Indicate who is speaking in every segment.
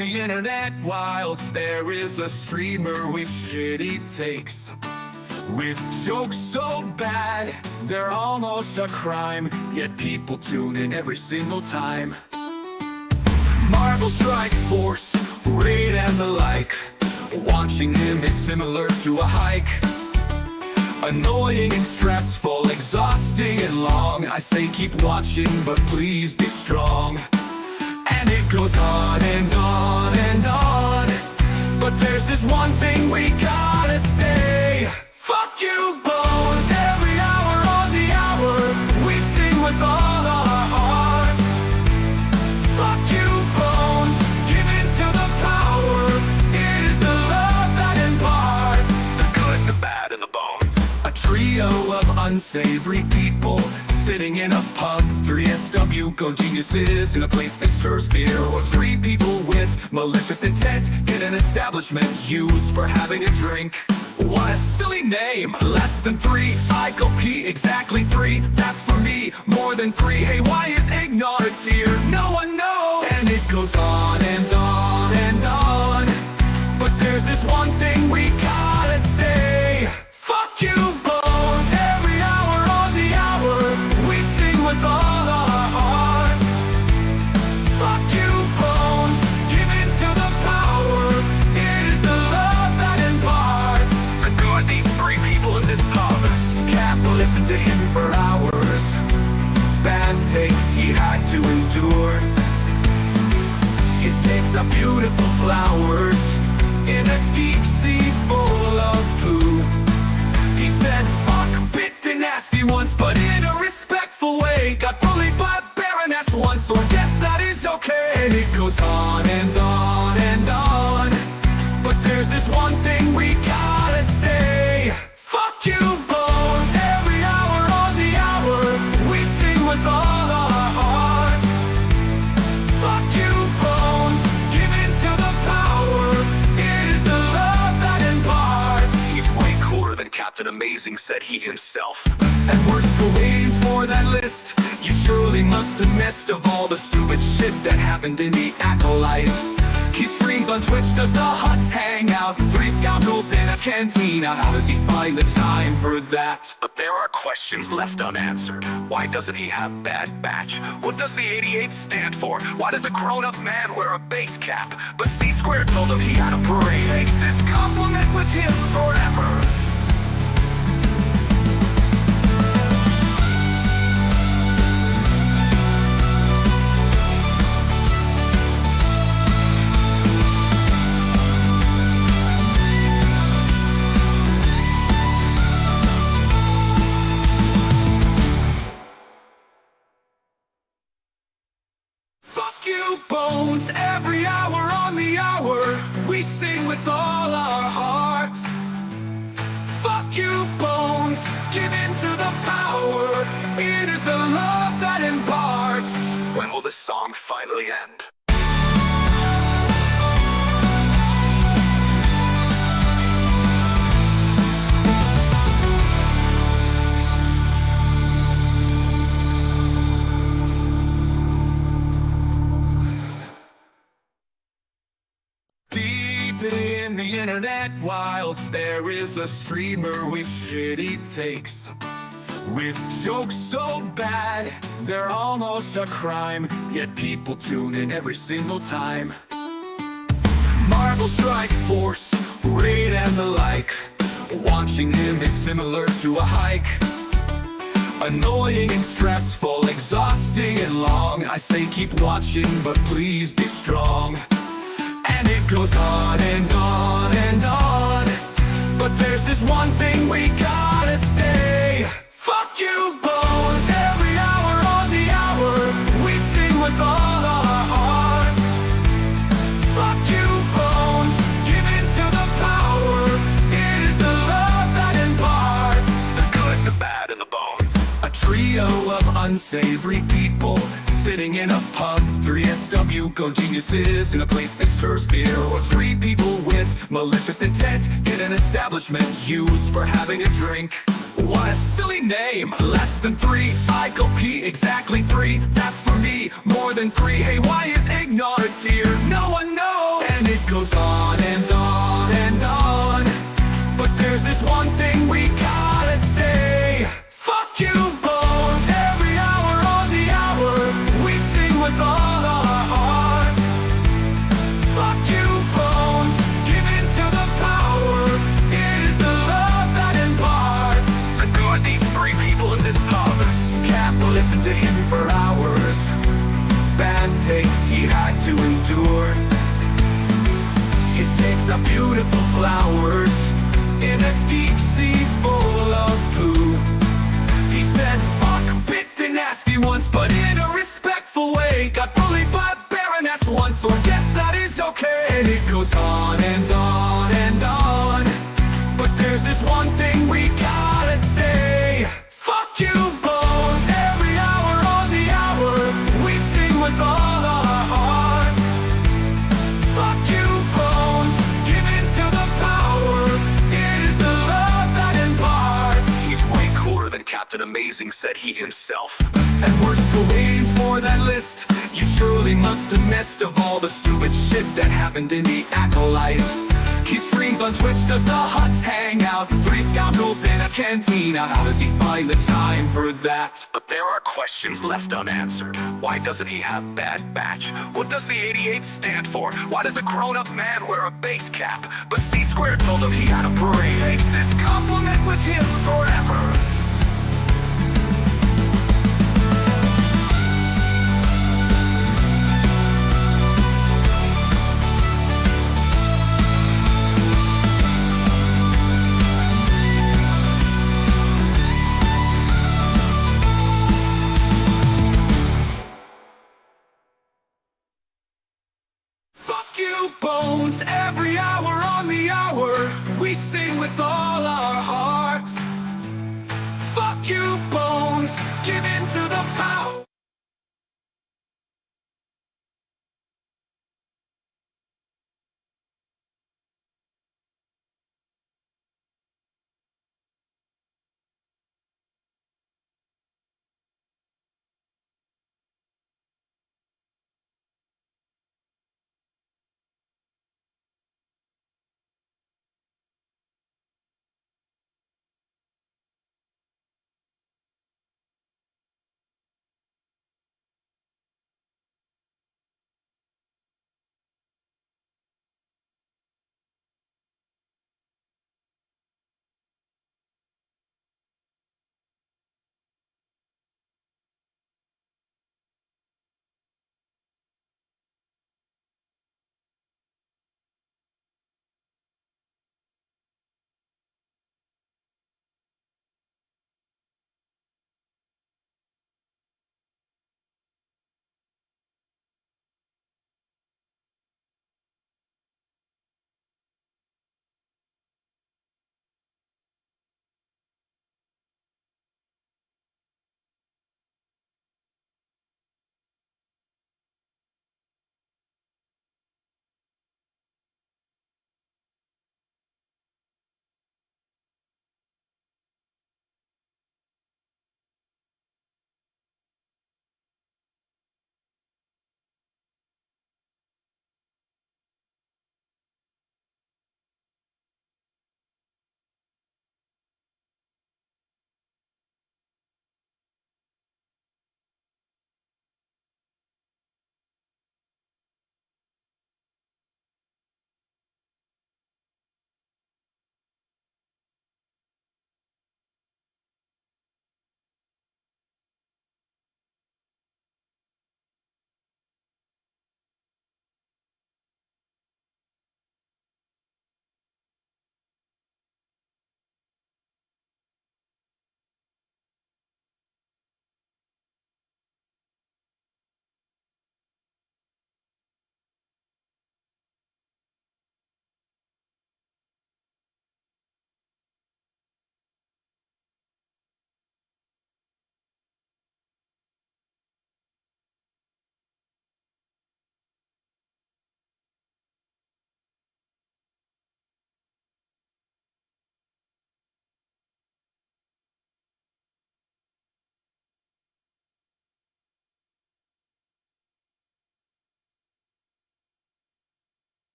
Speaker 1: the internet wild, there is a streamer with shitty takes, with jokes so bad, they're almost a crime, yet people tune in every single time. Marvel Strike Force, Raid and the like, watching him is similar to a hike. Annoying and stressful, exhausting and long, I say keep watching, but please be strong. And it goes on and on and on, but there's this one thing we gotta say. Fuck you, Bones, every hour on the hour, we sing with all our hearts. Fuck you, Bones, give in to the power, it is the love that imparts the good, the bad, and the bones. A trio of unsavory people sitting in a pub, 3 SW go geniuses in a place that serves beer, or 3 people with malicious intent in an establishment used for having a drink. What a silly name, less than 3, I go pee, exactly 3, that's for me, more than 3, hey why is ignorance here, no one knows. And it goes on and on and on, but there's this one thing we gotta say. Fuck you, Bones, every hour on the hour, we sing with all our hearts. Fuck you, Bones, give in to the power, it is the love that imparts the good, these 3 people in this pub can't listen to him for hours. Bad takes he had to endure, his takes are beautiful flowers in a deep sea full of poo. He said fuck bit nasty once, but in a respectful way. Got bullied by a baroness once, so I guess that is okay. And it goes on and on and on, but there's this one thing we gotta say. Fuck you, Bones, every hour on the hour, we sing with all our hearts. Fuck you, Bones, give in to the power, it is the love that imparts. He's way cooler than Captain Amazing, said he himself. And we're still waiting for that list. You surely must have missed of all the stupid shit that happened in the Acolyte. He streams on Twitch, does the Huts hang out, 3 scoundrels in a cantina, how does he find the time for that? But there are questions left unanswered. Why doesn't he have bad batch? What does the 88 stand for? Why does a grown-up man wear a base cap? But C-Square told him he had a parade, takes this compliment with him forever. Bones, every hour on the hour, we sing with all our hearts. Fuck you, Bones, give in to the power, it is the love that imparts. When will this song finally end? In the internet wild, there is a streamer with shitty takes, with jokes so bad, they're almost a crime, yet people tune in every single time. Marvel Strike Force, Raid and the like, watching him is similar to a hike. Annoying and stressful, exhausting and long, I say keep watching, but please be strong. And it goes on and on and on, but there's this one thing we gotta say. Fuck you, Bones, every hour on the hour, we sing with all our hearts. Fuck you, Bones, give in to the power, it is the love that imparts the good, the bad, and the bones. A trio of unsavory people sitting in a pub, 3 SW go geniuses in a place that serves beer, or 3 people with malicious intent in an establishment used for having a drink. What a silly name, less than 3, I go pee, exactly 3, that's for me, more than 3, hey why is ignorance here, no one knows. are beautiful flowers in a deep sea full of poo. He said, fuck, bit the nasty once, but in a respectful way. Got bullied by Baroness once, so I guess that is okay. And it goes on and on and on, but there's this one thing we gotta say. Fuck you, Bones, every hour on the hour. We sing with all our hearts. Fuck you, Bones, give in to the power. It is the love that imparts. He's way cooler than Captain Amazing, said he himself. And we're still waiting for that list. You surely must have missed of all the stupid shit that happened in the Acolyte. He streams on Twitch, does the huts hang out? 3 scoundrels in a cantina. How does he find the time for that? But there are questions left unanswered. Why doesn't he have bad batch? What does the 88 stand for? Why does a grown-up man wear a base cap? But C-Square told him he had a brain. Takes this compliment with him forever. Fuck you, Bones, every hour on the hour. We sing with all our hearts. Fuck you, Bones, give in to the power.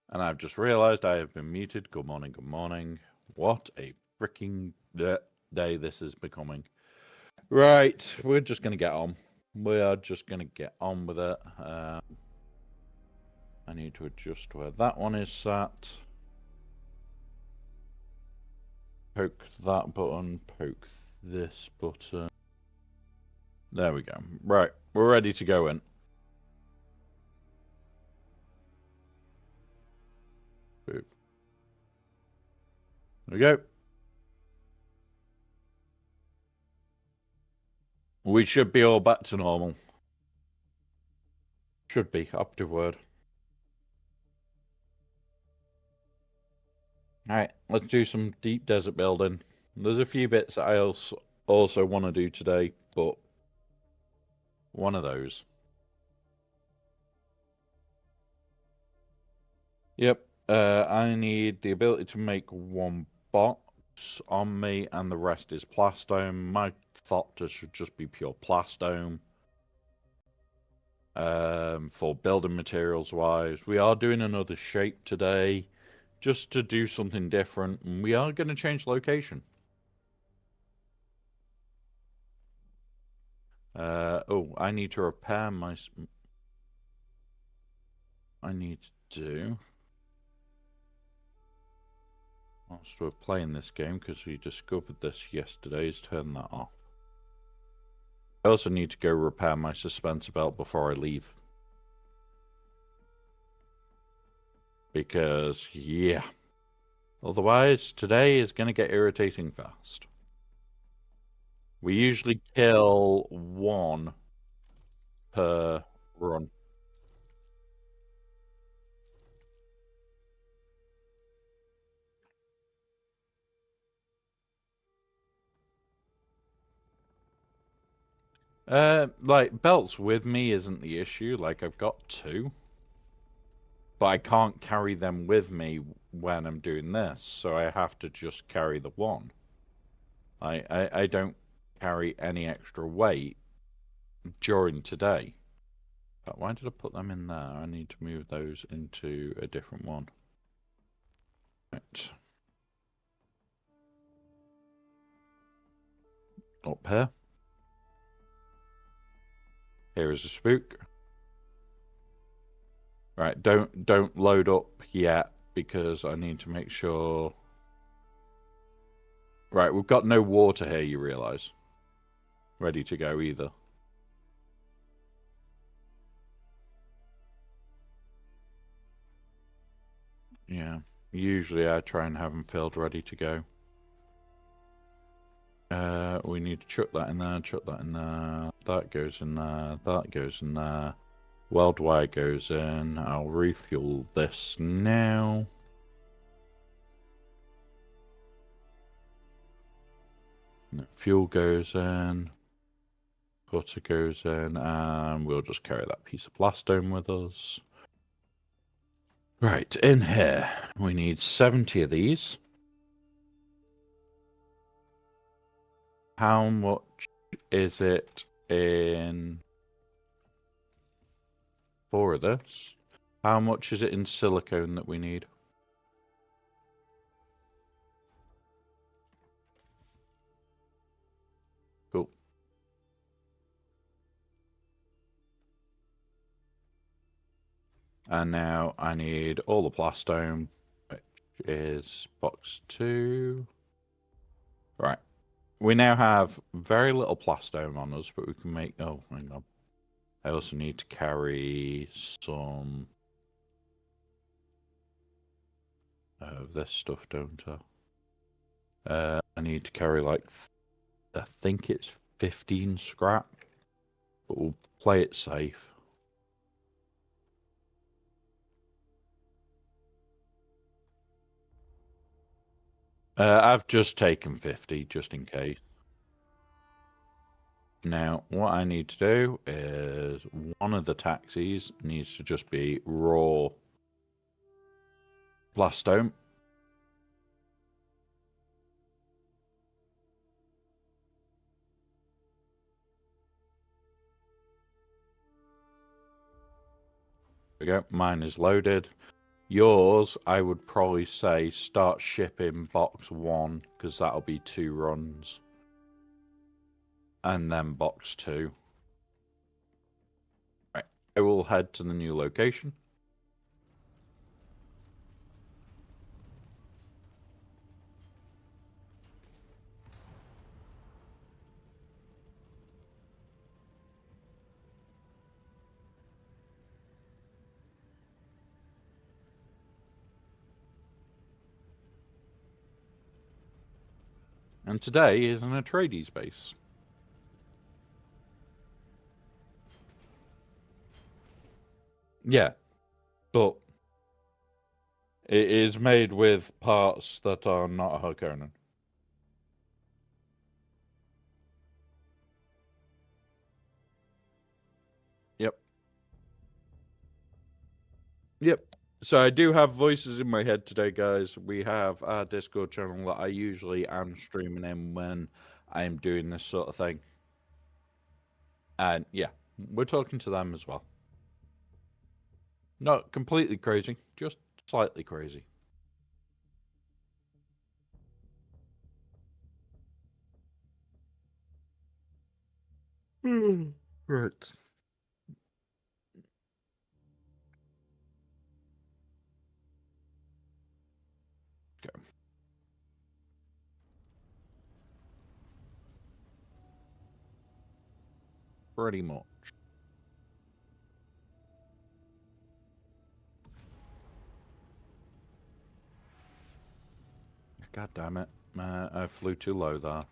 Speaker 2: And I've just realized I have been muted. Good morning, good morning. What a freaking day this is becoming. Right, we're just going to get on. We are just going to get on with it. I need to adjust where that one is sat. Poke that button, poke this button. There we go. Right, we're ready to go in. Boop. There we go. We should be all back to normal. Should be, operative word. Alright, let's do some deep desert building. There's a few bits that I also want to do today, but one of those. Yep, I need the ability to make one box on me, and the rest is plastone. My thopter should just be pure plastone. For building materials wise, we are doing another shape today, just to do something different, and we are going to change location. Oh, I need to repair my... I need to do... Whilst we're playing this game, because we discovered this yesterday, is turn that off. I also need to go repair my suspensor belt before I leave. Because, yeah. Otherwise, today is going to get irritating fast. We usually kill one per run. Like, belts with me isn't the issue. Like, I've got two. But I can't carry them with me when I'm doing this, so I have to just carry the one. I don't carry any extra weight during today. But why did I put them in there? I need to move those into a different one. Right. Up here. Here is a spook. Right, don't load up yet because I need to make sure. Right, we've got no water here, you realise. Ready to go either. Yeah, usually I try and have them filled ready to go. We need to chuck that in there, chuck that in there. That goes in there, that goes in there. Weld wire goes in. I'll refuel this now. Fuel goes in. Butter goes in, and we'll just carry that piece of plastone with us. Right, in here, we need 70 of these. How much is it in 4 of this? How much is it in silicone that we need? Cool. And now I need all the plastone, which is box 2. Right. We now have very little plastone on us, but we can make... Oh, hang on. I also need to carry some of this stuff, don't I? I need to carry, like, I think it's 15 scrap, but we'll play it safe. I've just taken 50, just in case. Now, what I need to do is one of the taxis needs to just be raw plastone. There we go. Mine is loaded. Yours, I would probably say start shipping box 1, because that'll be 2 runs. And then box 2. Right, I will head to the new location. And today is an Atreides base. Yeah, but it is made with parts that are not Harkonnen. Yep. Yep. So I do have voices in my head today, guys. We have our Discord channel that I usually am streaming in when I'm doing this sort of thing. And yeah, we're talking to them as well. Not completely crazy, just slightly crazy. Right. Okay. Pretty much. God damn it. I flew too low there.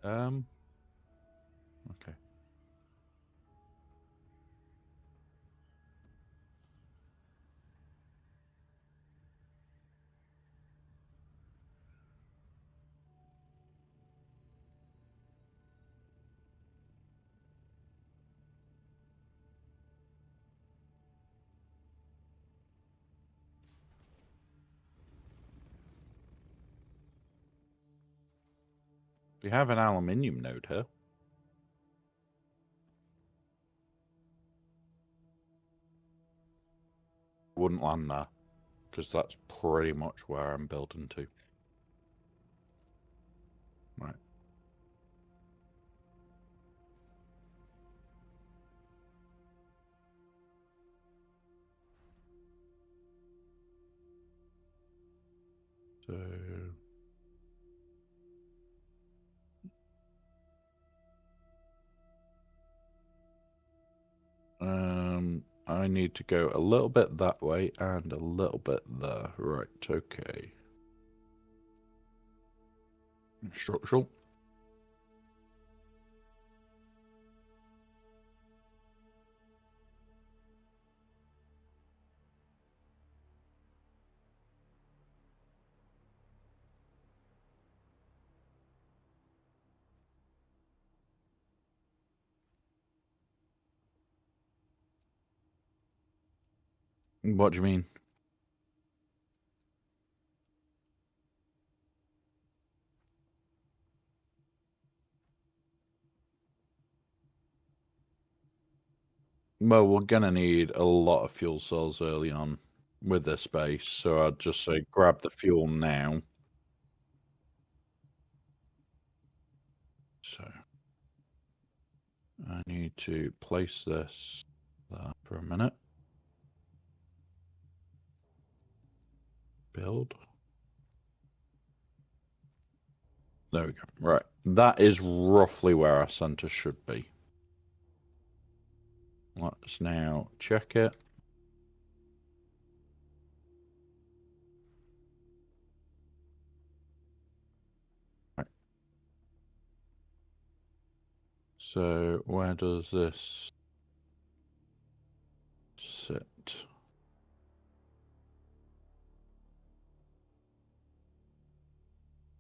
Speaker 2: Okay. We have an aluminium node here. Wouldn't land there, because that's pretty much where I'm building to. Right. So I need to go a little bit that way and a little bit there. Right, okay. Structural. What do you mean? Well, we're gonna need a lot of fuel cells early on with this base, so I'd just say grab the fuel now. So I need to place this there for a minute. Build. There we go. Right. That is roughly where our center should be. Let's now check it. Right. So where does this sit?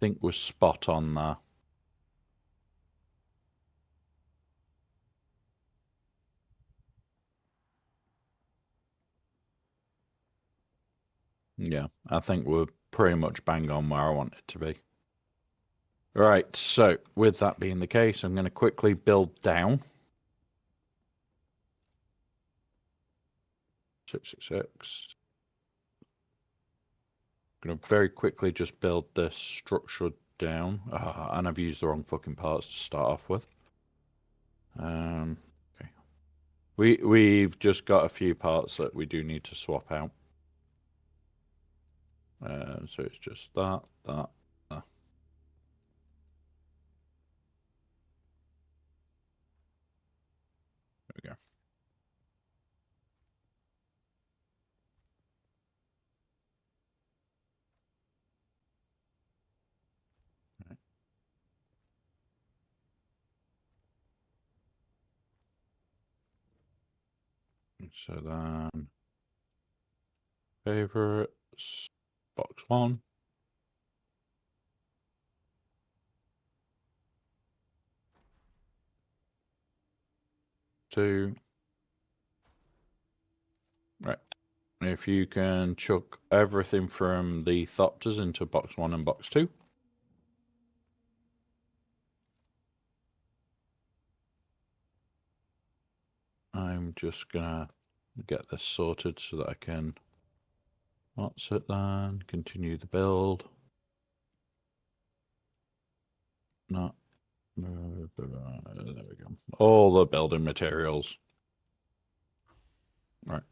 Speaker 2: think we're spot on there. Yeah, I think we're pretty much bang on where I want it to be. Right, so with that being the case, I'm going to quickly build down. 666. Going to very quickly just build this structure down. And I've used the wrong fucking parts to start off with. Okay. We've just got a few parts that we do need to swap out. So it's just that. There we go. So then, favorites, box 1. 2. Right. If you can chuck everything from the Thopters into box 1 and box 2. I'm just gonna get this sorted so that I can, what's it then, continue the build. No. There we go. All the building materials. Right.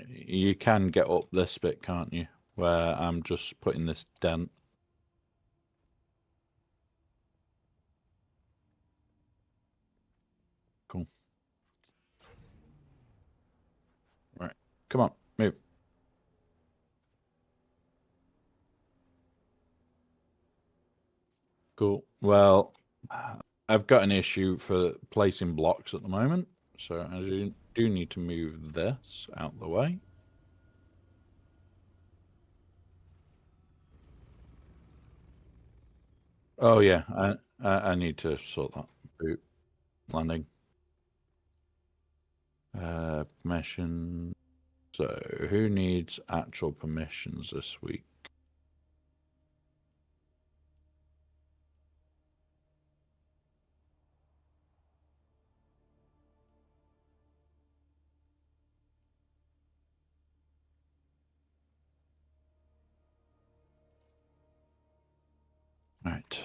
Speaker 2: You can get up this bit, can't you? Where I'm just putting this dent. Cool. Right. Come on, move. Cool. Well, I've got an issue for placing blocks at the moment, so I do need to move this out the way. Oh yeah, I need to sort that boot landing. Permission. So who needs actual permissions this week? Right.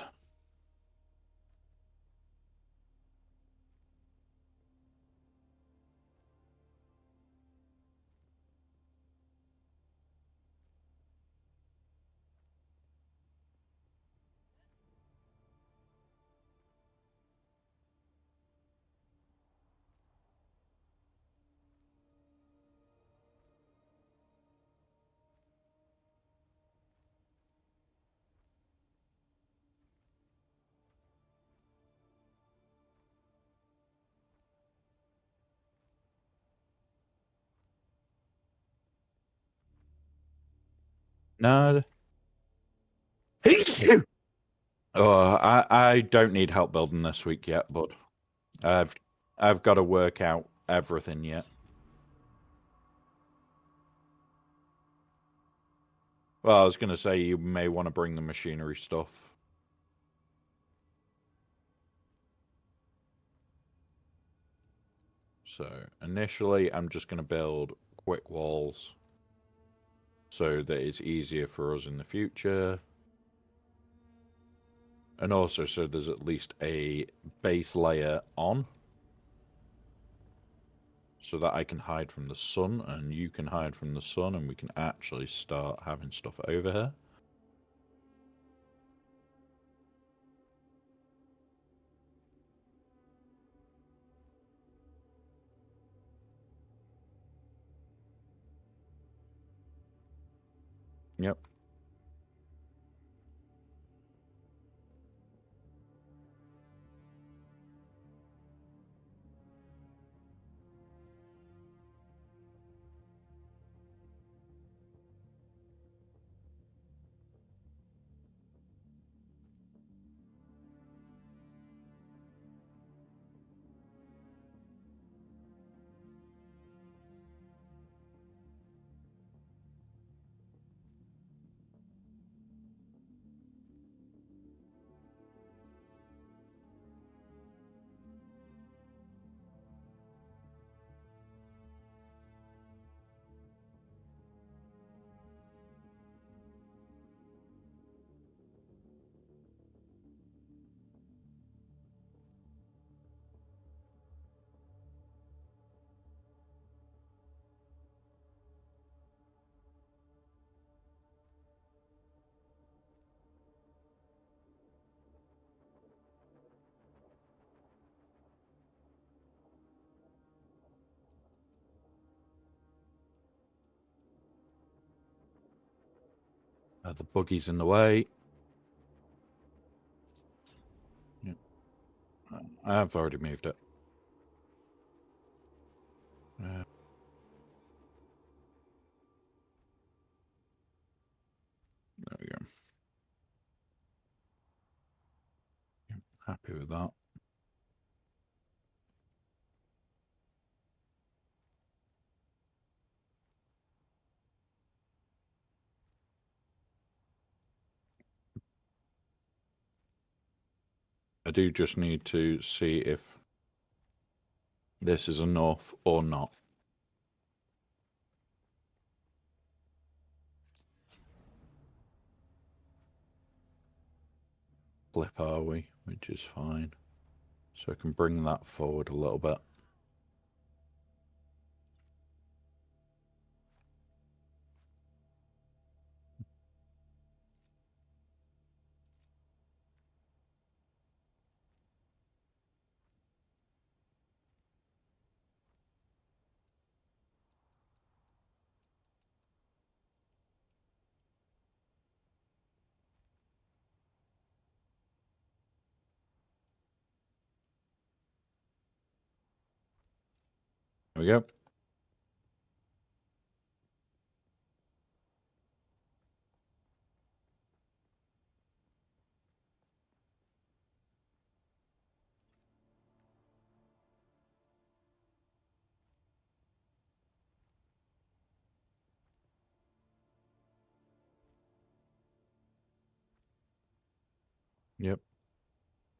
Speaker 2: No. Oh, I don't need help building this week yet, bud. I've I've got to work out everything yet. Well, I was going to say you may want to bring the machinery stuff. So initially, I'm just going to build quick walls so that it's easier for us in the future. And also so there's at least a base layer on so that I can hide from the sun and you can hide from the sun and we can actually start having stuff over here. Yep. The buggy's in the way. Yep. I've already moved it. There we go. Happy with that. I do just need to see if this is enough or not. Flip are we, which is fine. So I can bring that forward a little bit. There we go. Yep.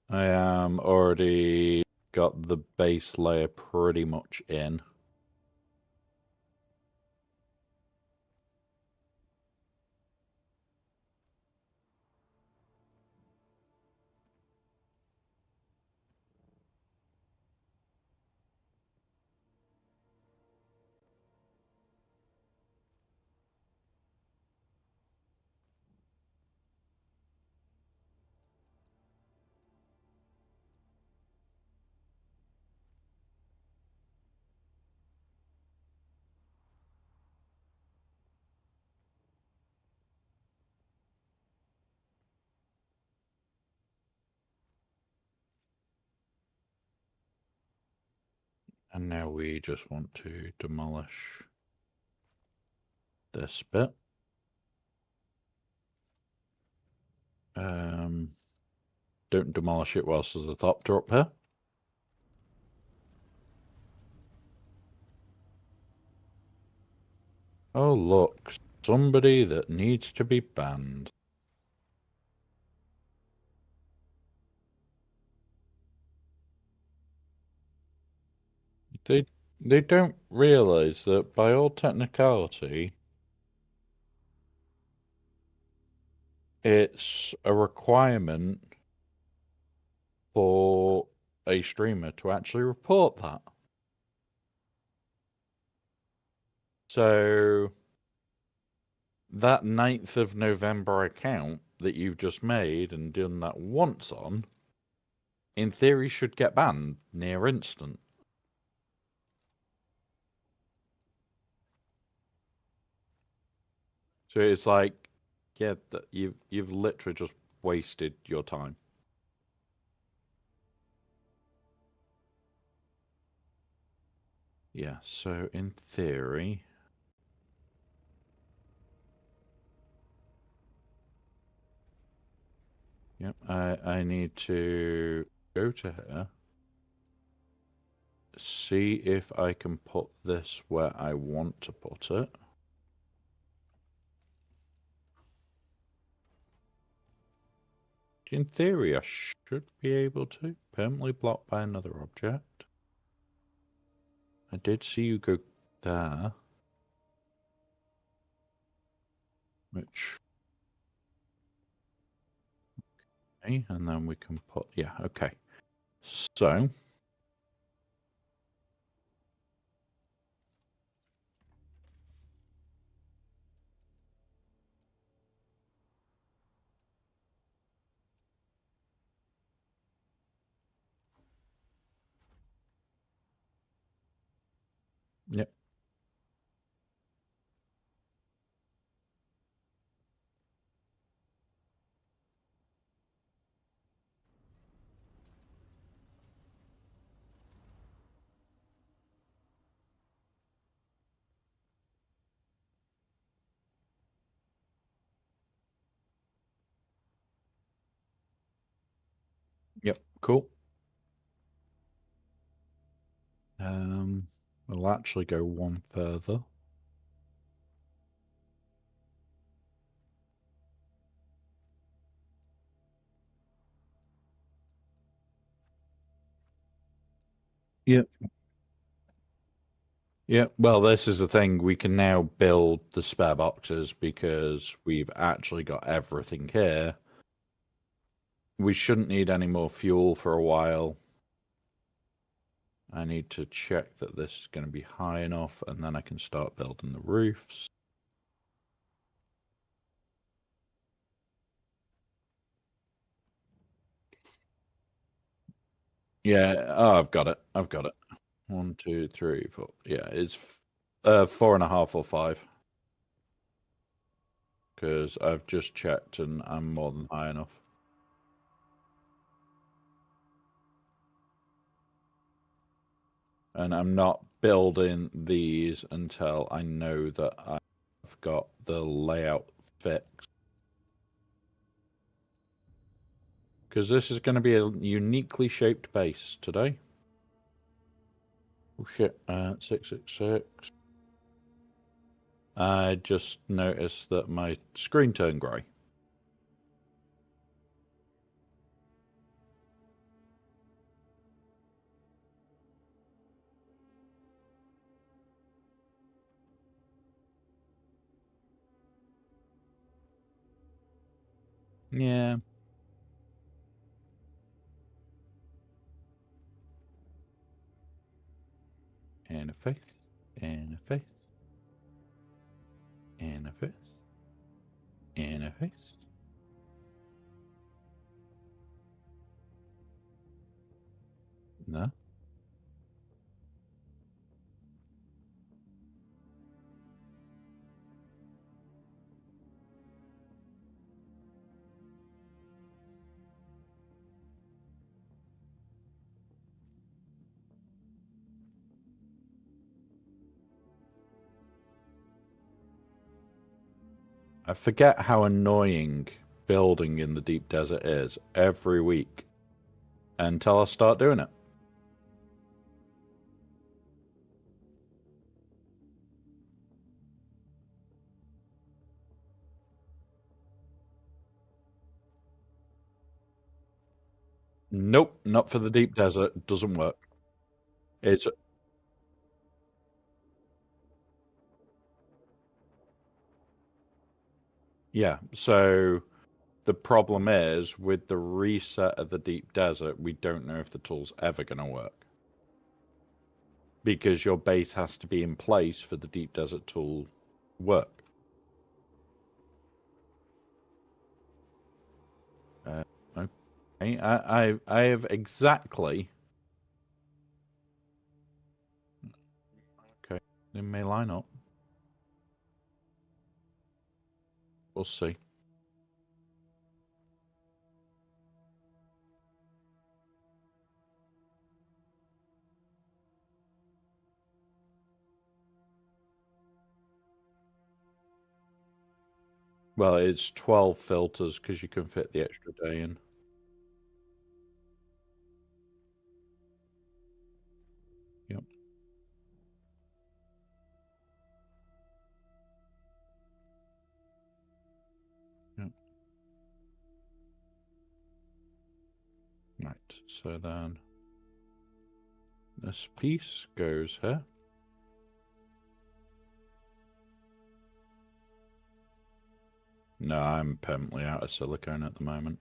Speaker 2: I am already got the base layer pretty much in. And now we just want to demolish this bit. Don't demolish it whilst there's a thopter up here. Oh, look. Somebody that needs to be banned. They don't realise that by all technicality, it's a requirement for a streamer to actually report that. So that 9th of November account that you've just made and done that once on, in theory should get banned near instant. So it's like, yeah, you've literally just wasted your time. Yeah, so in theory, yep, I need to go to here, see if I can put this where I want to put it. In theory, I should be able to. Permanently blocked by another object. I did see you go there. Which... okay, and then we can put... yeah, okay. So... yep. Yep, cool. We'll actually go one further. Yep. Yeah, well, this is the thing. We can now build the spare boxes because we've actually got everything here. We shouldn't need any more fuel for a while. I need to check that this is going to be high enough, and then I can start building the roofs. Yeah, oh, I've got it. I've got it. 1, 2, 3, 4. Yeah, it's 4.5 or 5. Because I've just checked and I'm more than high enough. And I'm not building these until I know that I've got the layout fixed. Because this is going to be a uniquely shaped base today. Oh shit, 666. I just noticed that my screen turned grey. Yeah. And a face. And a face. And a face. And a face. No. I forget how annoying building in the deep desert is every week until I start doing it. Nope, not for the deep desert. It doesn't work. It's yeah. So the problem is with the reset of the deep desert, we don't know if the tool's ever going to work because your base has to be in place for the deep desert tool to work. Okay, I have exactly. Okay, they may line up. We'll see. Well, it's 12 filters because you can fit the extra day in. Yep. Yep. Right. So then this piece goes here. No, I'm permanently out of silicone at the moment.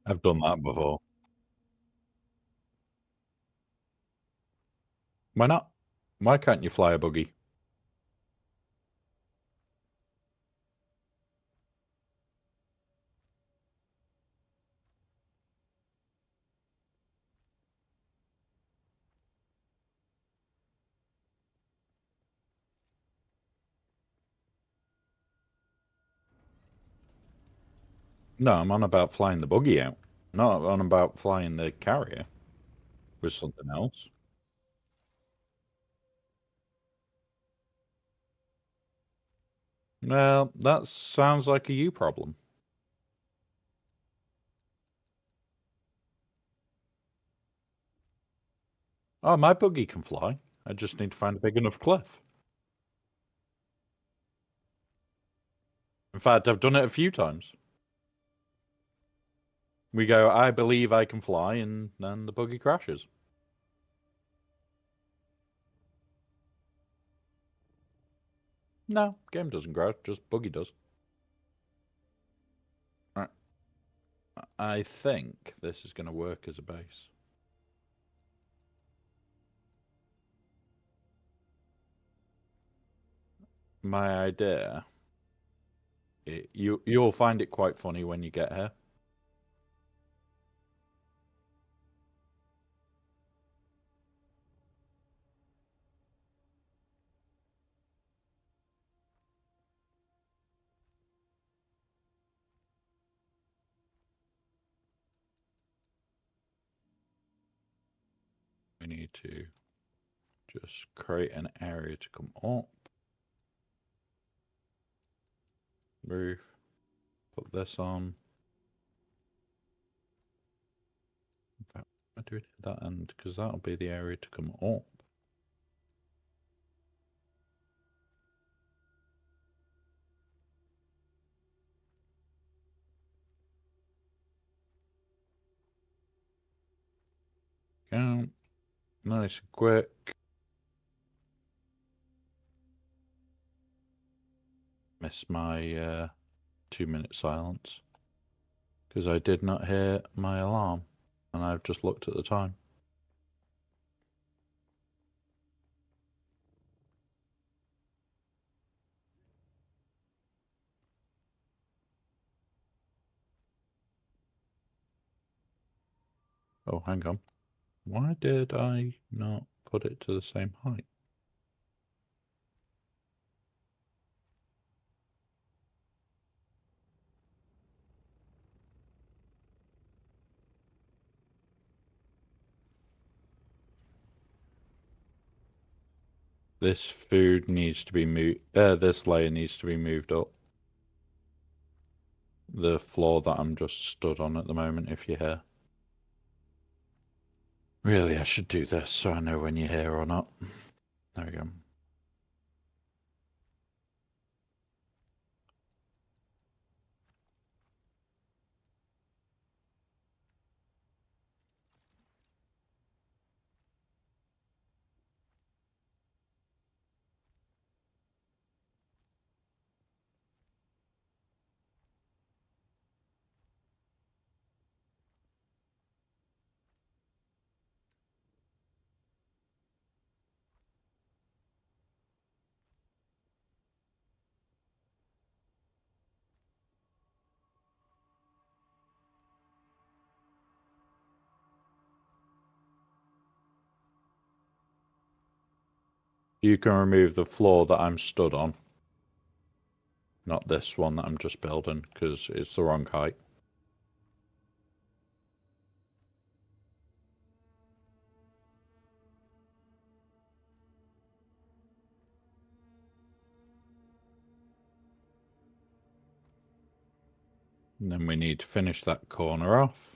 Speaker 2: I've done that before. Why not? Why can't you fly a buggy? No, I'm on about flying the buggy out. Not on about flying the carrier with something else. Well, that sounds like a you problem. Oh, my buggy can fly. I just need to find a big enough cliff. In fact, I've done it a few times. We go, I believe I can fly, and then the buggy crashes. No, game doesn't crash, just buggy does. Right. I think this is going to work as a base. My idea, you'll find it quite funny when you get here. We need to just create an area to come up. Roof. Put this on. In fact, I do it at that end because that'll be the area to come up. Count. Nice and quick. Missed my 2-minute silence because I did not hear my alarm and I've just looked at the time. Oh, hang on. Why did I not put it to the same height? This food needs to be moved. This layer needs to be moved up. The floor that I'm just stood on at the moment, if you're here. Really, I should do this so I know when you're here or not. There we go. You can remove the floor that I'm stood on. Not this one that I'm just building, because it's the wrong height. And then we need to finish that corner off.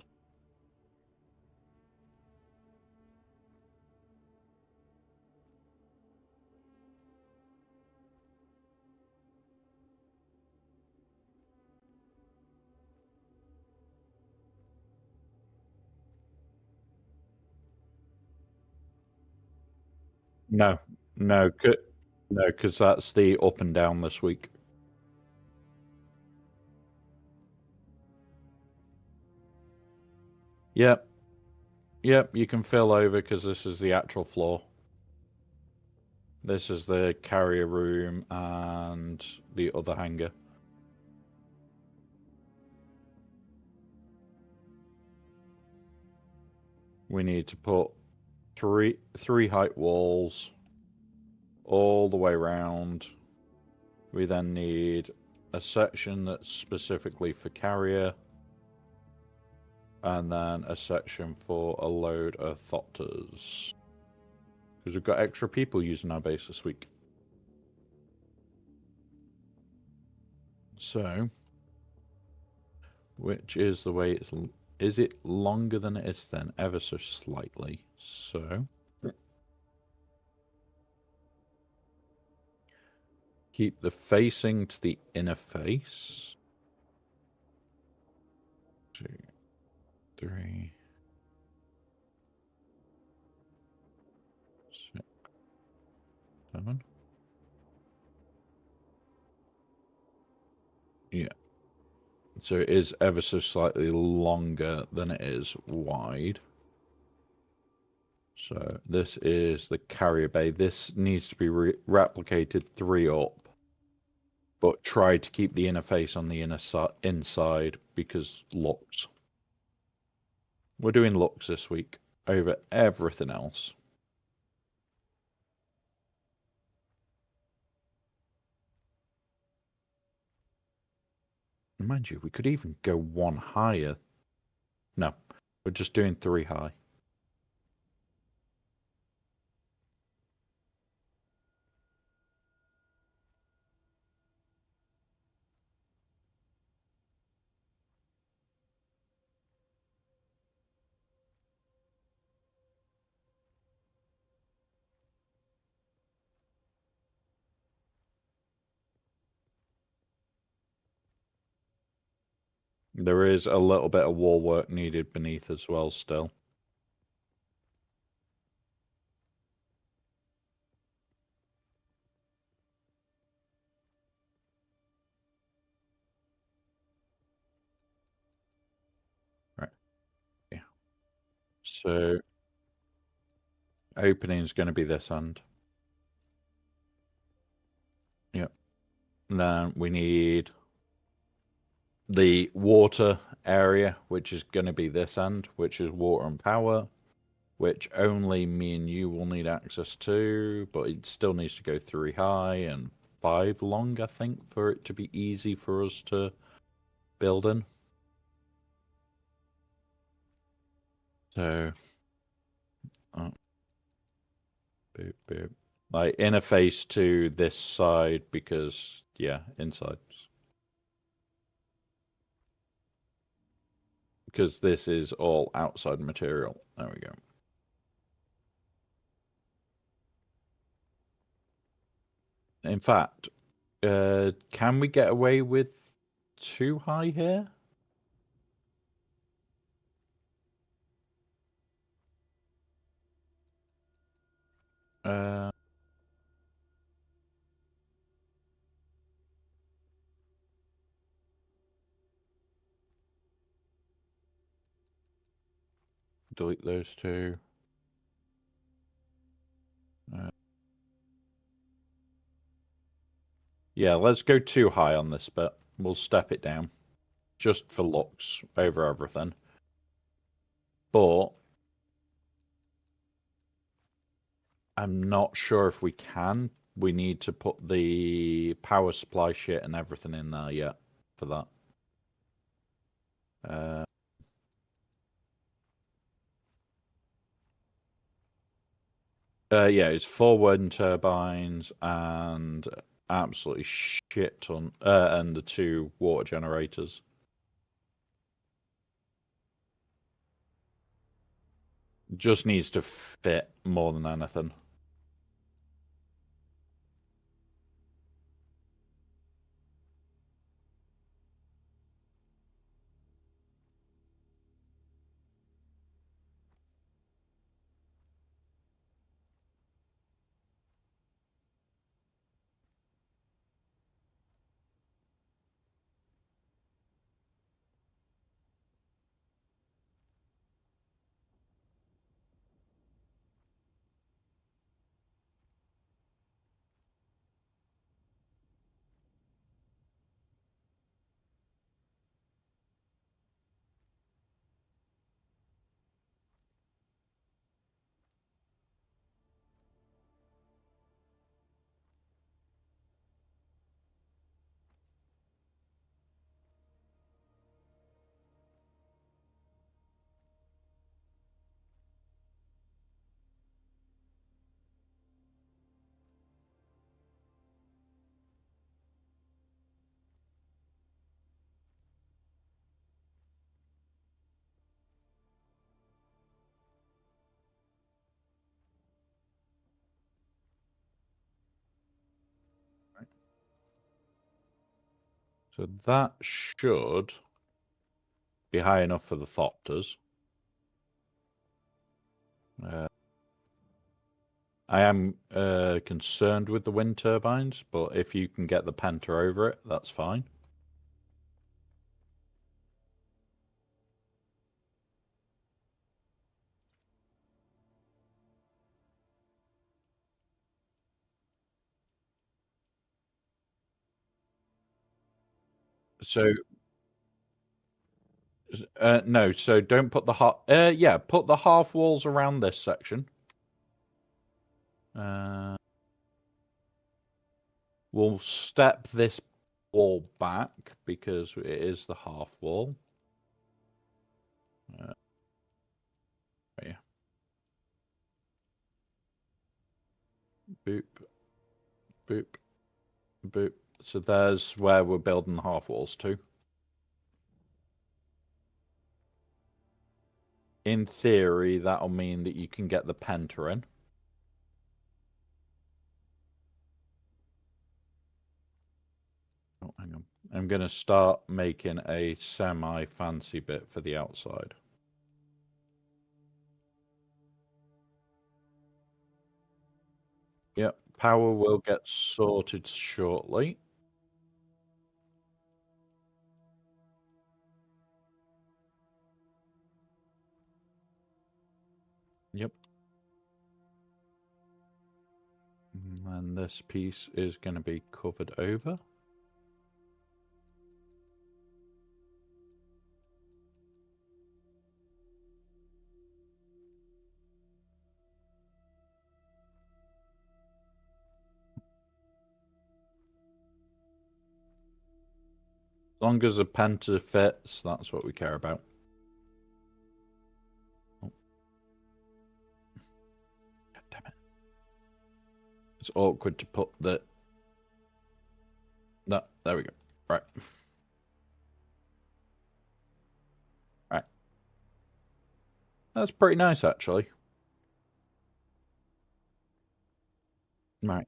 Speaker 2: No, no, no, because that's the up and down this week. Yep. Yep, you can fill over because this is the actual floor. This is the carrier room and the other hangar. We need to put three height walls all the way around. We then need a section that's specifically for carrier, and then a section for a load of thopters. Because we've got extra people using our base this week. So, which is the way it's... Is it longer than it is then? Ever so slightly. So, Keep the facing to the inner face. 2, 3, 6, 7. Yeah. So it is ever so slightly longer than it is wide. So this is the carrier bay. This needs to be replicated 3 up. But try to keep the interface on the inside because looks. We're doing looks this week over everything else. Mind you, we could even go 1 higher. No, we're just doing 3 high. There is a little bit of wall work needed beneath as well still. Right. Yeah. So opening is going to be this end. Yep. Then we need the water area, which is going to be this end, which is water and power, which only me and you will need access to, but it still needs to go 3 high and 5 long, I think, for it to be easy for us to build in. So, boop, boop. Like interface to this side because, yeah, inside. Because this is all outside material. There we go. In fact, can we get away with 2 high here? Uh, delete those 2. Yeah, let's go 2 high on this bit. We'll step it down. Just for looks over everything. But I'm not sure if we can. We need to put the power supply shit and everything in there yet for that. Yeah, it's 4 wind turbines and absolutely shit ton, and the 2 water generators. Just needs to fit more than anything. So that should be high enough for the Thopters. I am concerned with the wind turbines, but if you can get the Penta over it, that's fine. So, no, so don't put the put the half walls around this section. We'll step this wall back because it is the half wall. Yeah. Boop, boop, boop. So there's where we're building the half walls to. In theory, that'll mean that you can get the Penta in. Oh, hang on. I'm going to start making a semi-fancy bit for the outside. Yep, power will get sorted shortly. Yep. And this piece is going to be covered over. As long as the Penta fits, that's what we care about. Oh. God damn it. It's awkward to put the... No, there we go. Right. Right. That's pretty nice, actually. Right.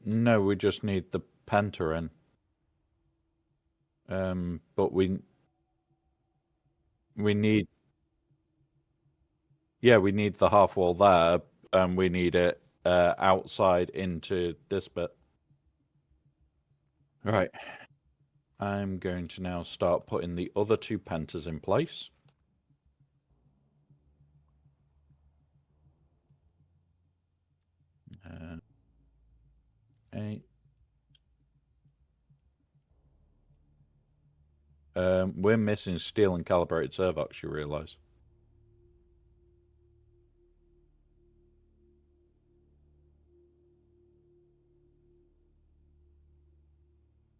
Speaker 2: No, we just need the Penta in. But we need... Yeah, we need the half wall there, and we need it outside into this bit. Right. I'm going to now start putting the other two Pentas in place. Eight. We're missing steel and calibrated servox, you realise?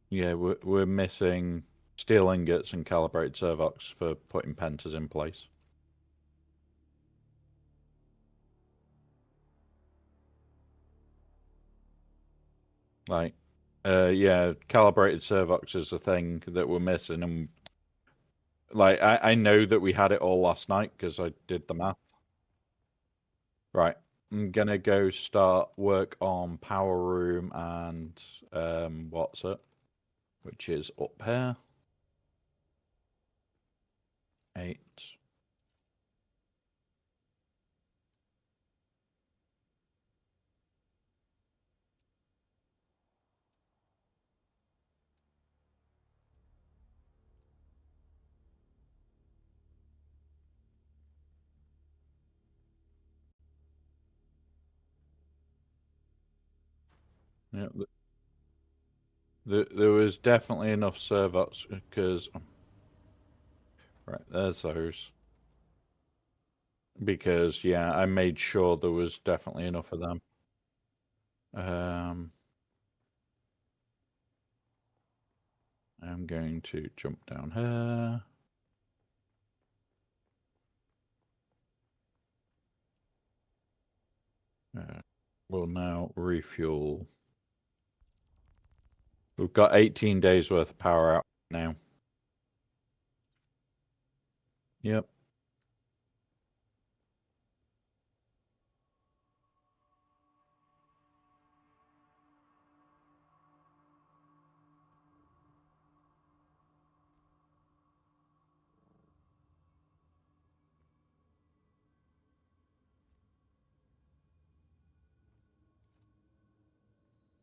Speaker 2: Yeah, we're missing steel ingots and calibrated servox for putting Pentas in place. Like, yeah, calibrated servox is the thing that we're missing, and like I know that we had it all last night because I did the math. Right, I'm gonna go start work on power room and what's it, which is up here. 8. Yeah, there was definitely enough servox because right there's those. Because yeah, I made sure there was definitely enough of them. I'm going to jump down here. We'll now refuel. We've got 18 days worth of power out now. Yep.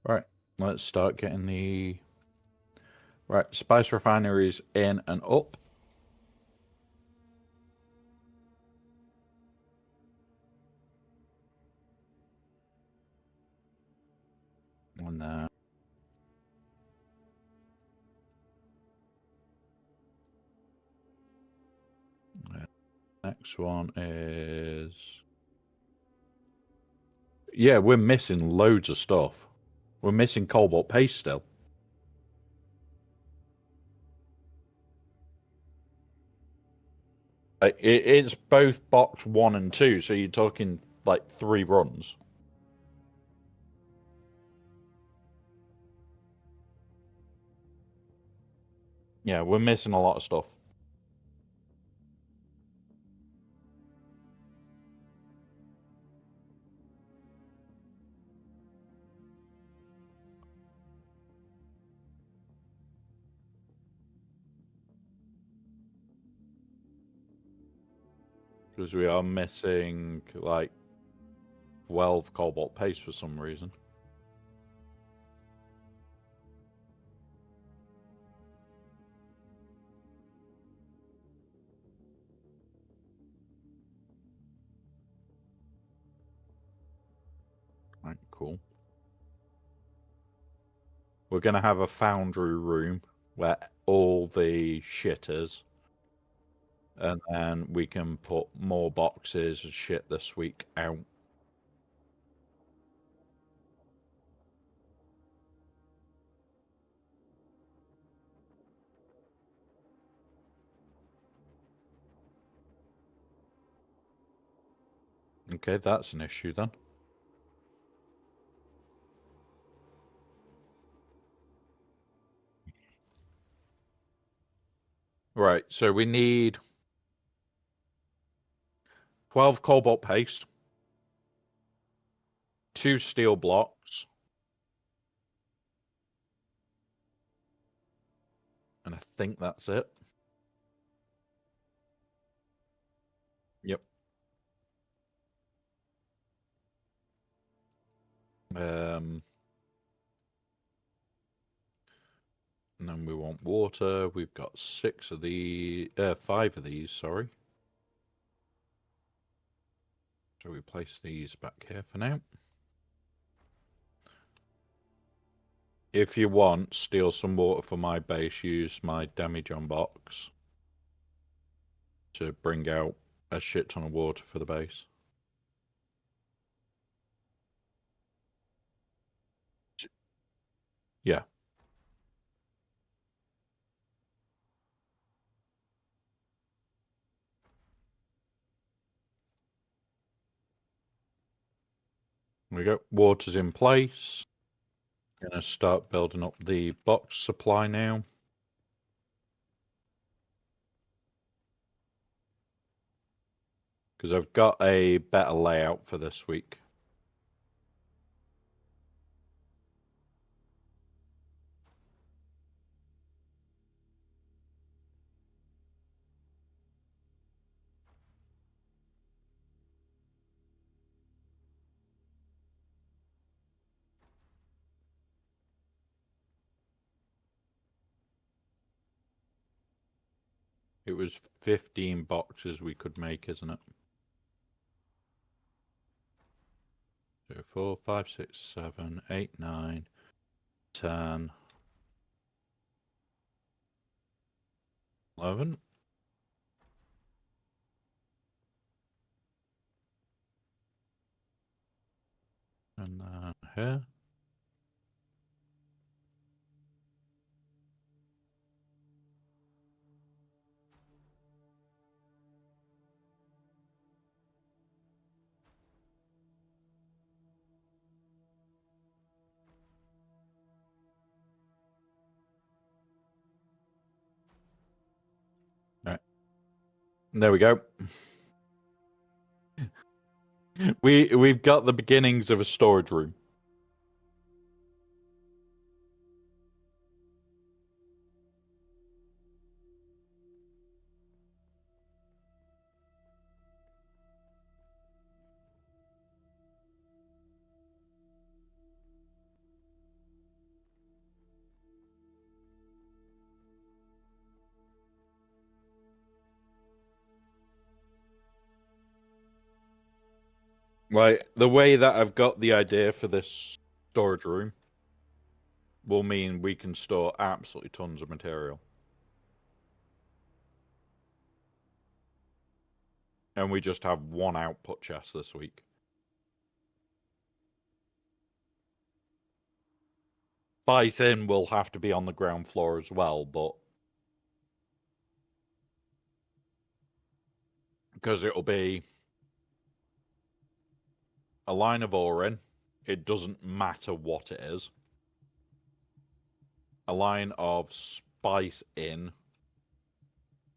Speaker 2: Right, let's start getting the... Right, spice refineries in and up. And then... Next one is... Yeah, we're missing loads of stuff. We're missing cobalt paste still. It's both box 1 and 2, so you're talking like 3 runs. Yeah, we're missing a lot of stuff. Because we are missing like 12 cobalt paste for some reason. Right, cool. We're going to have a foundry room where all the shit is. And then we can put more boxes of shit this week out. Okay, that's an issue then. Right, so we need 12 cobalt paste, 2 steel blocks, and I think that's it. Yep. And then we want water. We've got 5 of these, sorry. So we place these back here for now. If you want, steal some water for my base, use my demijohn box to bring out a shit ton of water for the base. Yeah. There we go. Water's in place. Gonna start building up the box supply now. Because I've got a better layout for this week. It was 15 boxes we could make, isn't it? 2, 4, 5, 6, 7, 8, 9, 10, 11. And then here. Right. There we go. We've got the beginnings of a storage room. Right, the way that I've got the idea for this storage room will mean we can store absolutely tons of material. And we just have one output chest this week. Spice in will have to be on the ground floor as well, but because it'll be a line of ore in, it doesn't matter what it is. A line of spice in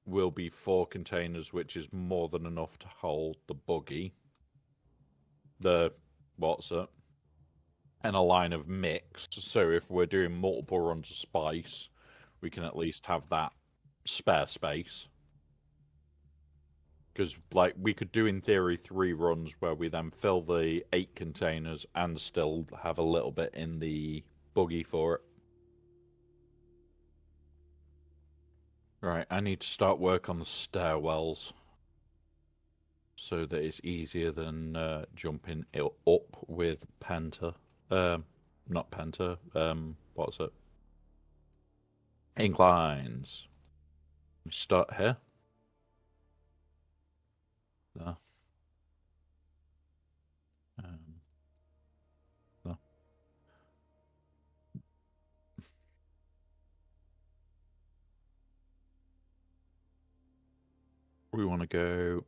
Speaker 2: will be 4 containers, which is more than enough to hold the buggy. What's it? And a line of mix. So if we're doing multiple runs of spice, we can at least have that spare space. Because, like, we could do in theory 3 runs where we then fill the 8 containers and still have a little bit in the buggy for it. Right, I need to start work on the stairwells so that it's easier than jumping up with Penta. Not Penta. What's it? Inclines. Start here. There. There. We want to go.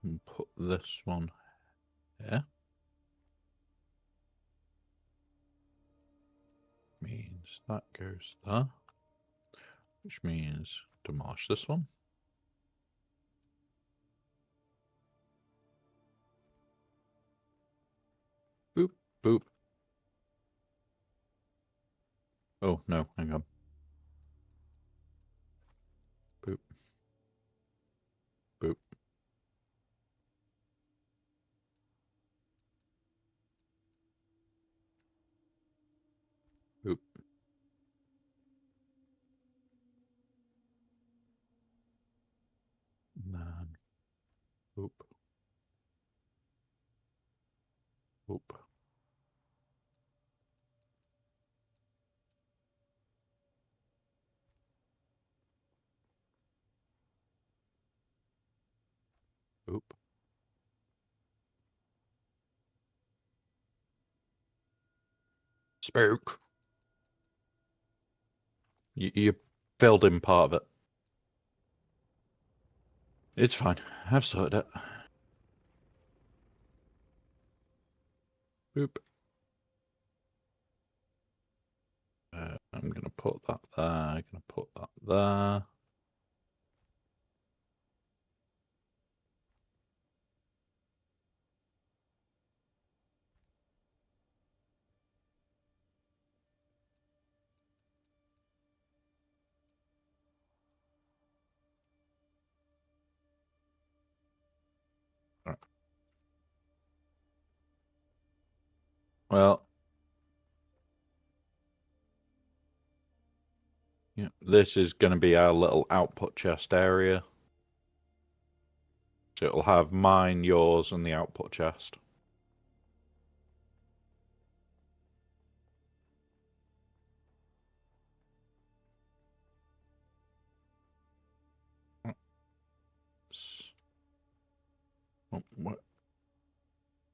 Speaker 2: And put this one here. Means that goes there. Which means demolish this one. Boop, boop. Oh, no, hang on. Boop. Boop. Boop. And then boop. Boop. Boop. Spook. You filled in part of it. It's fine. I've sorted it. Boop. I'm going to put that there. I'm going to put that there. Right. Well, yeah, this is going to be our little output chest area. So it'll have mine, yours, and the output chest.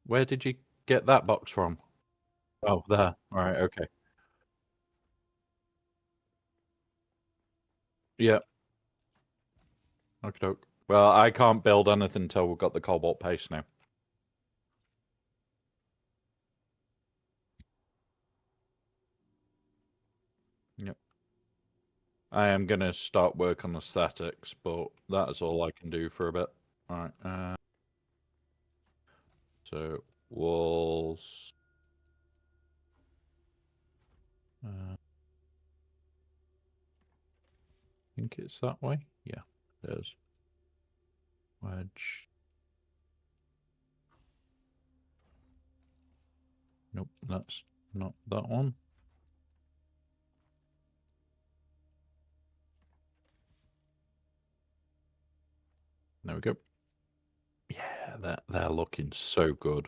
Speaker 2: Where did you get that box from? Oh, there. All right, okay. Yeah. Okay. Well, I can't build anything until we've got the cobalt paste now. Yep. I am going to start work on aesthetics, but that's all I can do for a bit. All right. So walls. I think it's that way. Yeah, it is. Wedge. Nope, that's not that one. There we go. Yeah, they're looking so good.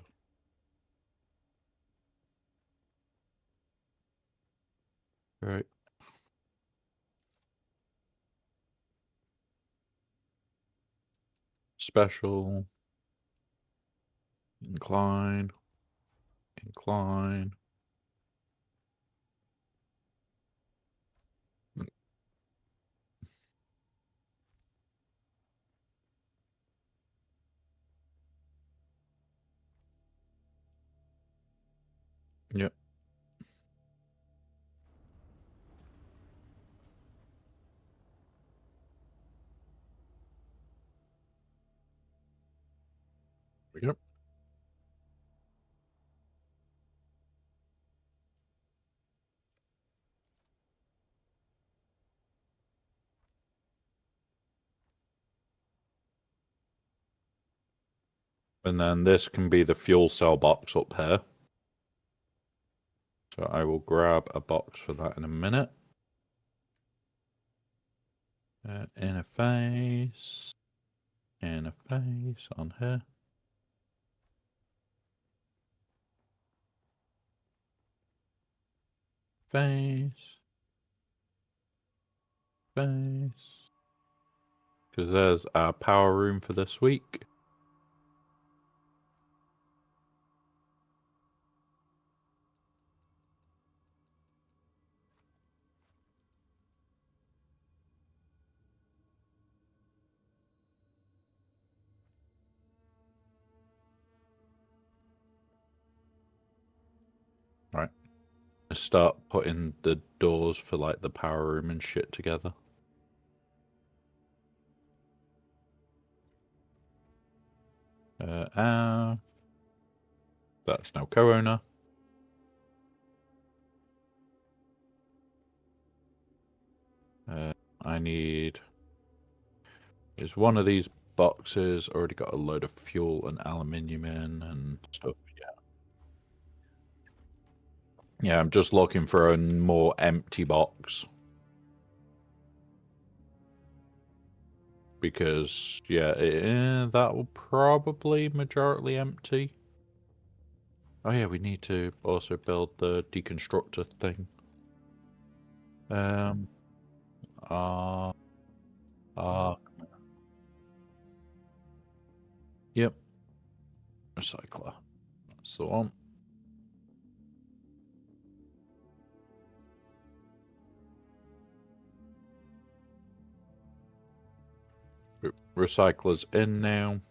Speaker 2: Right. Special. Incline. Incline. Yep. Yep. And then this can be the fuel cell box up here. So I will grab a box for that in a minute. Interface. Interface on here. Face. Face. Because there's our power room for this week. Right. Start putting the doors for like the power room and shit together. That's now co-owner. I need... Is one of these boxes already got a load of fuel and aluminium in and stuff? Yeah, I'm just looking for a more empty box. Because, yeah, that will probably majority empty. Oh yeah, we need to also build the deconstructor thing. Yep. Recycler. That's the one. Recycler's in now.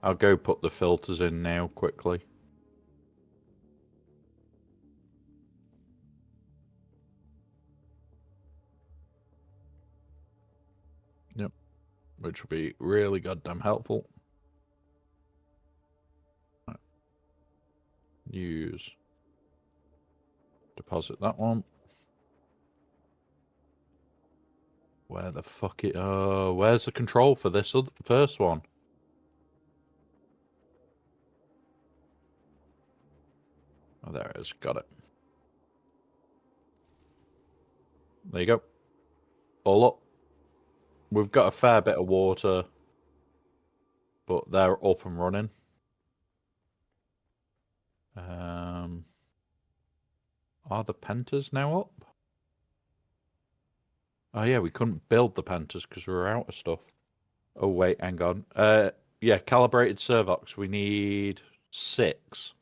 Speaker 2: I'll go put the filters in now quickly. Yep. Which will be really goddamn helpful. Right. Use. Deposit that one. Where the fuck it... where's the control for this first one? Oh, there it is. Got it. There you go. All up. We've got a fair bit of water, but they're up and running. Are the pentas now up? Oh yeah, we couldn't build the pentas because we were out of stuff. Oh wait, hang on. Yeah, calibrated servox. We need 6.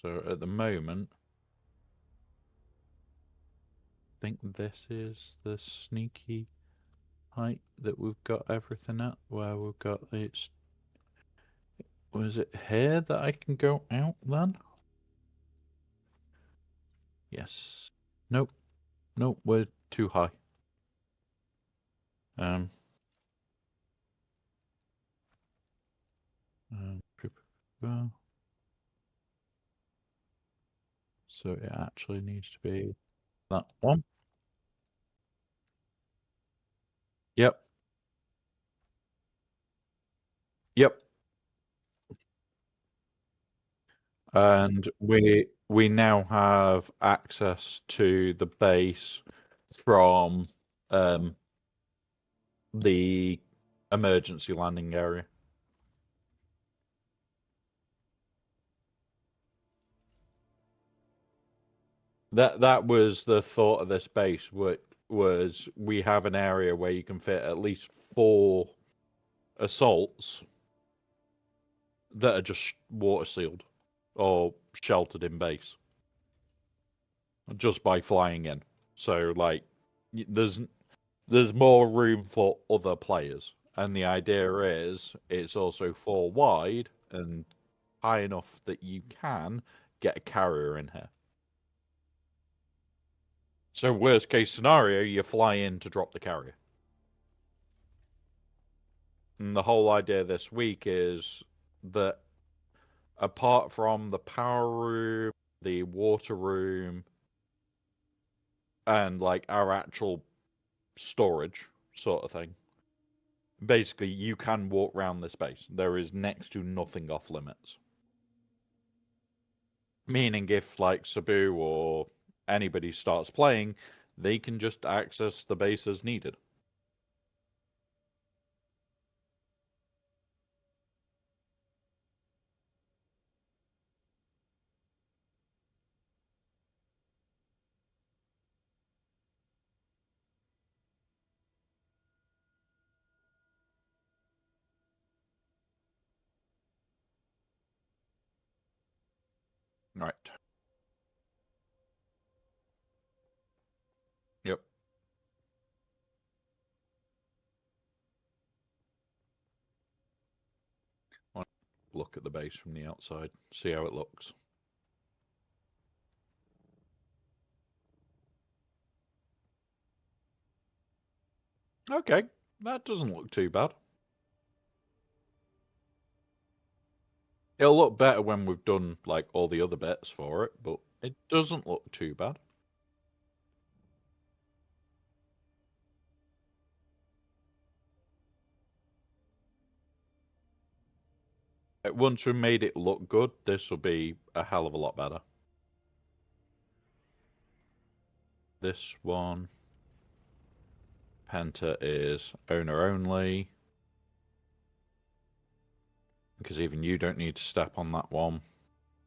Speaker 2: So at the moment, I think this is the sneaky height that we've got everything at. Where we've got it's. Was it here that I can go out then? Yes. Nope. Nope. We're too high. Um. Well, so it actually needs to be that one. Yep. Yep. And we now have access to the base from the emergency landing area. That was the thought of this base. Was we have an area where you can fit at least 4 assaults that are just water sealed or sheltered in base just by flying in. So like, there's more room for other players, and the idea is it's also 4 wide and high enough that you can get a carrier in here. So worst case scenario, you fly in to drop the carrier. And the whole idea this week is that apart from the power room, the water room, and like our actual storage sort of thing, basically you can walk around this base. There is next to nothing off limits. Meaning if like Sabu or anybody starts playing, they can just access the base as needed. Right. Yep. Look at the base from the outside, see how it looks. Okay, that doesn't look too bad. It'll look better when we've done like all the other bits for it, but it doesn't look too bad. Once we made it look good, this will be a hell of a lot better. This one, Penta is owner only. Because even you don't need to step on that one.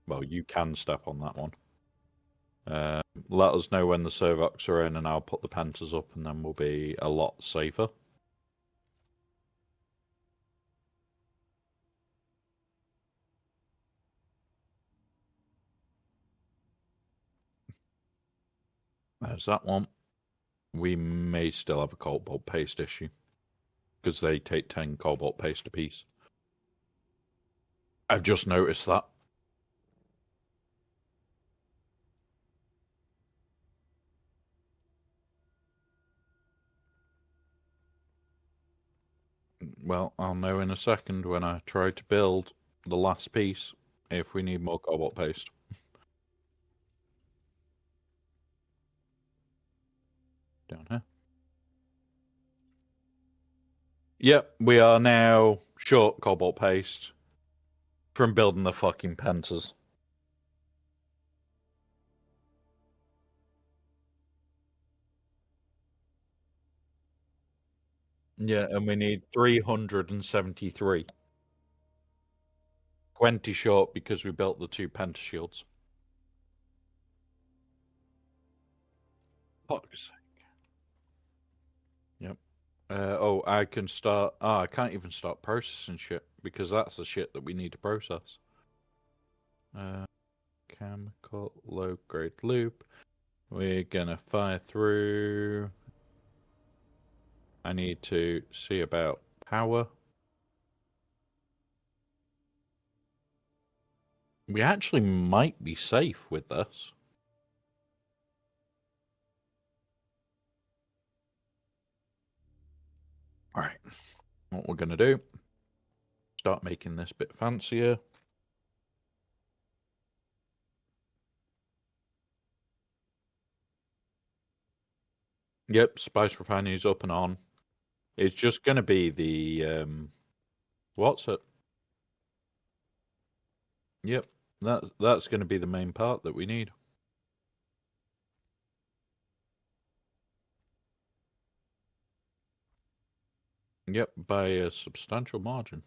Speaker 2: Well, you can step on that one. Let us know when the Servox are in and I'll put the Pentas up and then we'll be a lot safer. There's that one. We may still have a cobalt paste issue because they take 10 cobalt paste apiece. I've just noticed that. Well, I'll know in a second when I try to build the last piece if we need more cobalt paste. Down here. Yep, we are now short cobalt paste from building the fucking Pentas. Yeah, and we need 373. 20 short because we built the 2 Penta shields. Fuck's sake. Yep. Oh, I can start. Oh, I can't even start processing shit because that's the shit that we need to process. Chemical low grade loop. We're gonna fire through. I need to see about power. We actually might be safe with this. All right. What we're gonna do? Start making this bit fancier. Yep, spice refinery's up and on. It's just going to be the what's it? Yep, That's going to be the main part that we need. Yep, by a substantial margin.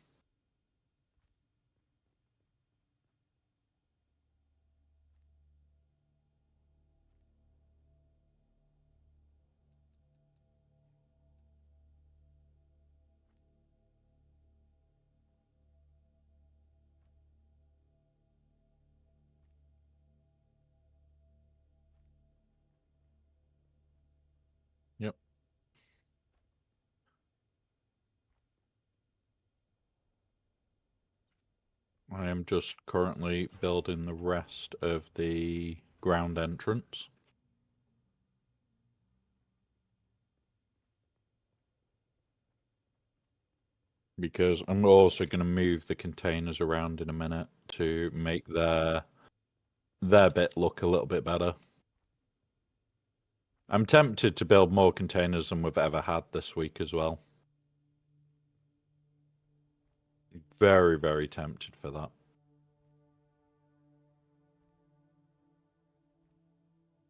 Speaker 2: Yep. I am just currently building the rest of the ground entrance. Because I'm also going to move the containers around in a minute to make their bit look a little bit better. I'm tempted to build more containers than we've ever had this week as well. Very, very tempted for that.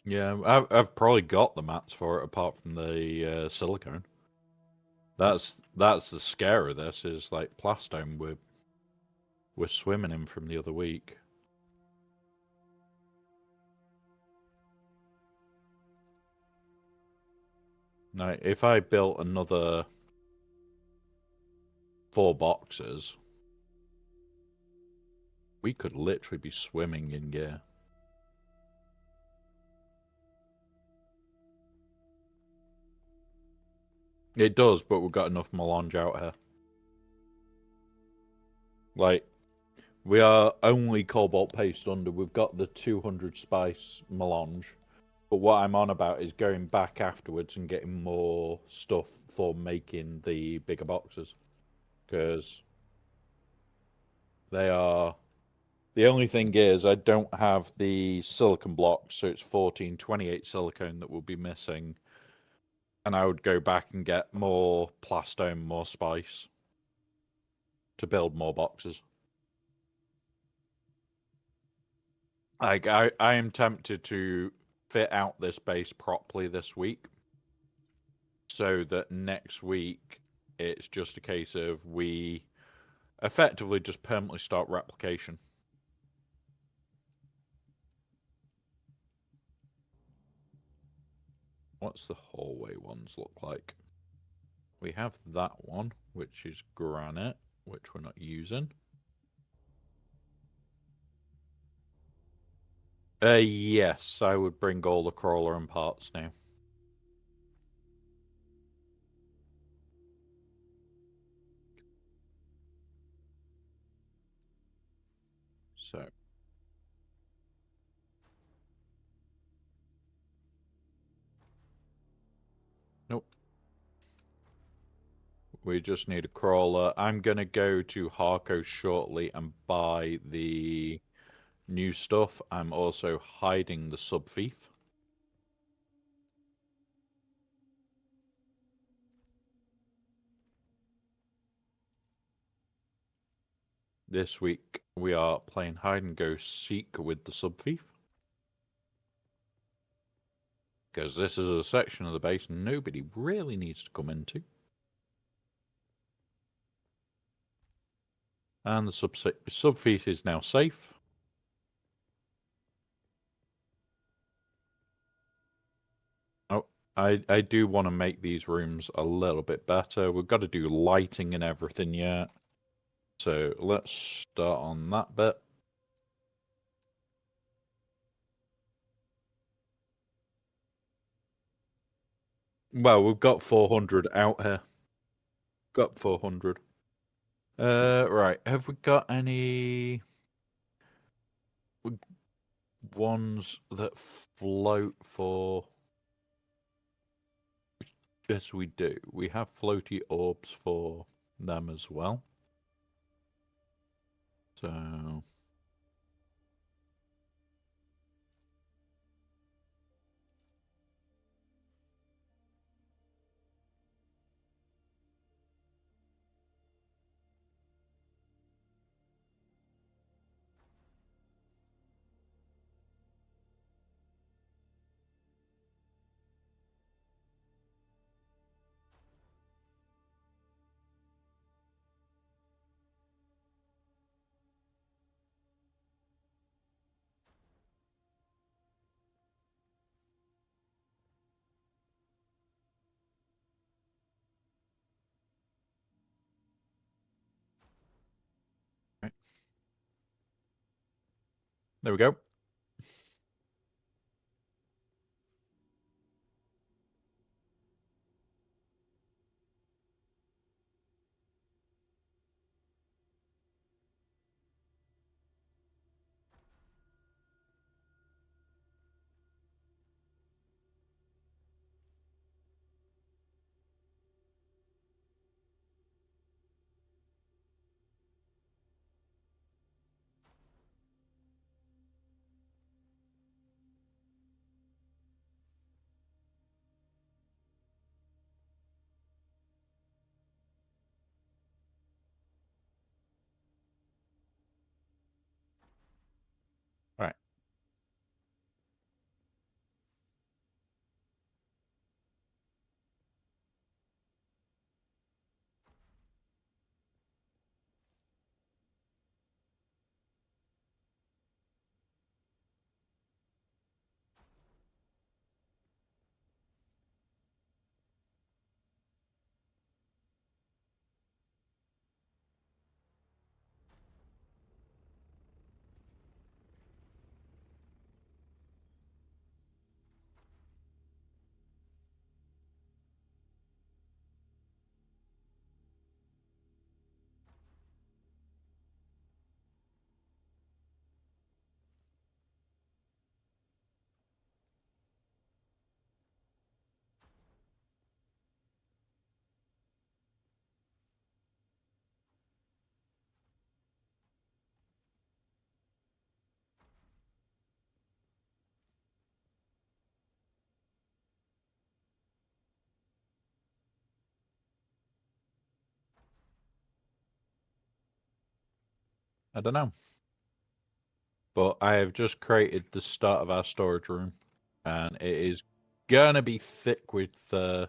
Speaker 2: Yeah, I've probably got the mats for it apart from the silicone. That's the scare of this is like plastone we're swimming in from the other week. Now, if I built another 4 boxes, we could literally be swimming in gear. It does, but we've got enough melange out here. Like, we are only cobalt paste under. We've got the 200 spice melange. But what I'm on about is going back afterwards and getting more stuff for making the bigger boxes. Because they are... The only thing is I don't have the silicon blocks, so it's 1428 silicone that will be missing. And I would go back and get more plastone, more spice to build more boxes. Like, I am tempted to fit out this base properly this week so that next week it's just a case of we effectively just permanently start replication. What's the hallway ones look like? We have that one, which is granite, which we're not using. Yes, I would bring all the crawler and parts now. So, nope. We just need a crawler. I'm going to go to Harco shortly and buy the new stuff. I'm also hiding the sub-thief. This week we are playing hide and go seek with the sub-thief. Because this is a section of the base nobody really needs to come into. And the sub-thief is now safe. Oh, I do want to make these rooms a little bit better. We've got to do lighting and everything yet. So let's start on that bit. Well, we've got 400 out here. Got 400. Right. Have we got any ones that float for... Yes, we do. We have floaty orbs for them as well. So... There we go. Right. I don't know. But I have just created the start of our storage room. And it is gonna be thick with I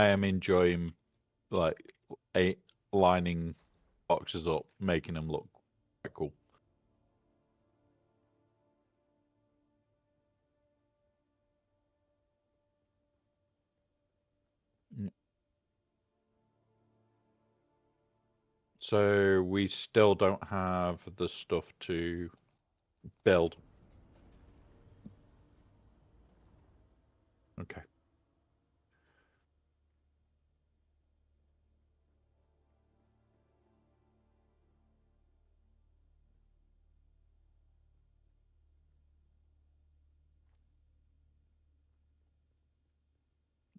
Speaker 2: am enjoying like lining boxes up, making them look quite cool. So we still don't have the stuff to build. Okay.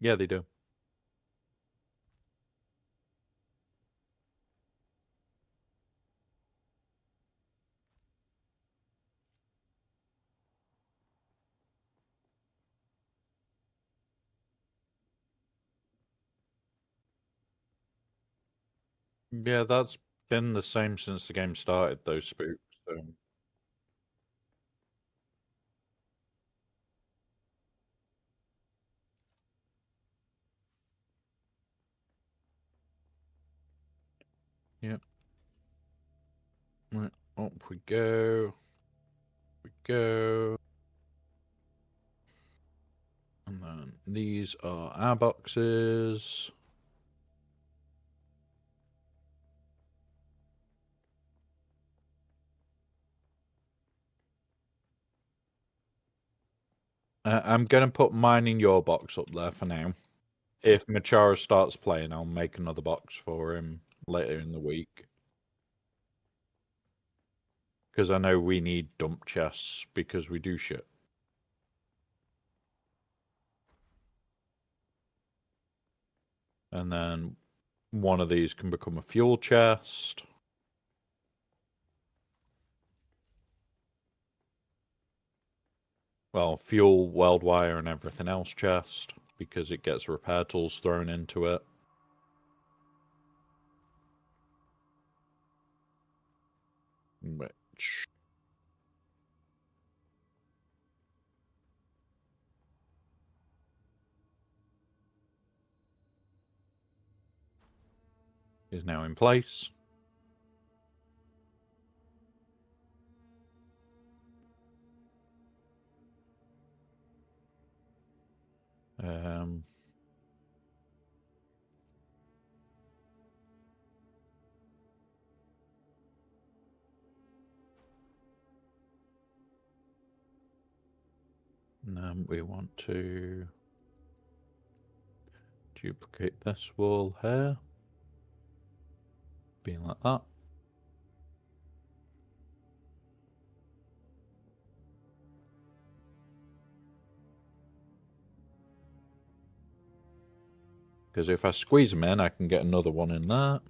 Speaker 2: Yeah, they do. Yeah, that's been the same since the game started, those spooks. So. Yeah. Right, up we go. We go. And then these are our boxes. I'm going to put mine in your box up there for now. If Machara starts playing, I'll make another box for him later in the week. Because I know we need dump chests because we do shit. And then one of these can become a fuel chest. Well, fuel, weld wire, and everything else chest because it gets repair tools thrown into it. Which is now in place. Um, And then we want to duplicate this wall here. Being like that. Because if I squeeze them in, I can get another one in there.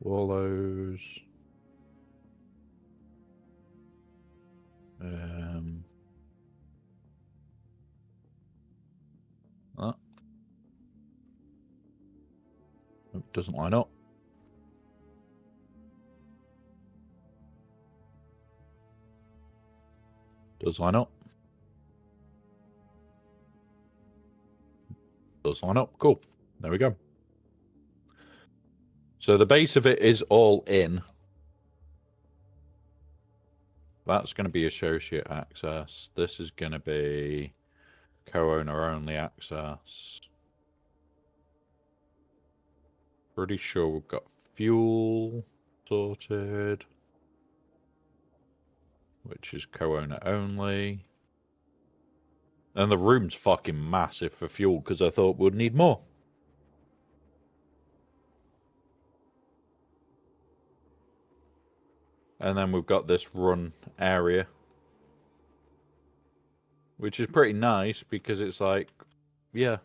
Speaker 2: Wallows. That. Doesn't line up. Does line up. Does line up. Cool. There we go. So the base of it is all in. That's going to be associate access. This is going to be co-owner only access. Pretty sure we've got fuel sorted, which is co-owner only. And the room's fucking massive for fuel because I thought we'd need more. And then we've got this run area, which is pretty nice because it's like, yeah.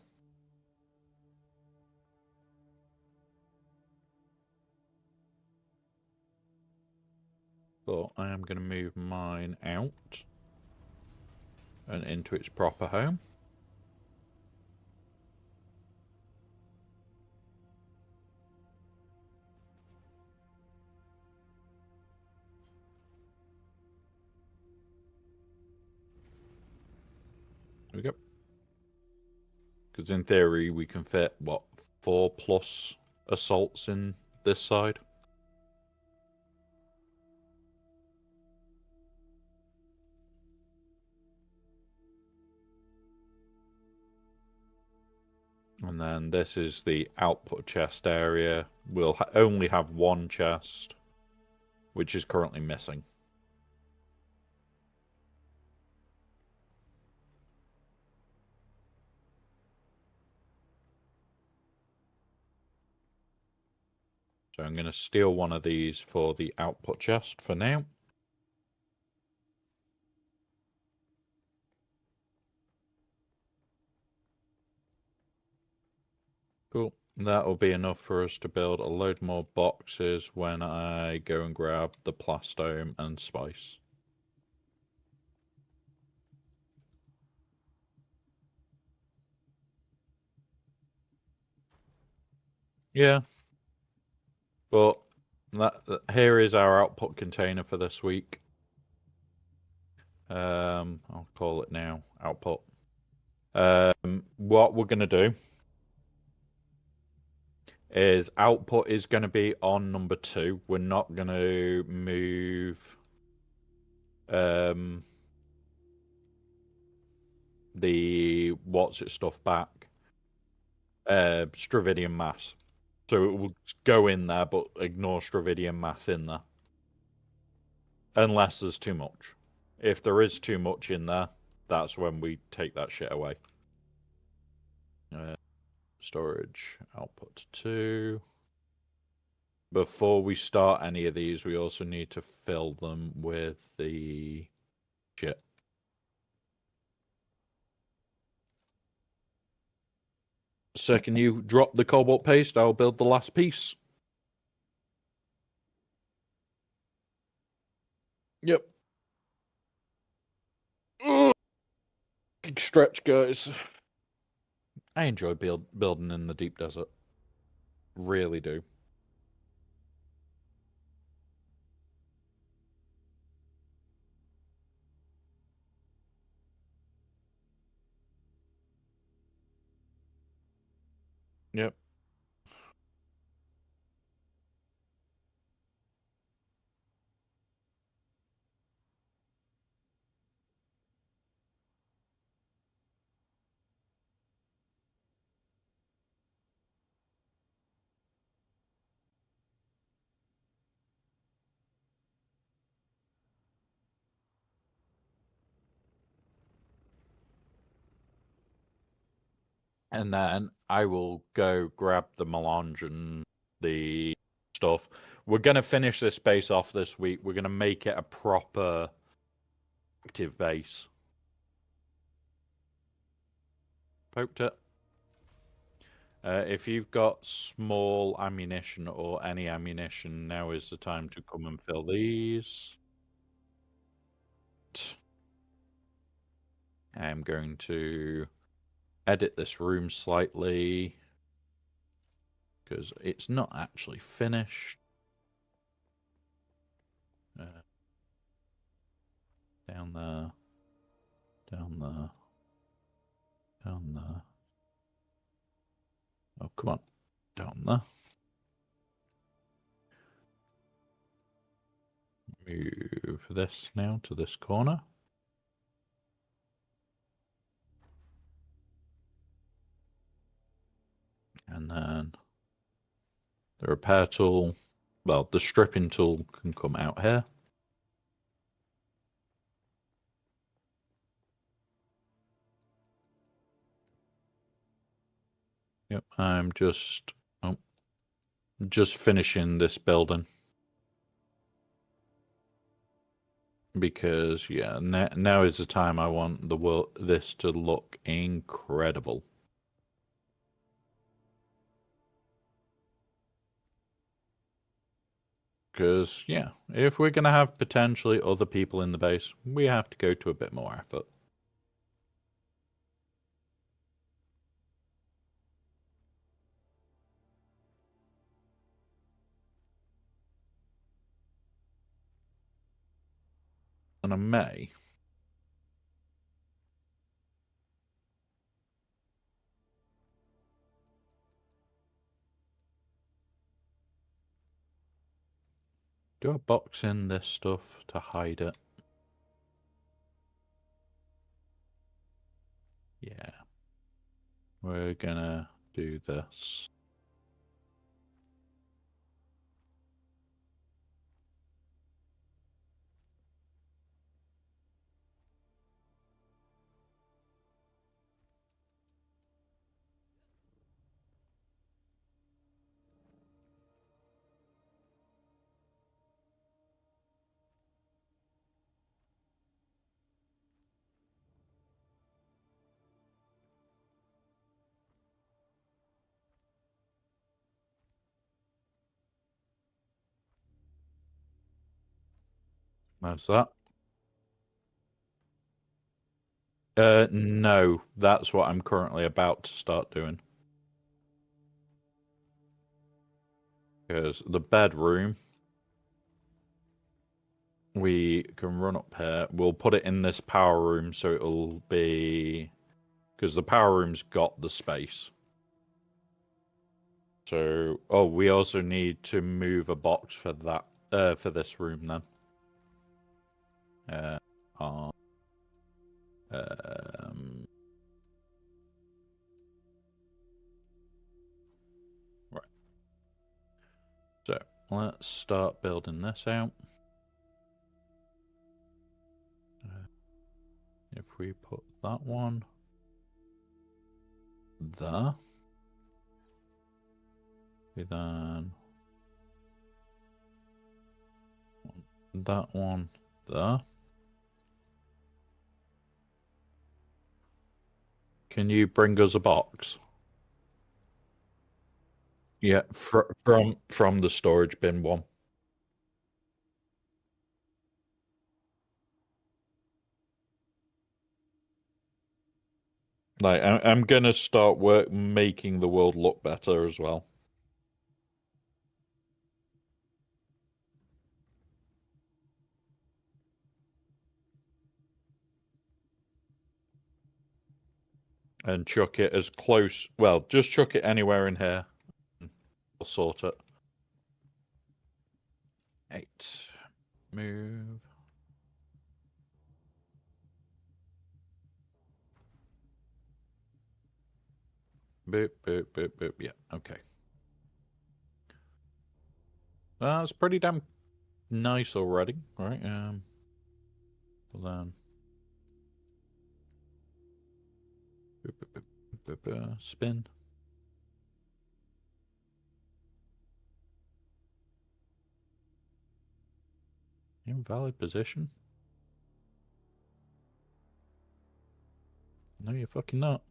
Speaker 2: But I am going to move mine out and into its proper home. There we go. Because in theory, we can fit, what, 4+ assaults in this side? And then this is the output chest area. We'll only have one chest, which is currently missing. So I'm going to steal one of these for the output chest for now. Cool. That will be enough for us to build a load more boxes when I go and grab the plastome and spice. Yeah. But here is our output container for this week. I'll call it now output. What we're going to do is output is going to be on number 2. We're not going to move the what's it stuff back. Stravidian mass. So it will go in there, but ignore Stravidian mass in there. Unless there's too much. If there is too much in there, that's when we take that shit away. Storage output 2. Before we start any of these, we also need to fill them with the shit. Second you drop the cobalt paste, I'll build the last piece. Yep. Big stretch, guys. I enjoy building in the deep desert. Really do. Yep. And then I will go grab the melange and the stuff. We're going to finish this base off this week. We're going to make it a proper active base. Poked it. If you've got small ammunition or any ammunition, now is the time to come and fill these. I'm going to edit this room slightly because it's not actually finished. Down there, down there, down there. Oh, come on, down there. Move this now to this corner. And then the repair tool, well, the stripping tool can come out here. Yep, I'm just finishing this building. Because, yeah, now is the time I want this to look incredible. Because, yeah, if we're going to have potentially other people in the base, we have to go to a bit more effort. And I may. Do a box in this stuff to hide it. Yeah. We're gonna do this. That's that. No, that's what I'm currently about to start doing. Because the bedroom, we can run up here. We'll put it in this power room so it'll be... Because the power room's got the space. So, oh, we also need to move a box for that, for this room then. Right. So, let's start building this out. If we put that one there, we then want that one there. Can you bring us a box? Yeah, from the storage bin one. Like, I'm gonna start making the world look better as well. And chuck it as close. Well, just chuck it anywhere in here. We'll sort it. 8. Move. Boop, boop, boop, boop. Yeah, okay. That's pretty damn nice already, right? Well then. Boop, boop, boop, Spin. Invalid position. No, you're fucking not.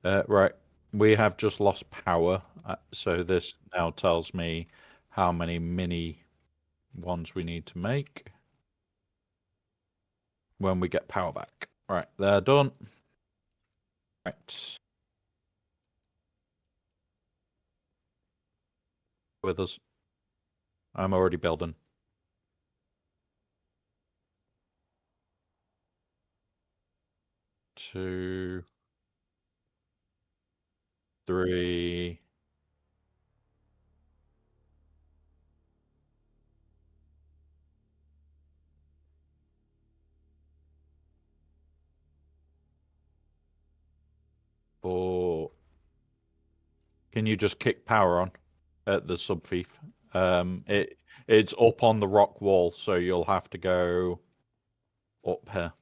Speaker 2: Right. We have just lost power. So this now tells me how many mini ones we need to make when we get power back. Right, they're done. Right. With us. I'm already building. 2, 3. Four. Can you just kick power on at the subfief? It's up on the rock wall, so you'll have to go up here.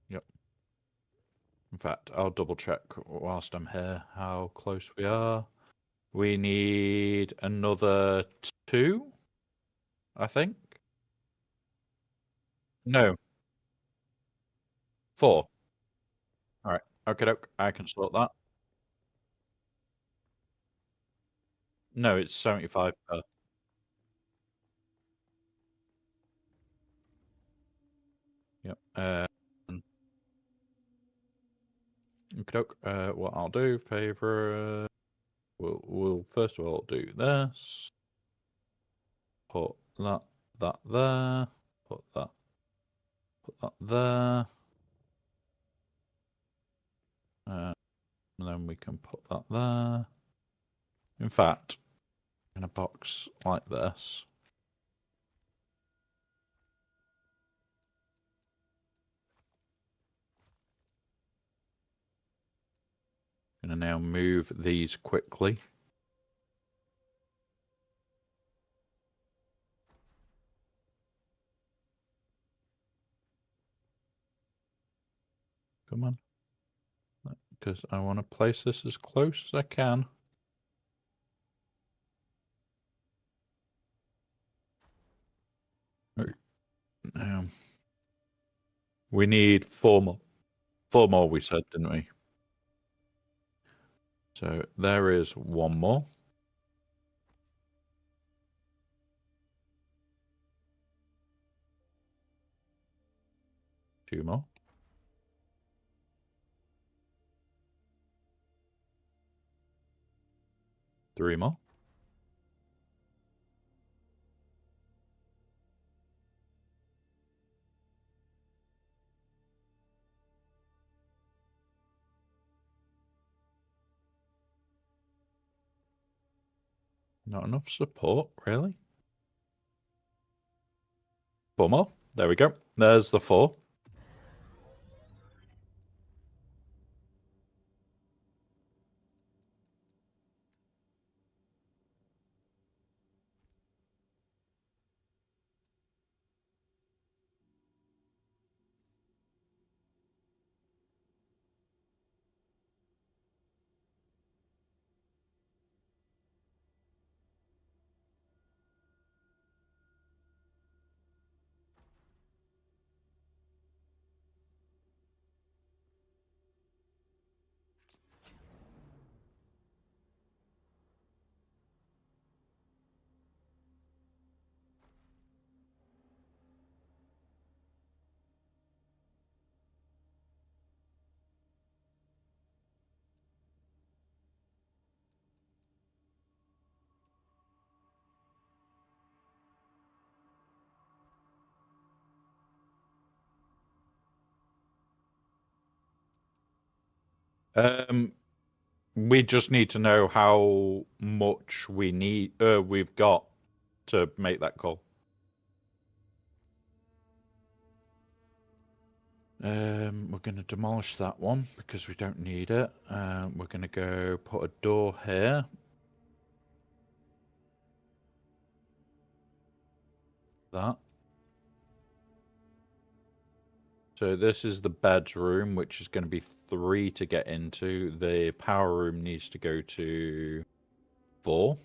Speaker 2: Yep. In fact, I'll double check whilst I'm here how close we are. We need another 2, I think. No, 4. All right. Okay, I can sort that. No, it's 75 per. Yep. Okay, what I'll do, favorite. We'll first of all do this. Put that there. Put that there. And then we can put that there. In fact, in a box like this. I'm going to now move these quickly. Come on. Because I want to place this as close as I can. We need 4 more. 4 more, we said, didn't we? So there is 1 more. 2 more. 3 more. Not enough support, really? 4 more. There we go. There's the 4. We just need to know how much we've got to make that call. We're going to demolish that one because we don't need it. We're going to go put a door here. That. So this is the bedroom, which is going to be 3 to get into. The power room needs to go to 4.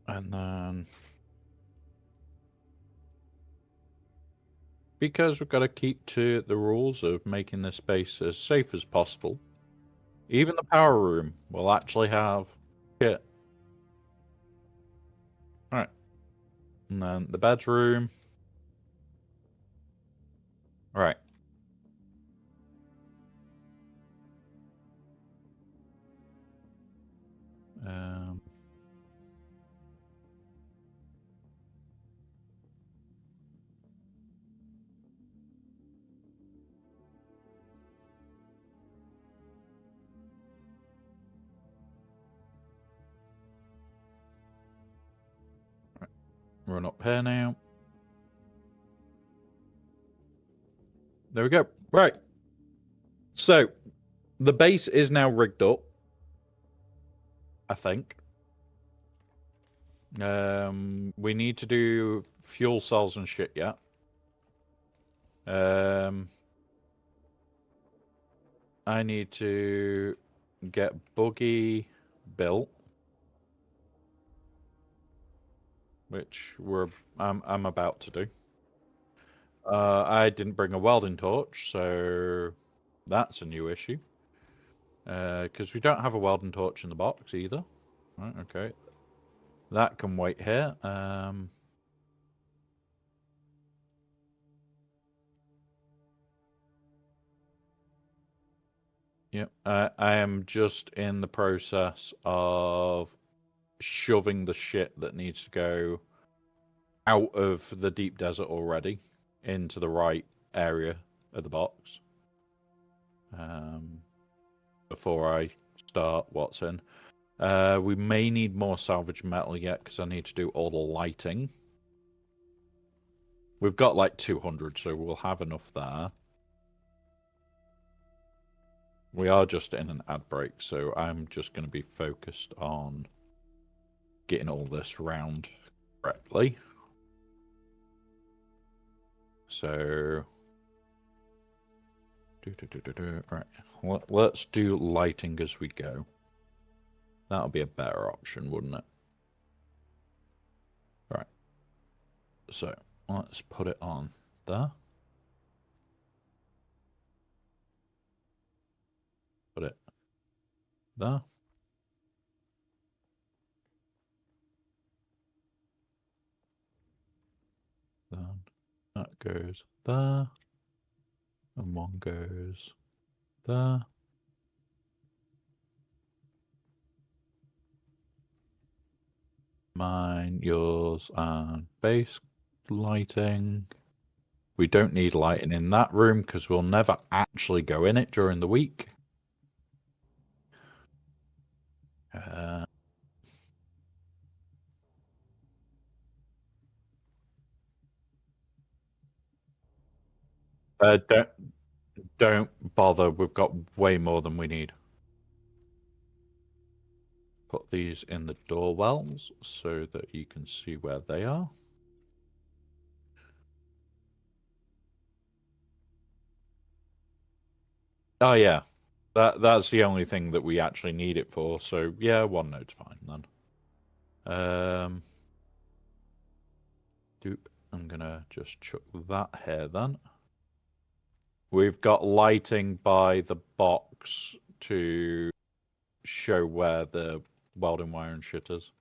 Speaker 2: And then... because we've got to keep to the rules of making this space as safe as possible, even the power room will actually have shit. Alright. And then the bedroom. Right. Um, run up here now. There we go. Right. So, the base is now rigged up. I think. We need to do fuel cells and shit yet. I need to get buggy built, which I'm about to do. I didn't bring a welding torch, so that's a new issue. Because we don't have a welding torch in the box either. Right, okay. That can wait here. Yep, I am just in the process of shoving the shit that needs to go out of the deep desert already into the right area of the box. Before I start what's in. We may need more salvage metal yet because I need to do all the lighting. We've got like 200, so we'll have enough there. We are just in an ad break, so I'm just going to be focused on getting all this round correctly. So, right, let's do lighting as we go. That'll be a better option, wouldn't it? Right. So, let's put it on there. Put it there. Then that goes there. And one goes there. Mine, yours, and base lighting. We don't need lighting in that room because we'll never actually go in it during the week. Don't bother. We've got way more than we need. Put these in the door wells so that you can see where they are. Oh yeah, that's the only thing that we actually need it for. So yeah, one node's fine then. Doop. I'm gonna just chuck that here then. We've got lighting by the box to show where the welding wire and shit is.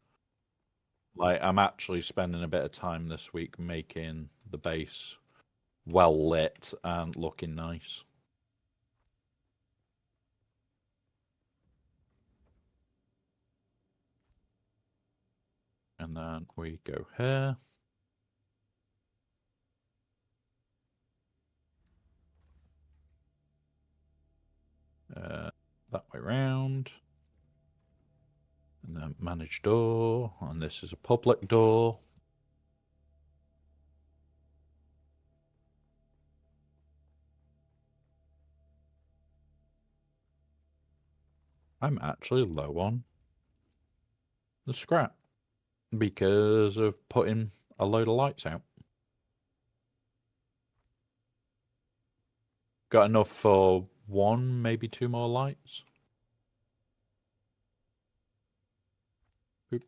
Speaker 2: Like, I'm actually spending a bit of time this week making the base well lit and looking nice. And then we go here. That way round. And then manage door. And this is a public door. I'm actually low on the scrap because of putting a load of lights out. Got enough for one, maybe two more lights? Boop.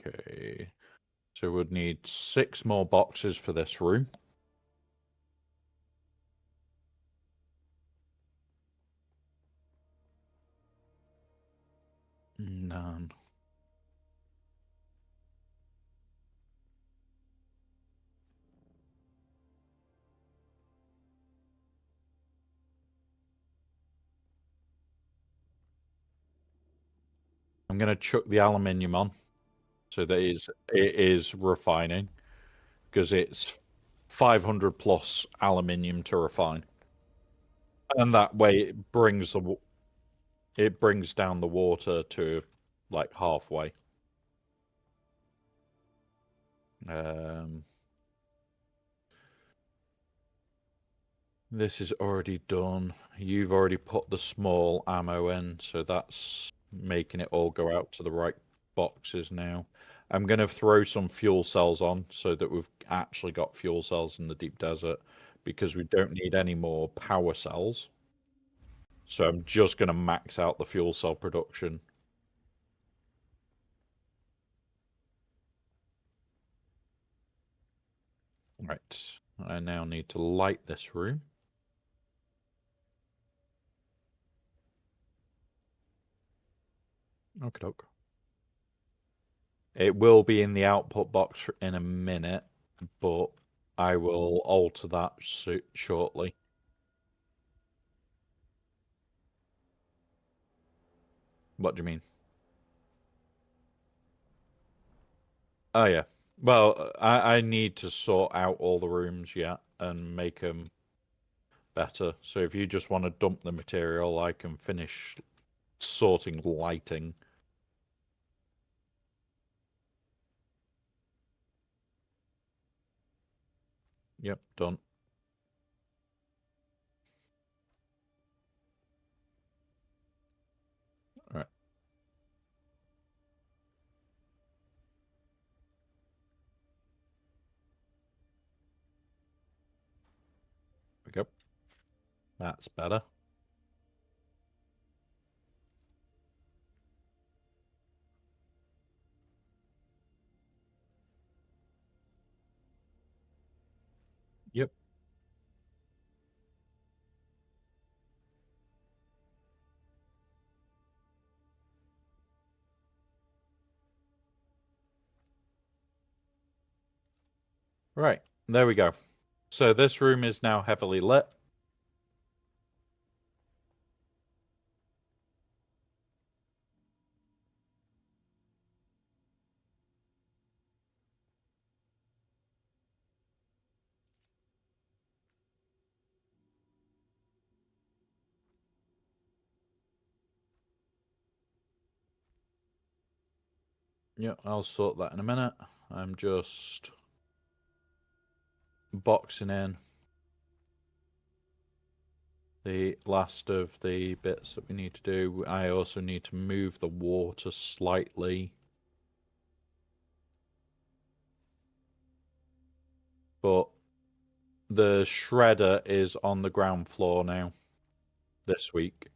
Speaker 2: Okay. So we'd need 6 more boxes for this room. None. I'm going to chuck the aluminium on so that it is refining, because it's 500 plus aluminium to refine. And that way it brings down the water to like halfway. This is already done. You've already put the small ammo in, so that's making it all go out to the right boxes now. I'm going to throw some fuel cells on so that we've actually got fuel cells in the deep desert, because we don't need any more power cells. So I'm just going to max out the fuel cell production. Right. I now need to light this room. Okay, doke. It will be in the output box in a minute, but I will alter that shortly. What do you mean? Oh yeah. Well, I need to sort out all the rooms yet and make them better. So if you just want to dump the material, I can finish sorting lighting. Yep, done. All right. We go. That's better. Yep. Right. There we go. So this room is now heavily lit. Yeah, I'll sort that in a minute. I'm just boxing in the last of the bits that we need to do. I also need to move the water slightly. But the shredder is on the ground floor now this week.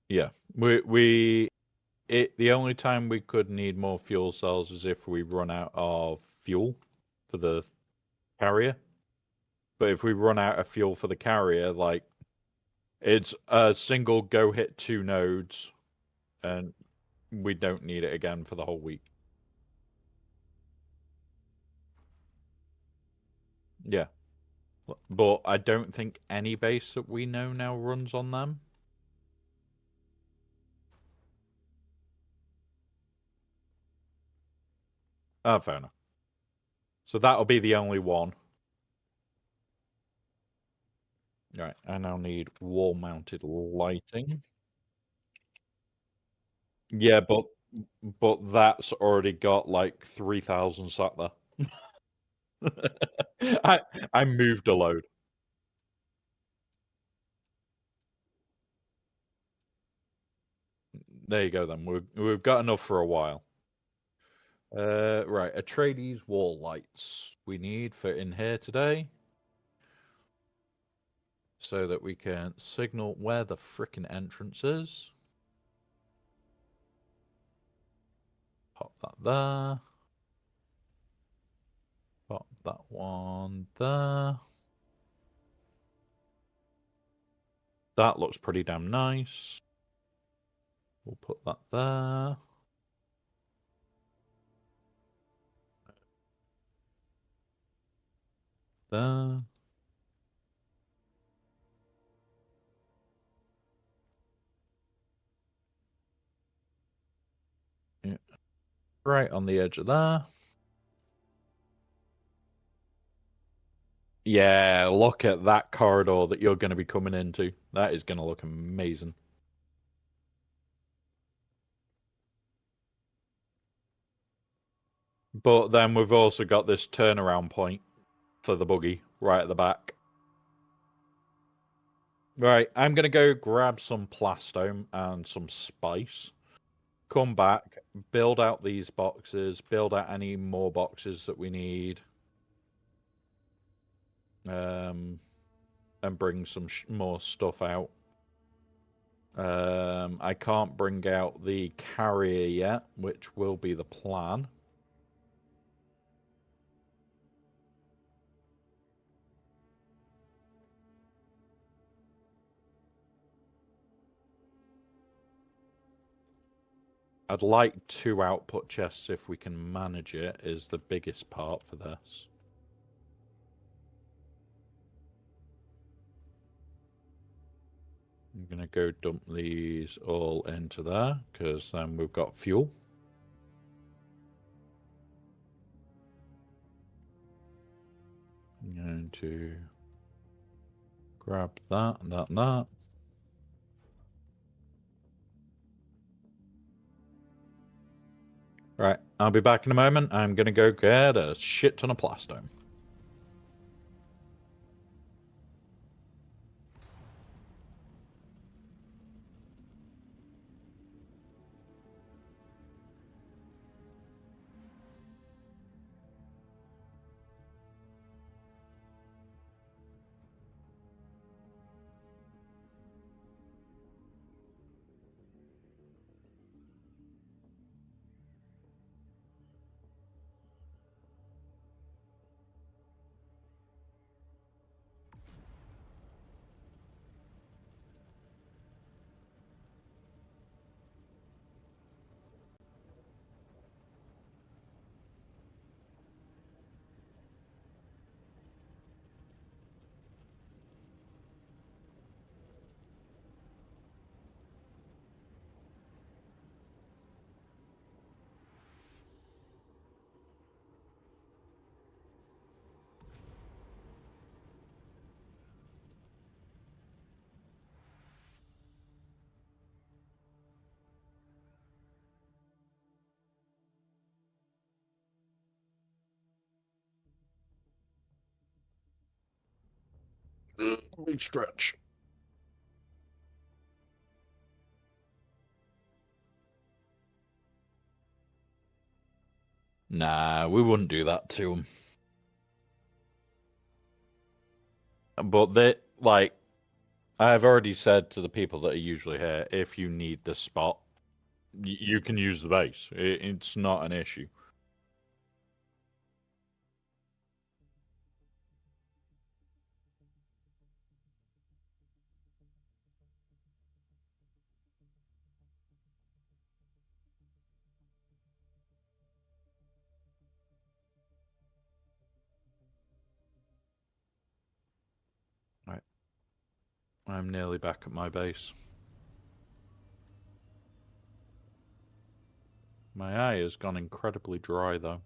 Speaker 2: Yeah. The only time we could need more fuel cells is if we run out of fuel for the carrier. But if we run out of fuel for the carrier, like, it's a single go hit 2 nodes, and we don't need it again for the whole week. Yeah. But I don't think any base that we know now runs on them. Ah, fair enough. So that'll be the only one. Right, I now need wall-mounted lighting. Yeah, but that's already got like 3,000 sat there. I moved a load. There you go then. We've got enough for a while. Right, Atreides wall lights we need for in here today, so that we can signal where the frickin' entrance is. Pop that there. Pop that one there. That looks pretty damn nice. We'll put that there. There. Yeah. Right on the edge of there. Yeah, look at that corridor that you're going to be coming into. That is going to look amazing. But then we've also got this turnaround point for the buggy right at the back. Right, I'm going to go grab some plastone and some spice. Come back, build out these boxes, build out any more boxes that we need. And bring some more stuff out. I can't bring out the carrier yet, which will be the plan. I'd like 2 output chests if we can manage it, is the biggest part for this. I'm going to go dump these all into there, because then we've got fuel. I'm going to grab that and that and that. Right, I'll be back in a moment. I'm going to go get a shit ton of plastone. Big stretch. Nah, we wouldn't do that to them. But they, like, I've already said to the people that are usually here, if you need the spot, you can use the base. It's not an issue. Right. I'm nearly back at my base. My eye has gone incredibly dry, though.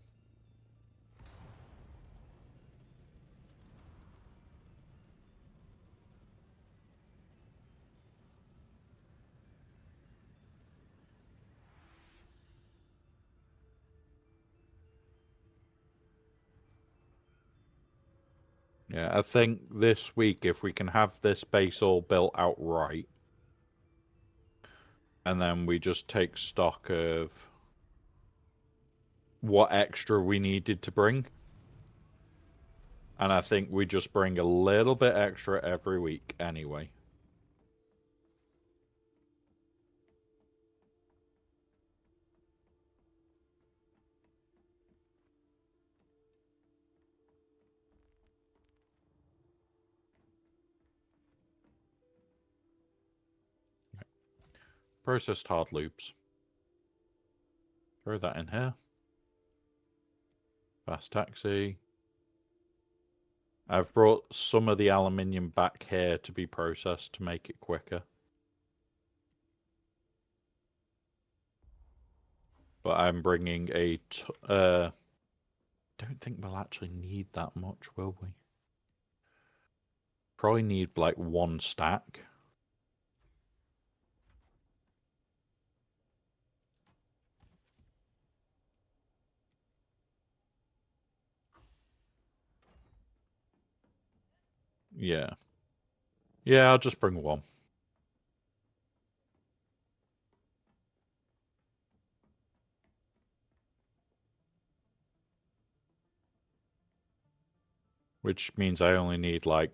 Speaker 2: Yeah, I think this week, if we can have this base all built outright, and then we just take stock of what extra we needed to bring. And I think we just bring a little bit extra every week anyway. Processed hard loops. Throw that in here. Fast taxi. I've brought some of the aluminium back here to be processed to make it quicker. But I'm bringing a... don't think we'll actually need that much, will we? Probably need like 1 stack. Yeah. Yeah, I'll just bring 1. Which means I only need like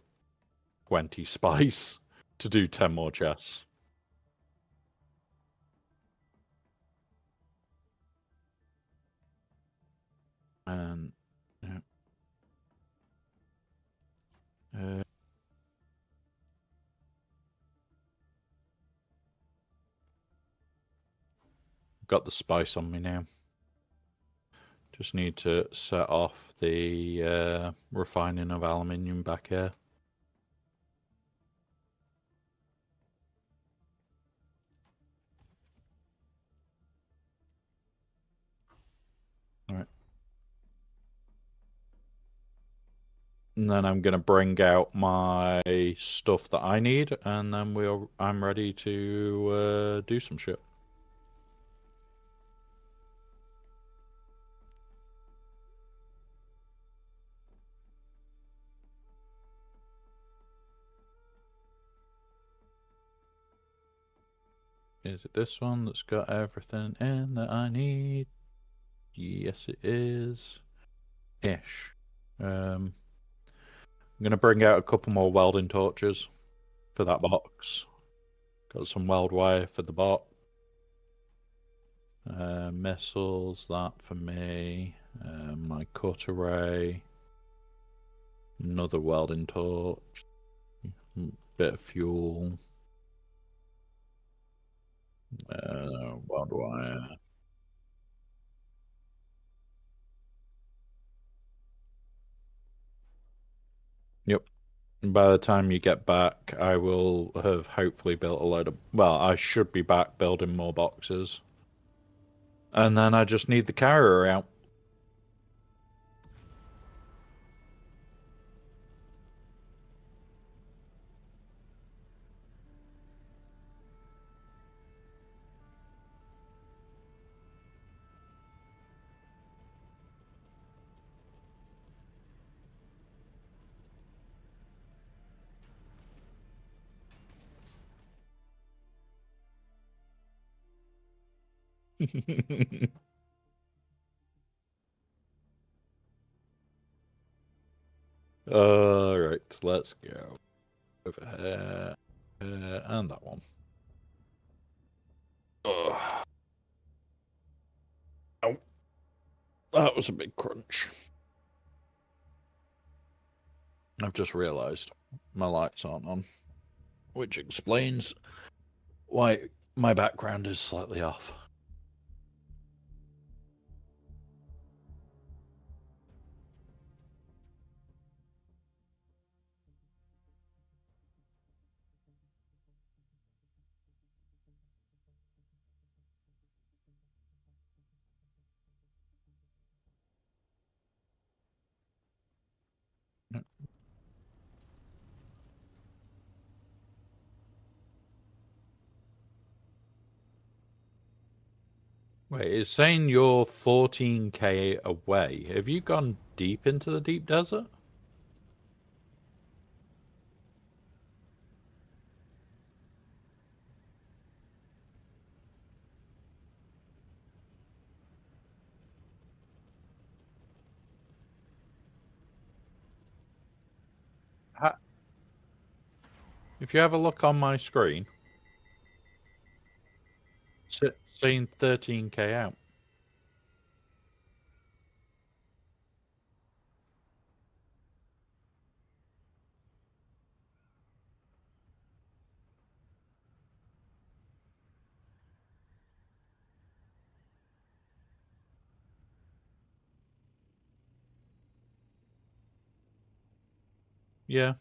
Speaker 2: 20 spice to do 10 more chests. And yeah. Got the spice on me now. Just need to set off the refining of aluminium back here. All right. And then I'm gonna bring out my stuff that I need, and then I'm ready to do some shit. Is it this one that's got everything in that I need? Yes, it is. Ish. I'm gonna bring out a couple more welding torches for that box. Got some weld wire for the bot. Missiles, that for me. My cut array. Another welding torch. Bit of fuel. Weld wire. Yep. By the time you get back, I will have hopefully built a load of... Well, I should be back building more boxes. And then I just need the carrier out. Alright, let's go. Over here. And that one. Ugh. Oh. That was a big crunch. I've just realised my lights aren't on, which explains why my background is slightly off. Wait, it's saying you're 14k away. Have you gone deep into the deep desert? If you have a look on my screen, it's saying 13k out. Yeah.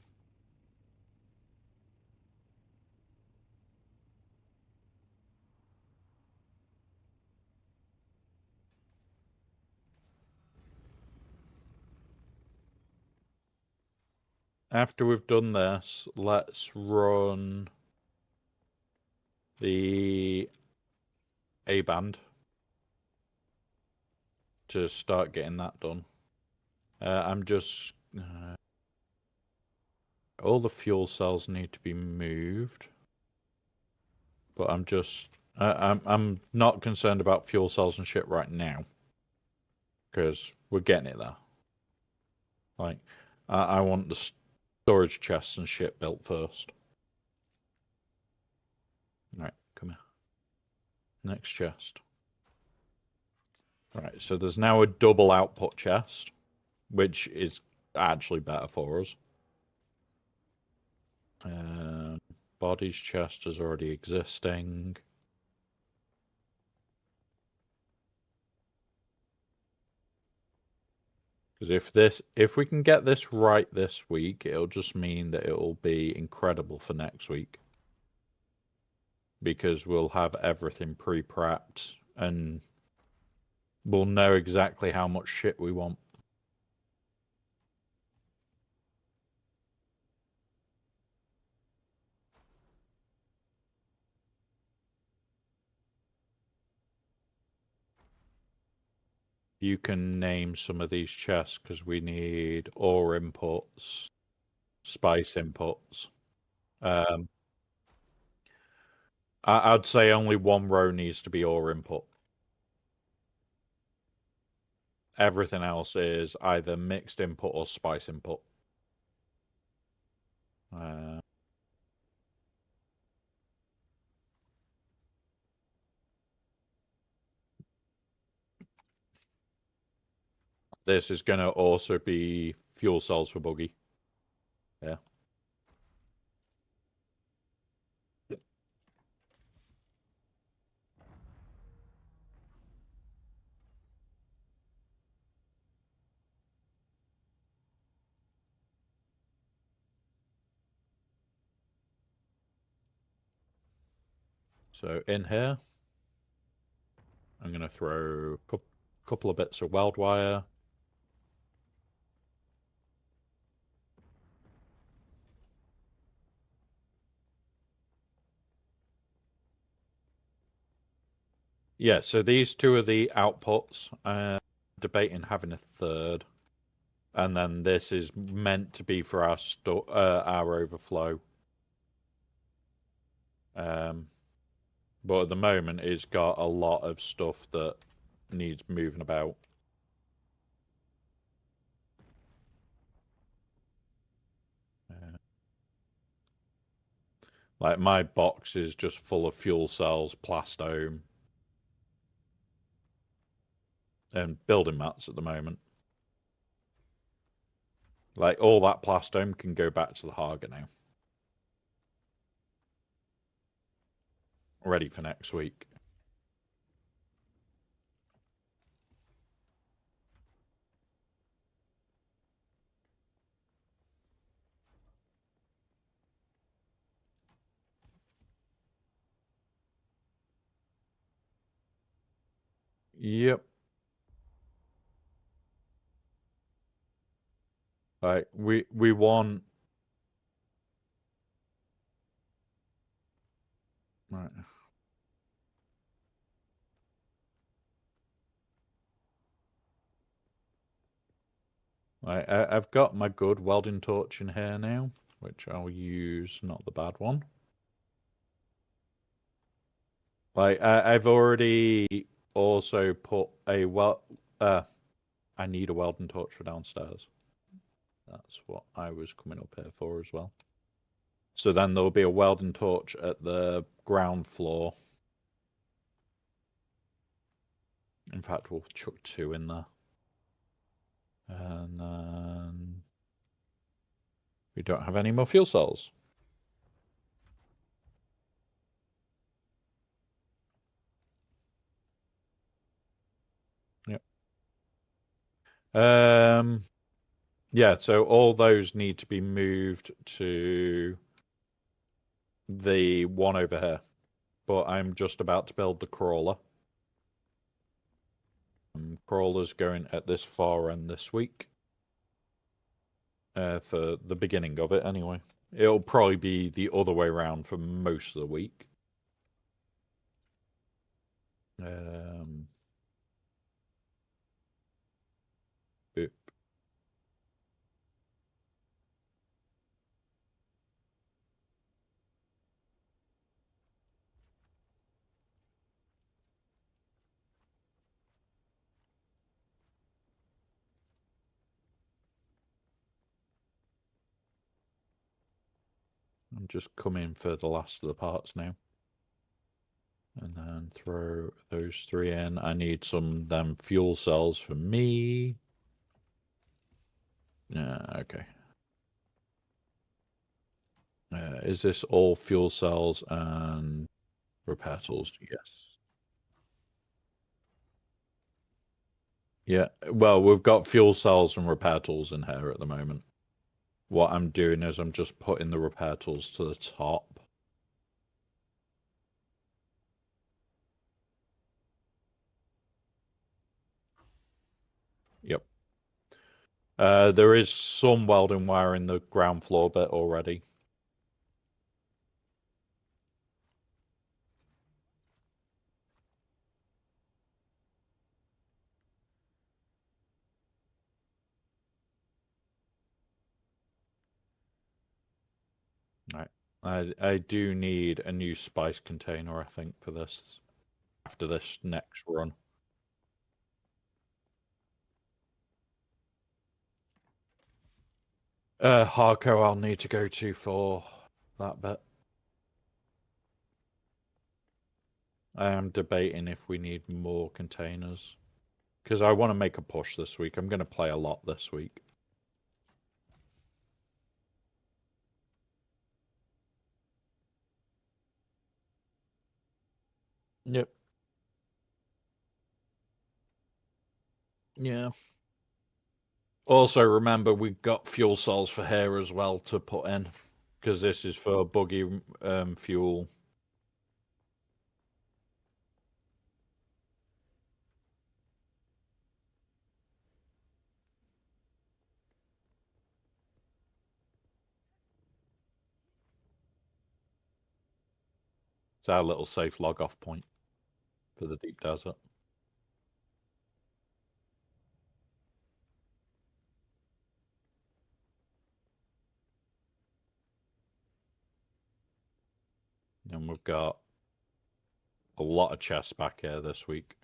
Speaker 2: After we've done this, let's run the A band to start getting that done. I'm just all the fuel cells need to be moved, but I'm not concerned about fuel cells and shit right now because we're getting it there. Like, I want the storage chests and shit built first. Right, come here. Next chest. Right, so there's now a double output chest, which is actually better for us. Bodies chest is already existing. Because if we can get this right this week, it'll just mean that it'll be incredible for next week. Because we'll have everything pre-prepped and we'll know exactly how much shit we want. You can name some of these chests because we need ore inputs, spice inputs. I'd say only one row needs to be ore input. Everything else is either mixed input or spice input. This is going to also be fuel cells for buggy. Yeah. So in here, I'm going to throw a couple of bits of weld wire. Yeah, so these two are the outputs. Debating having a third. And then this is meant to be for our overflow. But at the moment, it's got a lot of stuff that needs moving about. Like my box is just full of fuel cells, plastome, and building mats at the moment. Like all that plastome can go back to the Haga now. Ready for next week. Yep. Like we want. Right. I've got my good welding torch in here now, which I'll use, not the bad one. Like I've already also put a I need a welding torch for downstairs. That's what I was coming up here for as well. So then there'll be a welding torch at the ground floor. In fact, we'll chuck 2 in there. And then we don't have any more fuel cells. Yep. Yeah, so all those need to be moved to the one over here. But I'm just about to build the crawler. Crawler's going at this far end this week. For the beginning of it, anyway. It'll probably be the other way around for most of the week. Boop. I'm just coming for the last of the parts now. And then throw those 3 in. I need some them fuel cells for me. Yeah, okay. Is this all fuel cells and repair tools? Yes. Yeah, well, we've got fuel cells and repair tools in here at the moment. What I'm doing is I'm just putting the repair tools to the top. Yep. There is some welding wire in the ground floor bit already. Right. I do need a new spice container, I think, for this after this next run. Harco I'll need to go to for that bit. I am debating if we need more containers. Because I want to make a push this week. I'm going to play a lot this week. Yep. Yeah. Also, remember, we've got fuel cells for here as well to put in. Because this is for buggy fuel. It's our little safe log off point for the deep desert. And we've got a lot of chests back here this week.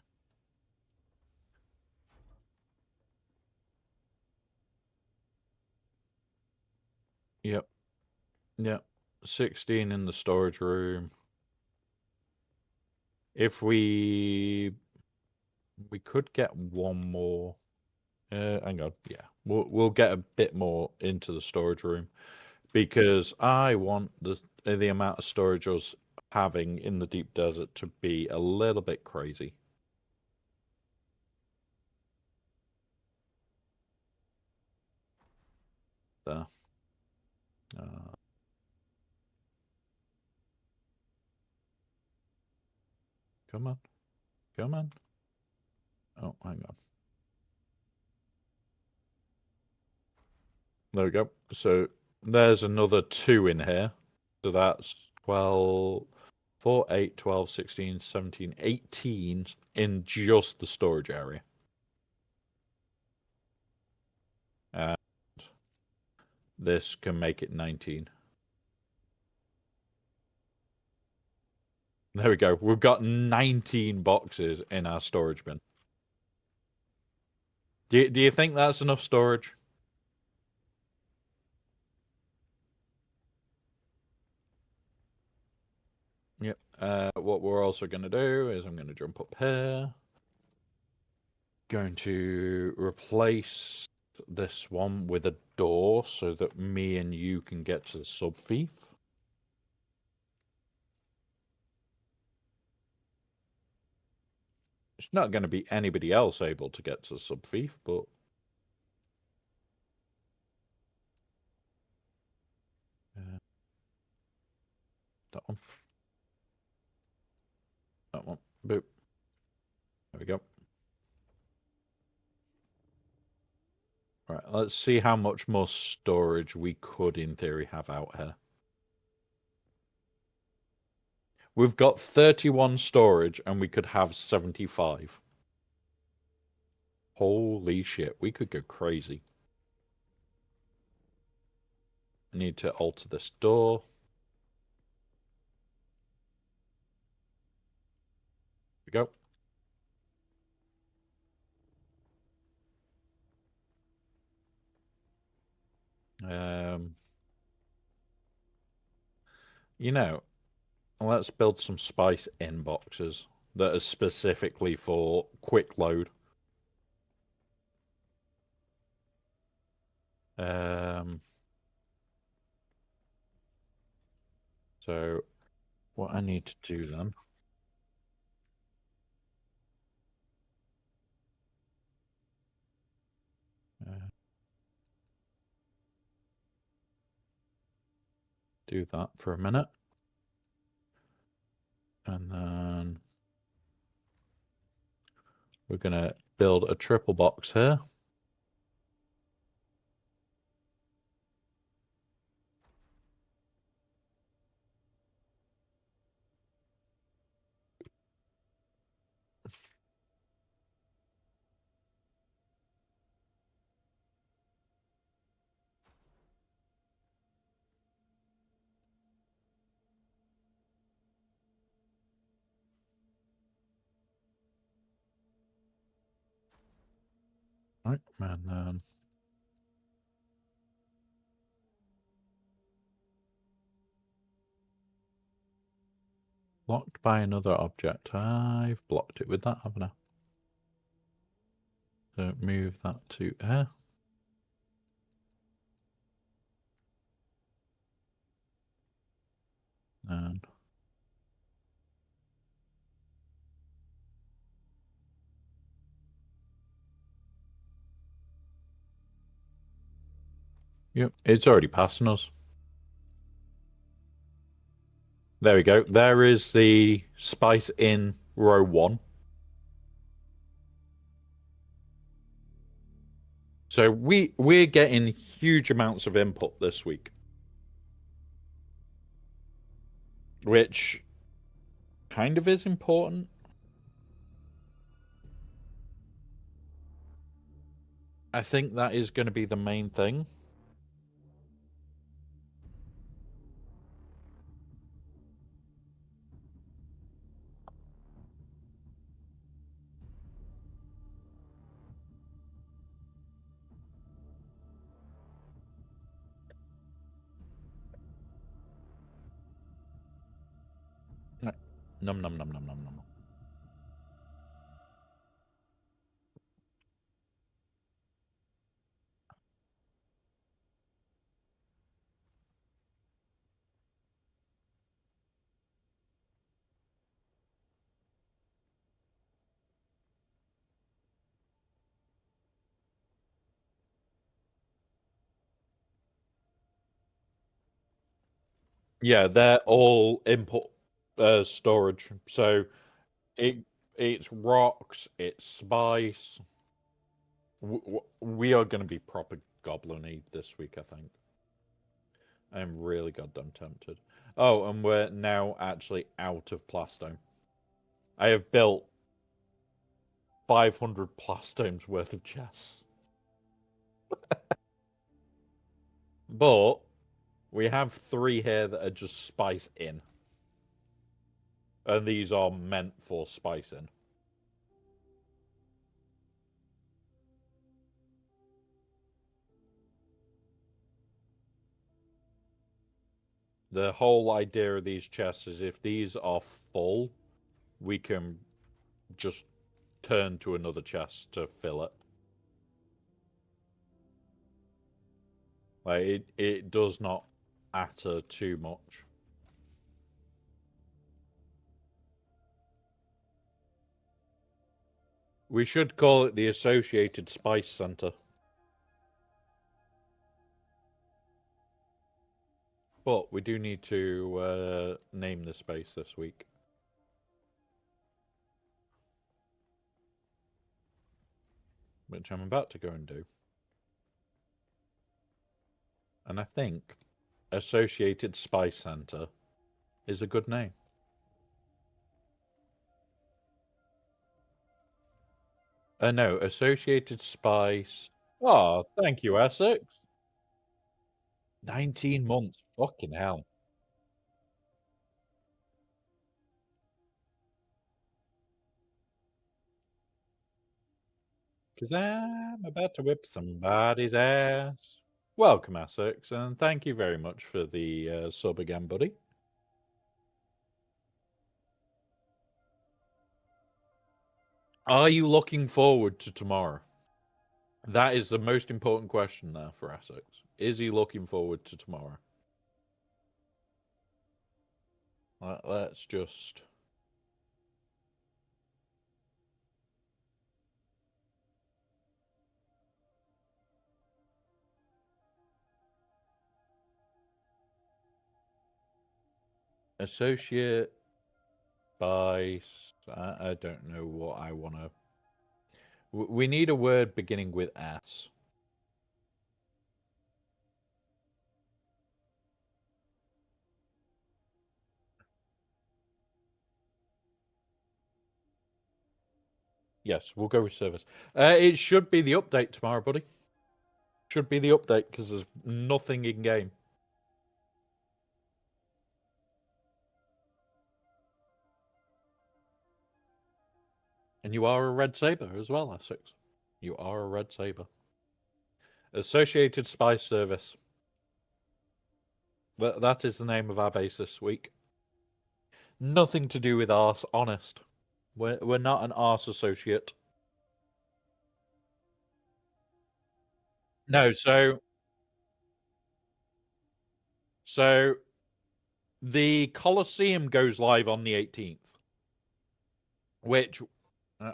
Speaker 2: Yep. Yep. 16 in the storage room. If we could get one more. Hang on. Yeah. We'll get a bit more into the storage room because I want the amount of storage us having in the deep desert to be a little bit crazy. There. Come on. Come on. Oh, hang on. There we go. So there's another 2 in here. So that's 12, 4, 8, 12, 16, 17, 18 in just the storage area. And this can make it 19. There we go. We've got 19 boxes in our storage bin. Do you think that's enough storage? What we're also going to do is I'm going to jump up here. Going to replace this one with a door so that me and you can get to the sub-thief. It's not going to be anybody else able to get to the sub-thief, but... that one. That one. Boop. There we go. Right, let's see how much more storage we could, in theory, have out here. We've got 31 storage, and we could have 75. Holy shit, we could go crazy. I need to alter this door. Here we go. You know, let's build some spice in boxes that are specifically for quick load. So what I need to do then... do that for a minute. And then we're going to build a triple box here. Right, and then blocked by another object. I've blocked it with that, haven't I? So move that to here. And yep, it's already passing us. There we go. There is the spice in row 1. So we're getting huge amounts of input this week, which kind of is important. I think that is going to be the main thing. Num num num num num num. Yeah, they're all input storage. So it's rocks, it's spice. We are going to be proper goblin-y this week, I think. I'm really goddamn tempted. Oh, and we're now actually out of plastone. I have built 500 plastones worth of chests. But we have 3 here that are just spice in. And these are meant for spicing. The whole idea of these chests is if these are full, we can just turn to another chest to fill it. Like it does not matter too much. We should call it the Associated Spice Center. But we do need to name the space this week. Which I'm about to go and do. And I think Associated Spice Center is a good name. No, Associated Spice. Oh, thank you, Essex. 19 months. Fucking hell. Because I'm about to whip somebody's ass. Welcome, Essex, and thank you very much for the sub again, buddy. Are you looking forward to tomorrow? That is the most important question there for Essex. Is he looking forward to tomorrow? Let's just... Associate Spice. I don't know what I want to... We need a word beginning with S. Yes, we'll go with service. It should be the update tomorrow, buddy. Should be the update because there's nothing in game. And you are a red saber as well, Essex. You are a red saber. Associated Spice Service. That is the name of our base this week. Nothing to do with arse, honest. We're not an arse associate. No, so the Colosseum goes live on the 18th, which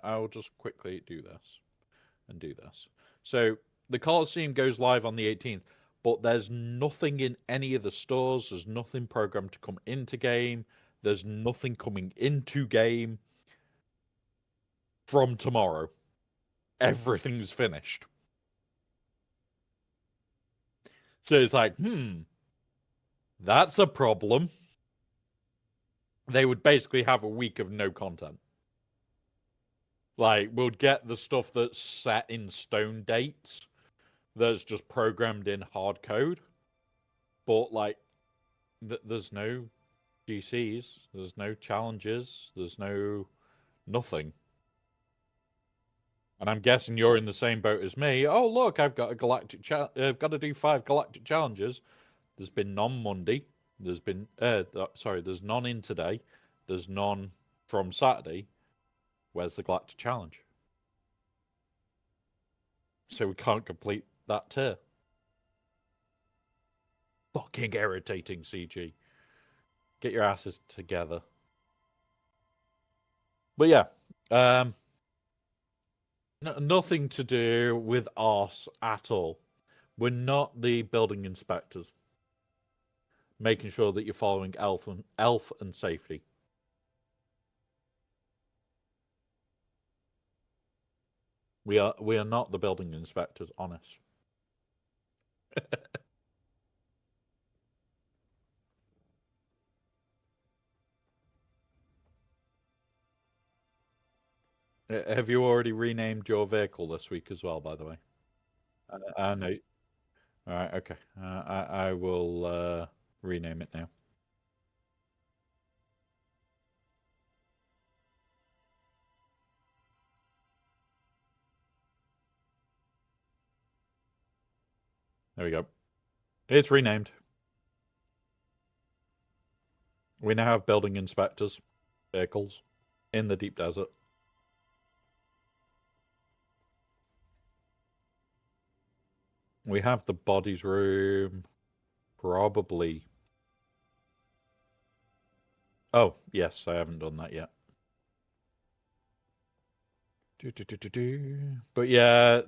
Speaker 2: I'll just quickly do this and do this. So the Colosseum goes live on the 18th, but there's nothing in any of the stores. There's nothing programmed to come into game. There's nothing coming into game from tomorrow. Everything's finished. So it's like, that's a problem. They would basically have a week of no content. Like, we'll get the stuff that's set in stone dates, that's just programmed in hard code. But, like, there's no GCs, there's no challenges, there's no nothing. And I'm guessing you're in the same boat as me. Oh, look, I've got a galactic I've got to do 5 galactic challenges. There's been none Monday. There's been there's none in today. There's none from Saturday. Where's the galactic challenge? So we can't complete that tier. Fucking irritating, CG. Get your asses together. But yeah, nothing to do with us at all. We're not the building inspectors. Making sure that you're following health and safety. We are not the building inspectors, honest. Have you already renamed your vehicle this week as well, by the way? I know. All right, okay. I will rename it now. There we go. It's renamed. We now have building inspectors, vehicles, in the deep desert. We have the bodies room. Probably. Oh, yes, I haven't done that yet. But yeah,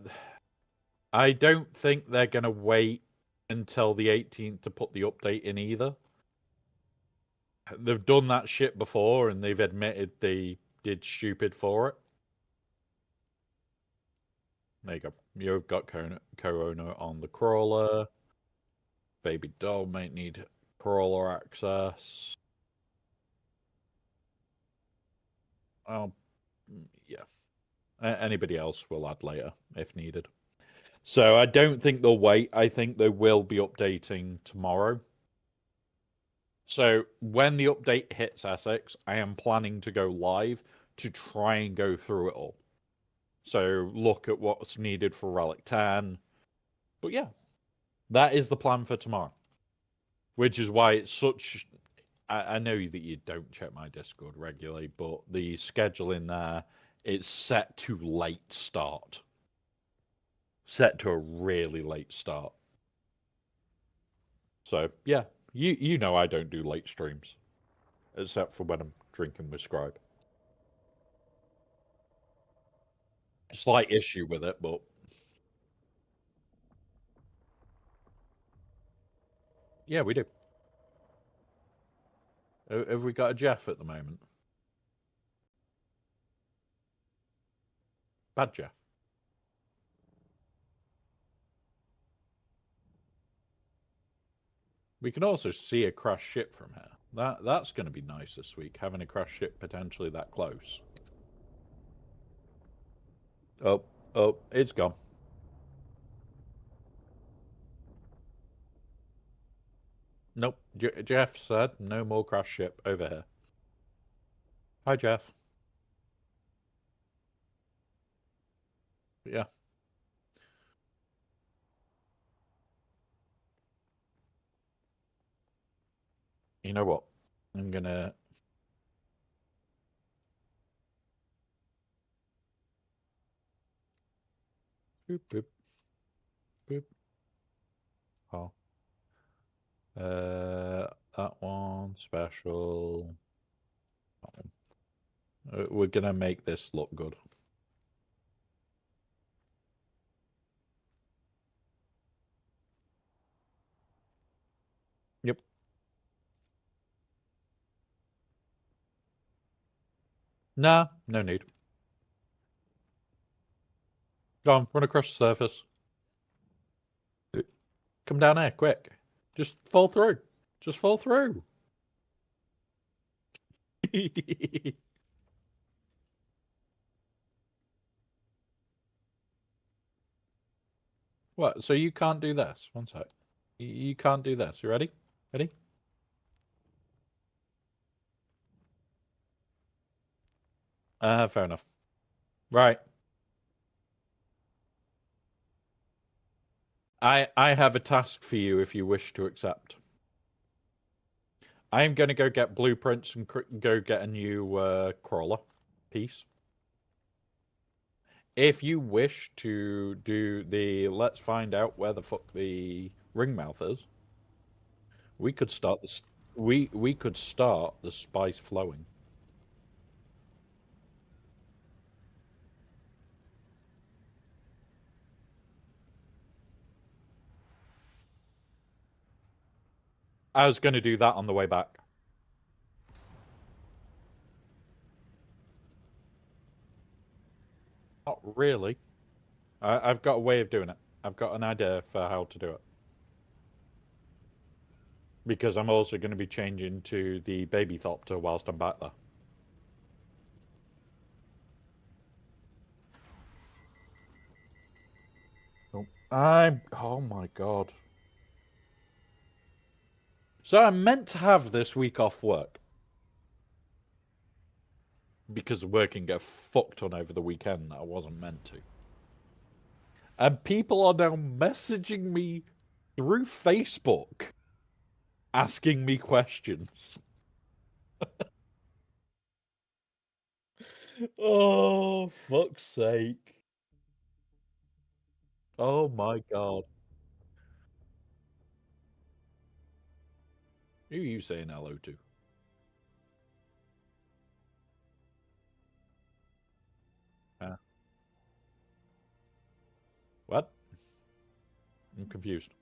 Speaker 2: I don't think they're going to wait until the 18th to put the update in either. They've done that shit before and they've admitted they did stupid for it. There you go. You've got Corona on the crawler. Baby doll might need crawler access. Oh, yeah. Anybody else will add later if needed. So I don't think they'll wait. I think they will be updating tomorrow. So when the update hits Essex, I am planning to go live to try and go through it all. So look at what's needed for Relic 10. But yeah, that is the plan for tomorrow. Which is why it's such... I know that you don't check my Discord regularly, but the schedule in there, it's set to late start. Set to a really late start. So, yeah, you know I don't do late streams. Except for when I'm drinking with Scribe. Slight issue with it, but... Yeah, we do. Have we got a Jeff at the moment? Bad Jeff. We can also see a crash ship from here. That's going to be nice this week, having a crash ship potentially that close. Oh, it's gone. Nope. Jeff said no more crash ship over here. Hi, Jeff. Yeah. You know what? I'm gonna... Boop, boop. Boop. Oh. That one, special. That one. We're gonna make this look good. Yep. Nah, no need. Go on, run across the surface. Come down here, quick. Just fall through. Just fall through. What? So you can't do this? One sec. You can't do this. You ready? Ready? Fair enough. Right. I have a task for you if you wish to accept. I am going to go get blueprints and go get a new crawler piece. If you wish to do the let's find out where the fuck the ring mouth is, we could start this. We could start the spice flowing. I was going to do that on the way back. Not really. I've got a way of doing it. I've got an idea for how to do it. Because I'm also going to be changing to the baby thopter whilst I'm back there. Oh my god. So I'm meant to have this week off work. Because working get fucked on over the weekend that I wasn't meant to. And people are now messaging me through Facebook asking me questions. Oh, fuck's sake. Oh my god. Who are you saying hello to? Uh, what? I'm confused.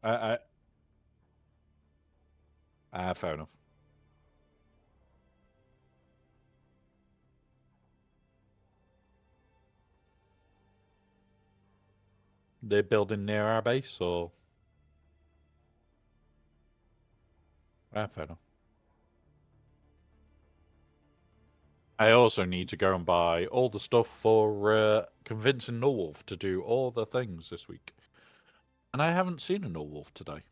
Speaker 2: I, fair enough. They're building near our base, or fair enough. I also need to go and buy all the stuff for convincing Nullwolf to do all the things this week, and I haven't seen a Nullwolf today.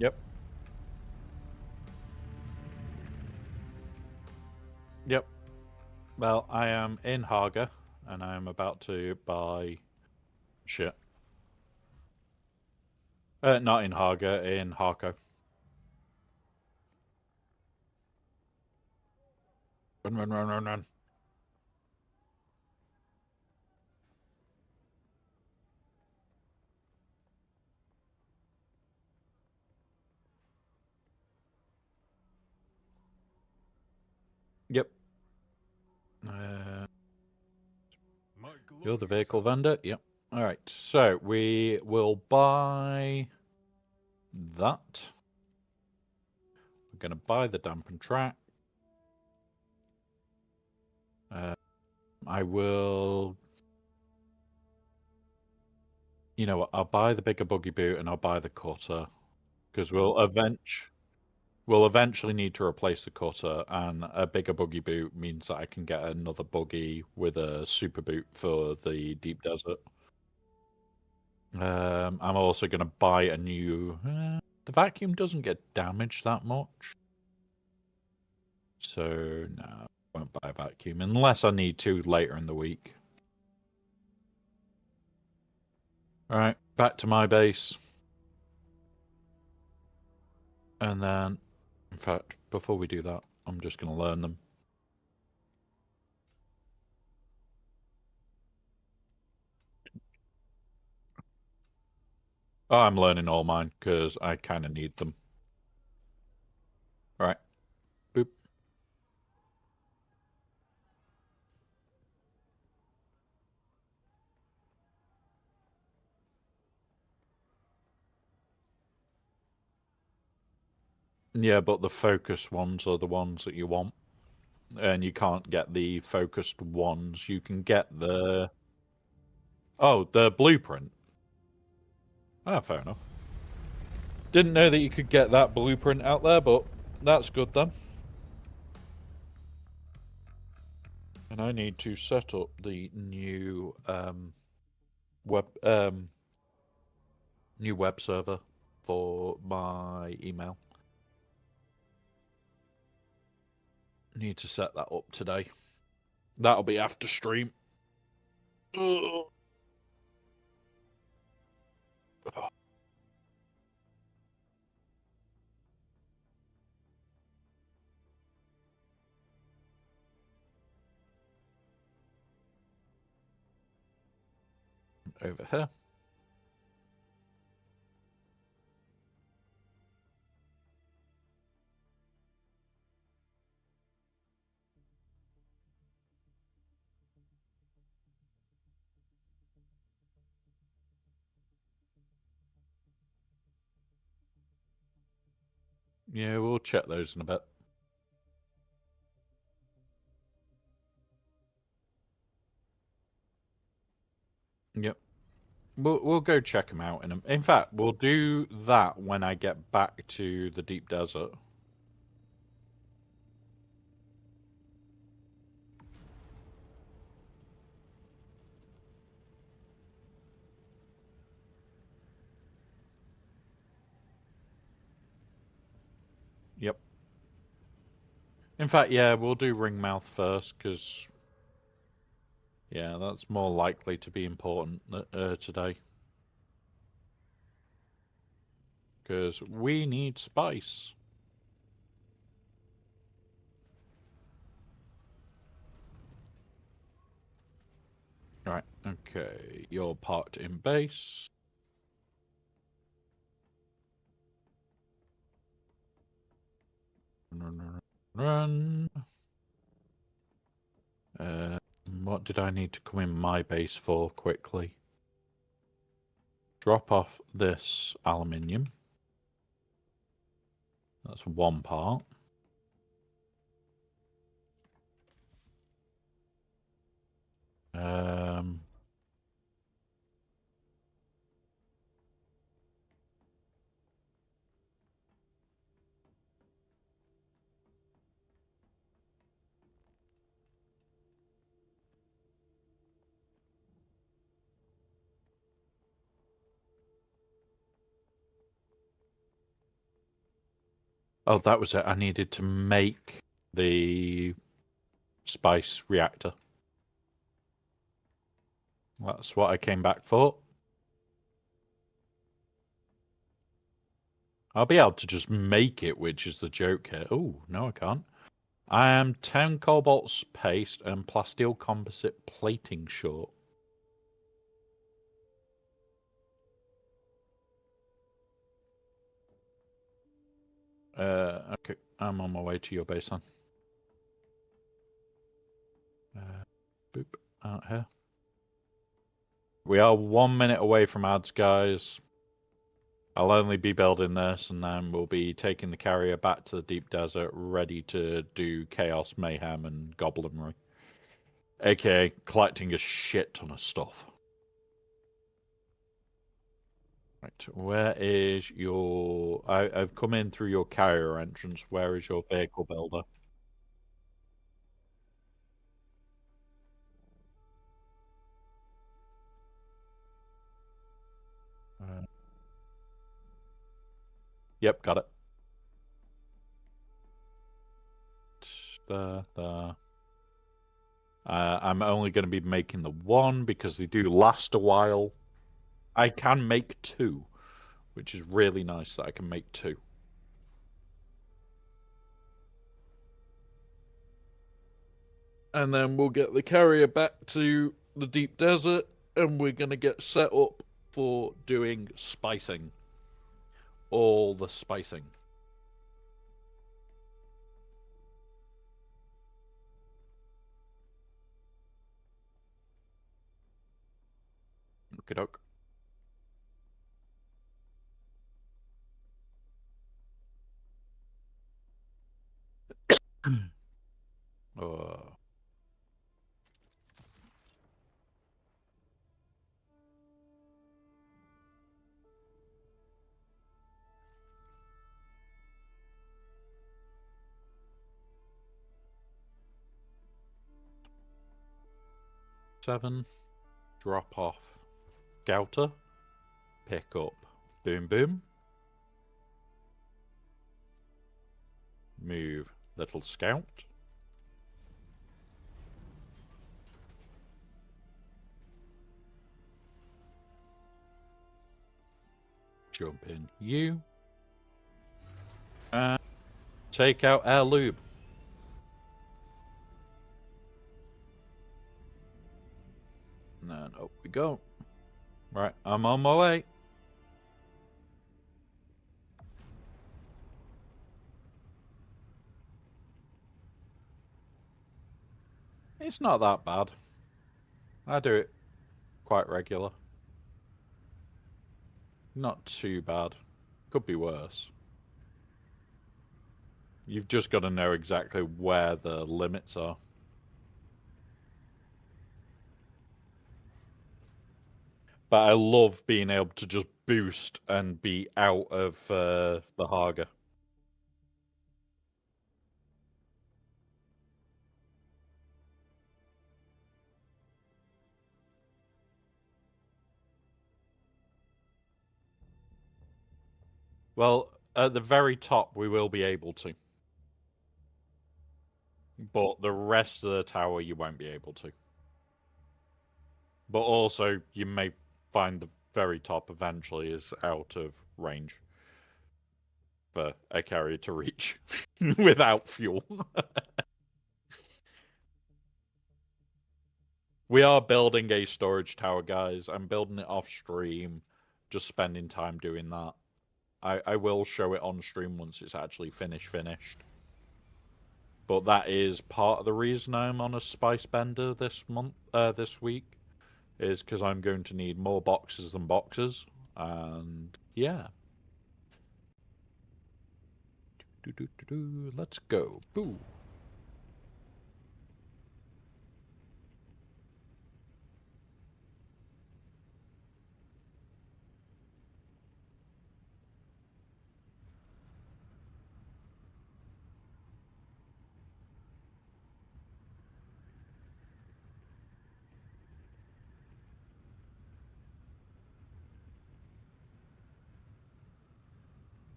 Speaker 2: Yep. Yep. Well, I am in Haga, and I am about to buy shit. Not in Haga, in Harko. Run, run, run, run, run. Yep. You're the vehicle vendor? Yep. Alright, so we will buy that. We're going to buy the dampen track. I will... You know what? I'll buy the bigger buggy boot and I'll buy the cutter. Because we'll eventually need to replace the cutter, and a bigger buggy boot means that I can get another buggy with a super boot for the deep desert. I'm also going to buy a new... the vacuum doesn't get damaged that much. So, no, I won't buy a vacuum unless I need to later in the week. Alright, back to my base. And then, in fact, before we do that, I'm just going to learn them. Oh, I'm learning all mine because I kind of need them. Right. Boop. Yeah, but the focus ones are the ones that you want. And you can't get the focused ones. You can get the... Oh, the blueprint. Ah, fair enough. Didn't know that you could get that blueprint out there, but that's good then. And I need to set up the new web server for my email. Need to set that up today. That'll be after stream. Ugh. Over here. Yeah, we'll check those in a bit. Yep. We'll go check them out. In fact, we'll do that when I get back to the deep desert. In fact, yeah, we'll do ringmouth first, because, yeah, that's more likely to be important today. Because we need spice. Right, okay, you're parked in base. Run. What did I need to come in my base for quickly? Drop off this aluminium. That's one part. Oh, that was it. I needed to make the spice reactor. That's what I came back for. I'll be able to just make it, which is the joke here. Oh, no, I can't. I am 10 cobalt's paste and plasteel composite plating short. Okay, I'm on my way to your base then. Boop, out here. We are 1 minute away from ads, guys. I'll only be building this, and then we'll be taking the carrier back to the deep desert, ready to do chaos, mayhem, and goblinry. AKA collecting a shit ton of stuff. Right, where is your... I've come in through your carrier entrance. Where is your vehicle builder? Yep, got it. There. I'm only going to be making the one because they do last a while. I can make two, which is really nice that I can make two. And then we'll get the carrier back to the deep desert, and we're going to get set up for doing spicing. All the spicing. Okie doke. uh, 7. Drop off. Scouter. Pick up. Boom boom. Move little scout. Jump in you. And take out our lube. And then up we go. Right, I'm on my way. It's not that bad. I do it quite regular. Not too bad. Could be worse. You've just got to know exactly where the limits are. But I love being able to just boost and be out of the Haga. Well, at the very top, we will be able to. But the rest of the tower you won't be able to. But also, you may find the very top eventually is out of range for a carrier to reach without fuel. We are building a storage tower, guys. I'm building it off stream, just spending time doing that. I will show it on stream once it's actually finished. But that is part of the reason I'm on a spice bender this week, is because I'm going to need more boxes than boxes, and yeah. Let's go. Boo.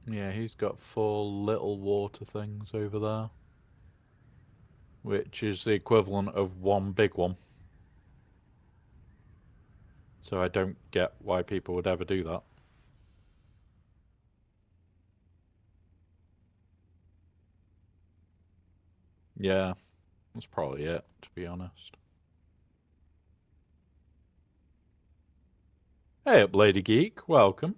Speaker 2: Yeah, he's got 4 little water things over there, which is the equivalent of 1 big one. So I don't get why people would ever do that. Yeah, that's probably it, to be honest. Hey up, Lady Geek. Welcome.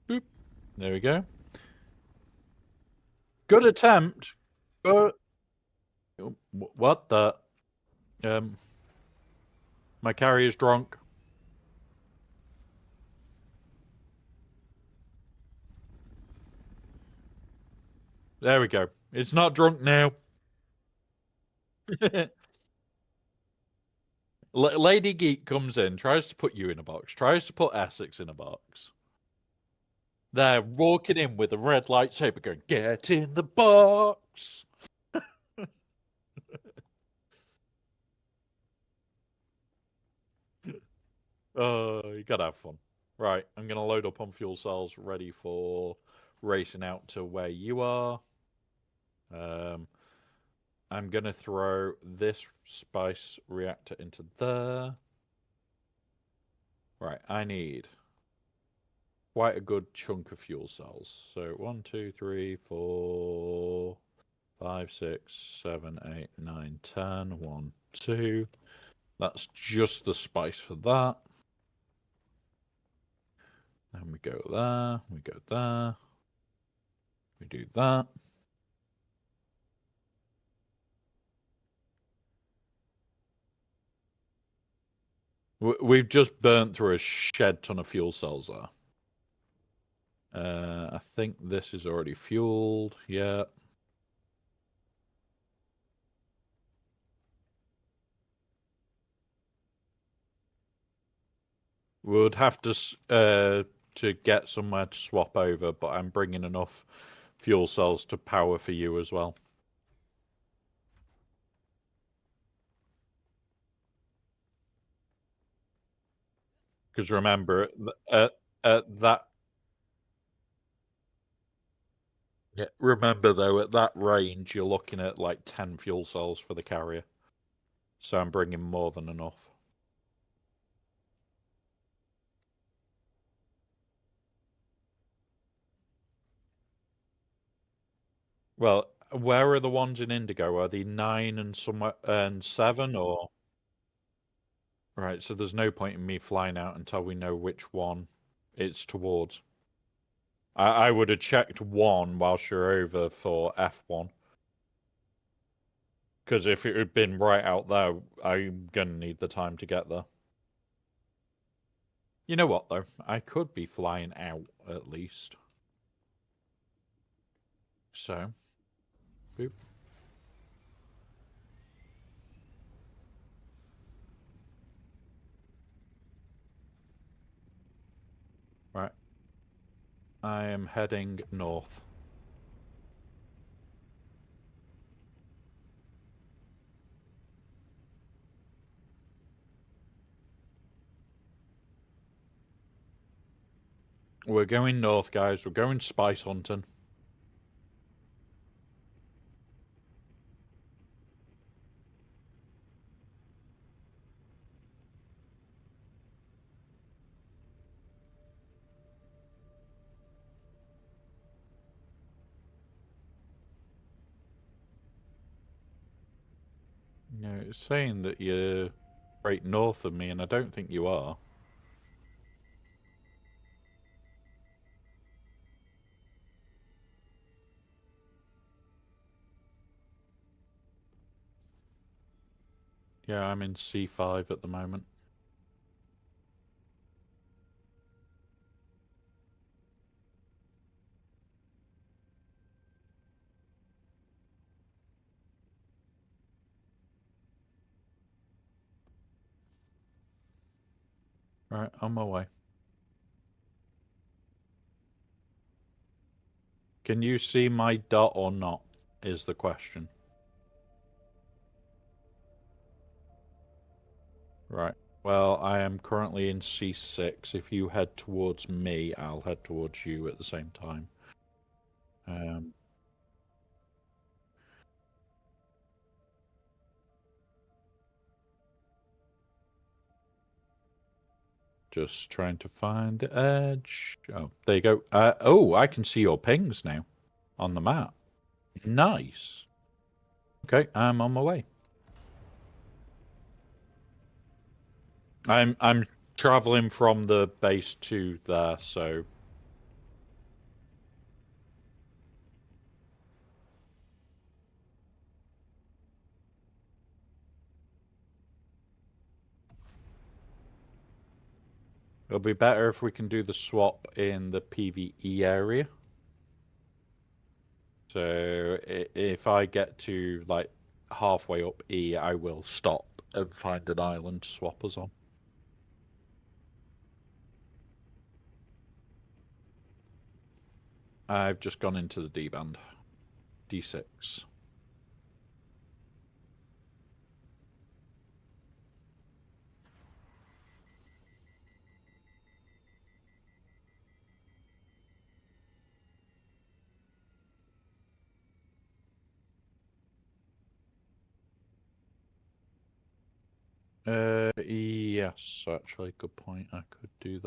Speaker 2: Boop. There we go. Good attempt. But what the? My carrier's drunk. There we go. It's not drunk now. Lady Geek comes in, tries to put you in a box, tries to put Essex in a box. They're walking in with a red lightsaber going, "Get in the box!" You gotta have fun. Right, I'm gonna load up on fuel cells, ready for racing out to where you are. I'm gonna throw this spice reactor into there. Right, I need quite a good chunk of fuel cells. So 1, 2, 3, 4, 5, 6, 7, 8, 9, 10. 1, 2. That's just the spice for that. Then we go there, we go there. We do that. We've just burnt through a shed ton of fuel cells there. I think this is already fueled. Yeah. We would have to get somewhere to swap over, but I'm bringing enough fuel cells to power for you as well. Because remember, that. Yeah, remember though, at that range, you're looking at like 10 fuel cells for the carrier. So I'm bringing more than enough. Well, where are the ones in Indigo? Are they 9 and 7 or? Right, so there's no point in me flying out until we know which one it's towards. I would have checked 1 whilst you're over for F1. Because if it had been right out there, I'm going to need the time to get there. You know what, though? I could be flying out, at least. So, boop. Right. I am heading north. We're going north, guys. We're going spice hunting. You know, it's saying that you're right north of me, and I don't think you are. Yeah, I'm in C5 at the moment. Right, on my way. Can you see my dot or not, is the question. Right. Well, I am currently in C6. If you head towards me, I'll head towards you at the same time. Just trying to find the edge. Oh, there you go. Oh, I can see your pings now on the map. Nice. Okay, I'm on my way. I'm traveling from the base to there, so it'll be better if we can do the swap in the PvE area. So if I get to like halfway up E, I will stop and find an island to swap us on. I've just gone into the D band. D6. Yes, actually, good point. I could do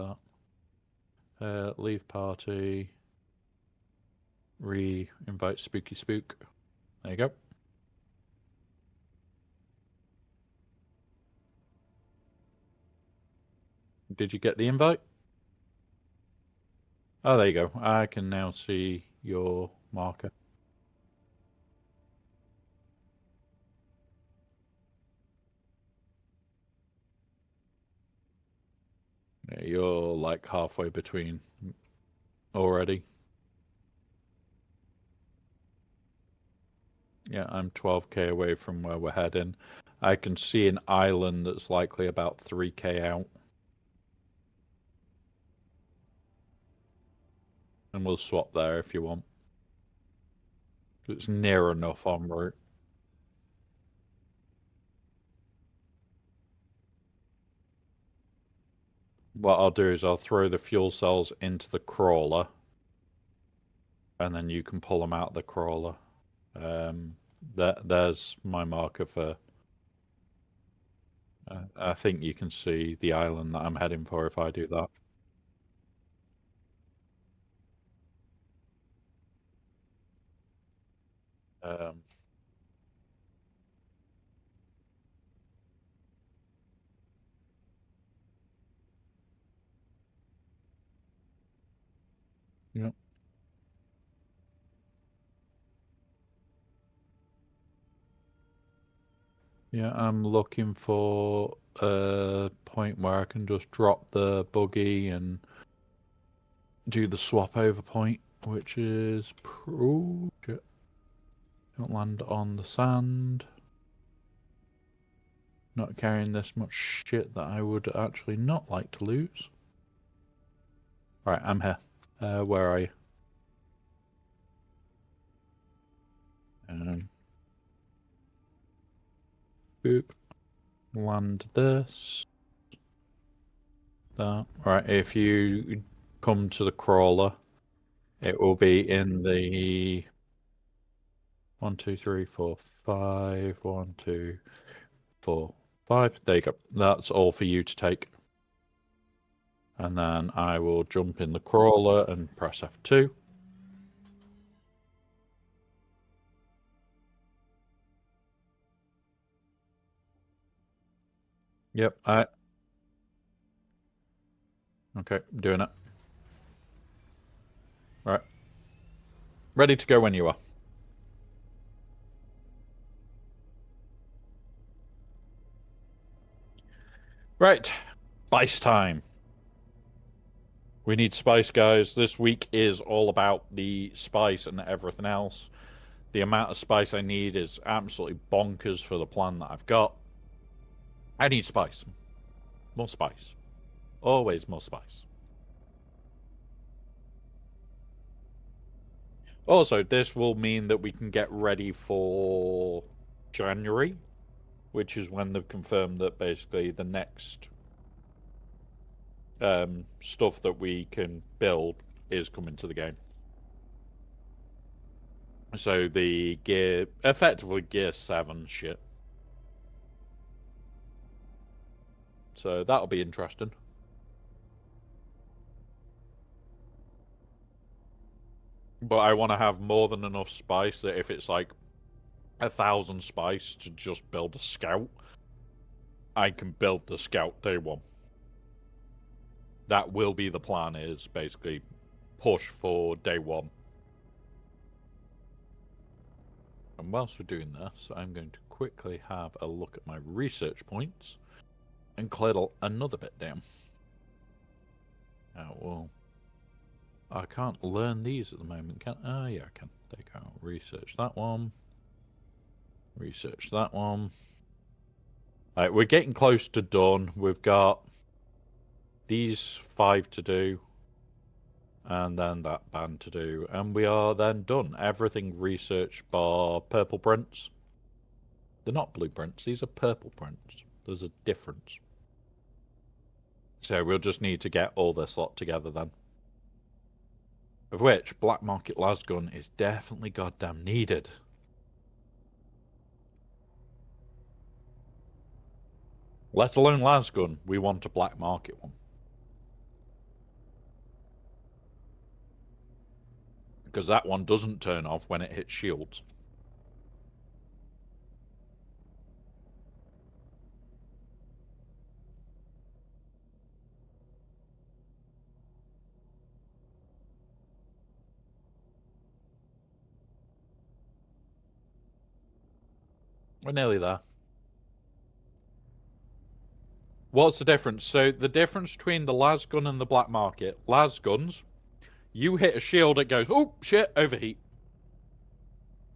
Speaker 2: that. Leave party. Invite Spooky Spook. There you go. Did you get the invite? Oh, there you go. I can now see your marker. Yeah, you're like halfway between already. Yeah, I'm 12k away from where we're heading. I can see an island that's likely about 3k out. And we'll swap there if you want. It's near enough en route. What I'll do is I'll throw the fuel cells into the crawler, and then you can pull them out of the crawler. There's my marker for. I think you can see the island that I'm heading for if I do that. Um, yeah. Yeah, I'm looking for a point where I can just drop the buggy and do the swap over point, which is shit. Don't land on the sand. Not carrying this much shit that I would actually not like to lose. Right, I'm here. Where are you? Boop. Land this. That. Right, if you come to the crawler. It will be in the 1, 2, 3, 4, 5. 1, 2, 4, 5. There you go. That's all for you to take. And then I will jump in the crawler and press F2. Yep, okay, I'm doing it. Right. Ready to go when you are. Right. Spice time. We need spice, guys. This week is all about the spice and everything else. The amount of spice I need is absolutely bonkers for the plan that I've got. I need spice. More spice. Always more spice. Also, this will mean that we can get ready for January, which is when they've confirmed that basically the next stuff that we can build is coming to the game. So the gear, effectively gear 7 shit. So that'll be interesting. But I want to have more than enough spice that if it's like 1,000 spice to just build a scout, I can build the scout day one. That will be the plan, is basically push for day one. And whilst we're doing this, I'm going to quickly have a look at my research points and clear another bit down. Oh, well, I can't learn these at the moment, can I? Oh, yeah, I can. There you go. Research that one. Research that one. Alright, we're getting close to done. We've got these 5 to do. And then that band to do. And we are then done. Everything researched bar purple prints. They're not blueprints. These are purple prints. There's a difference. So we'll just need to get all this lot together then. Of which, Black Market Lasgun is definitely goddamn needed. Let alone Lasgun, we want a Black Market one. Because that one doesn't turn off when it hits shields. We're nearly there. What's the difference? So the difference between the Lasgun and the Black Market. Lasguns, you hit a shield, it goes, oh shit, overheat.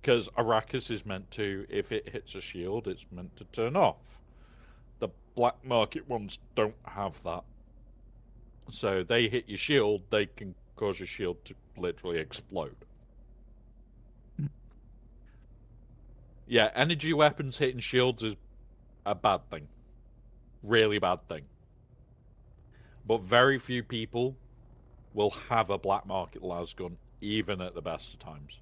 Speaker 2: Because Arrakis is meant to, if it hits a shield, it's meant to turn off. The Black Market ones don't have that. So they hit your shield, they can cause your shield to literally explode. Yeah, energy weapons hitting shields is a bad thing. Really bad thing. But very few people will have a Black Market Lasgun, even at the best of times.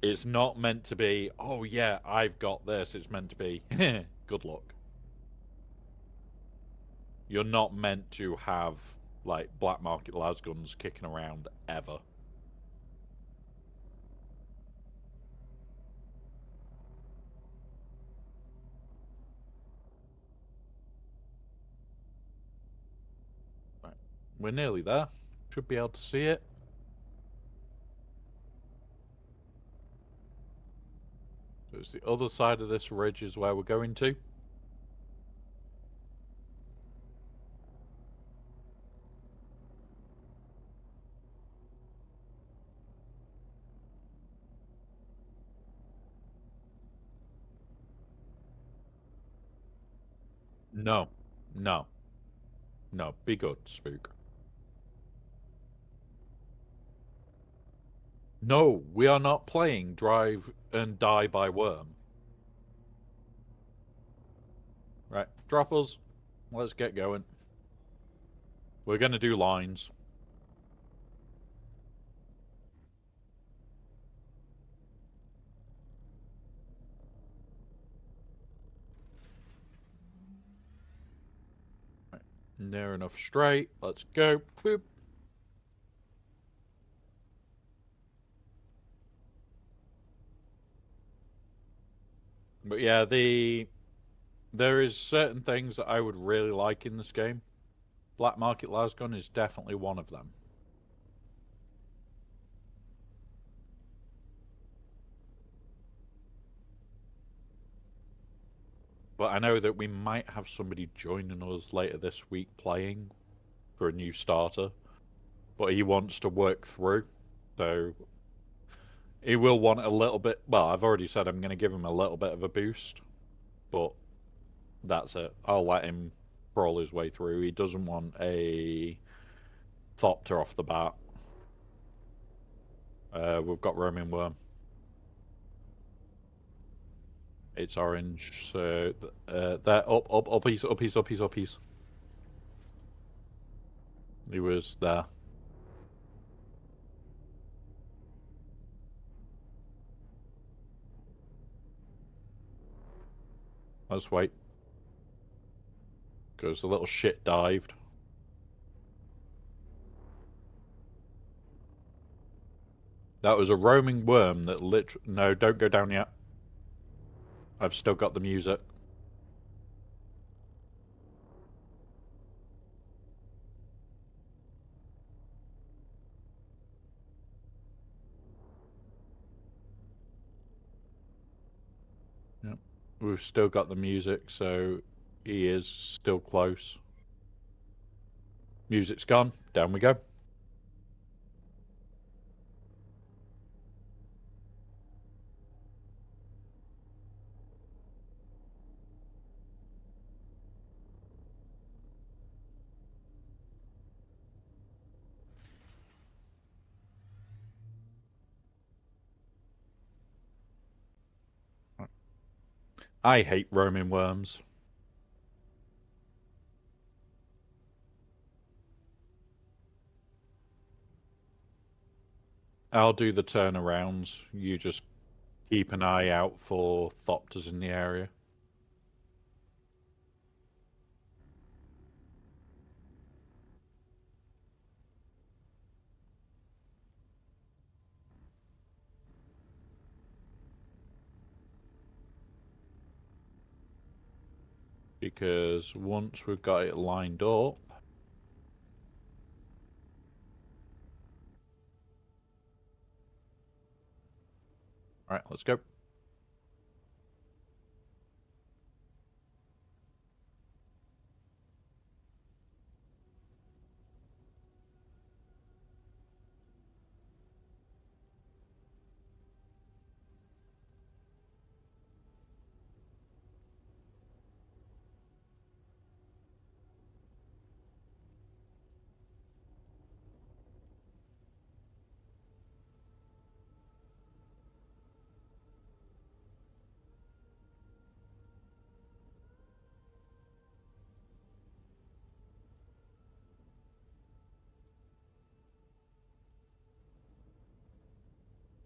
Speaker 2: It's not meant to be, oh yeah, I've got this. It's meant to be, good luck. You're not meant to have, like, Black Market Lasguns kicking around ever. Right. We're nearly there. Should be able to see it. So it's the other side of this ridge is where we're going to. No. No. No. Be good, Spook. No, we are not playing Drive and Die by Worm. Right, Droppers, let's get going. We're going to do lines. Near enough straight. Let's go. Boop. But yeah, there is certain things that I would really like in this game. Black Market Lasgun is definitely one of them. But I know that we might have somebody joining us later this week playing for a new starter. But he wants to work through. So he will want a little bit. Well, I've already said I'm going to give him a little bit of a boost. But that's it. I'll let him crawl his way through. He doesn't want a Thopter off the bat. We've got Roaming Worm. It's orange, so there, uppies, uppies, uppies, uppies. He was there. Let's wait. Because the little shit dived. That was a roaming worm that literally... No, don't go down yet. I've still got the music. Yep. We've still got the music, so he is still close. Music's gone. Down we go. I hate roaming worms. I'll do the turnarounds. You just keep an eye out for Thopters in the area. Because once we've got it lined up... Alright, let's go.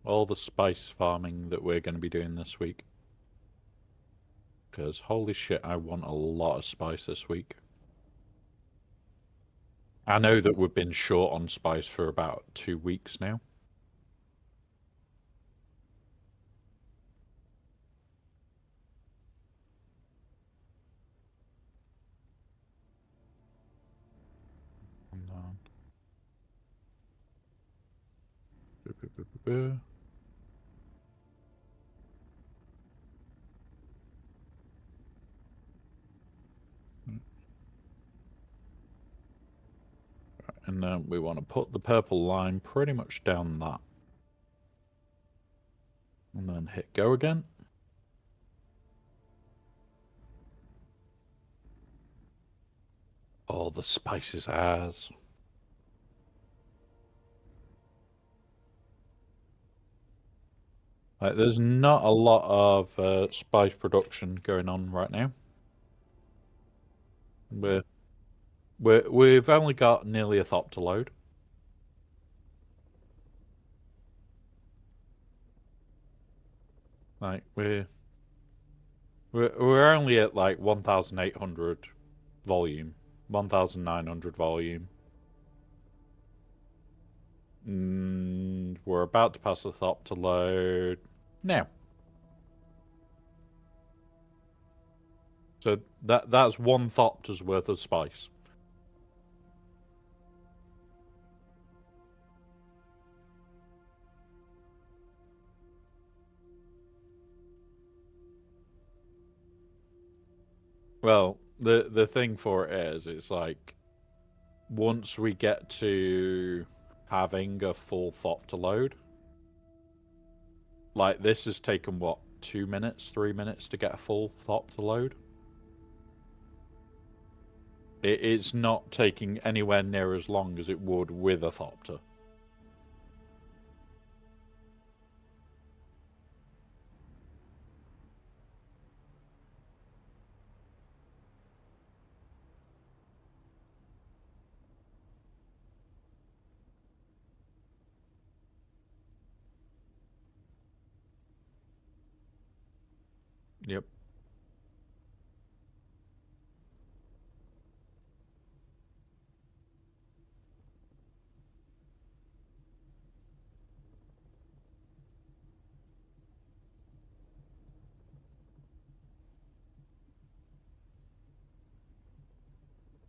Speaker 2: All the spice farming that we're going to be doing this week. Because holy shit, I want a lot of spice this week. I know that we've been short on spice for about 2 weeks now. And then we want to put the purple line pretty much down that. And then hit go again. Oh, the spice is ours. There's not a lot of spice production going on right now. We've only got nearly a Thop to load. Like we're only at like 1,800 volume, 1900 volume. We're about to pass the thop to load now. So that's one thopter's worth of spice. Well, the thing for it is, it's like once we get to having a full thop to load, like this has taken what, 2 minutes, 3 minutes to get a full thop to load. It's not taking anywhere near as long as it would with a thopter. Yep.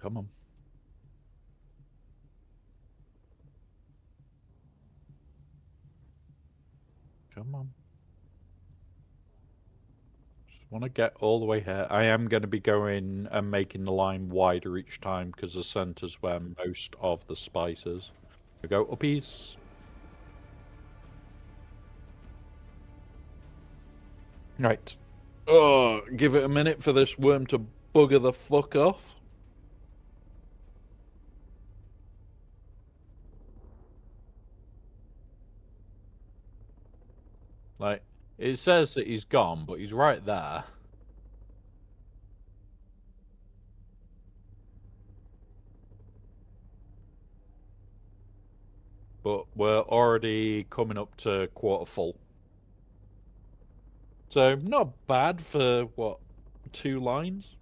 Speaker 2: Come on. Come on. Just want to get all the way here. I am going to be going and making the line wider each time because the center's where most of the spice is. We go uppies. Right. Oh, give it a minute for this worm to bugger the fuck off. Like, it says that he's gone, but he's right there. But we're already coming up to quarter full. So, not bad for, what, 2 lines?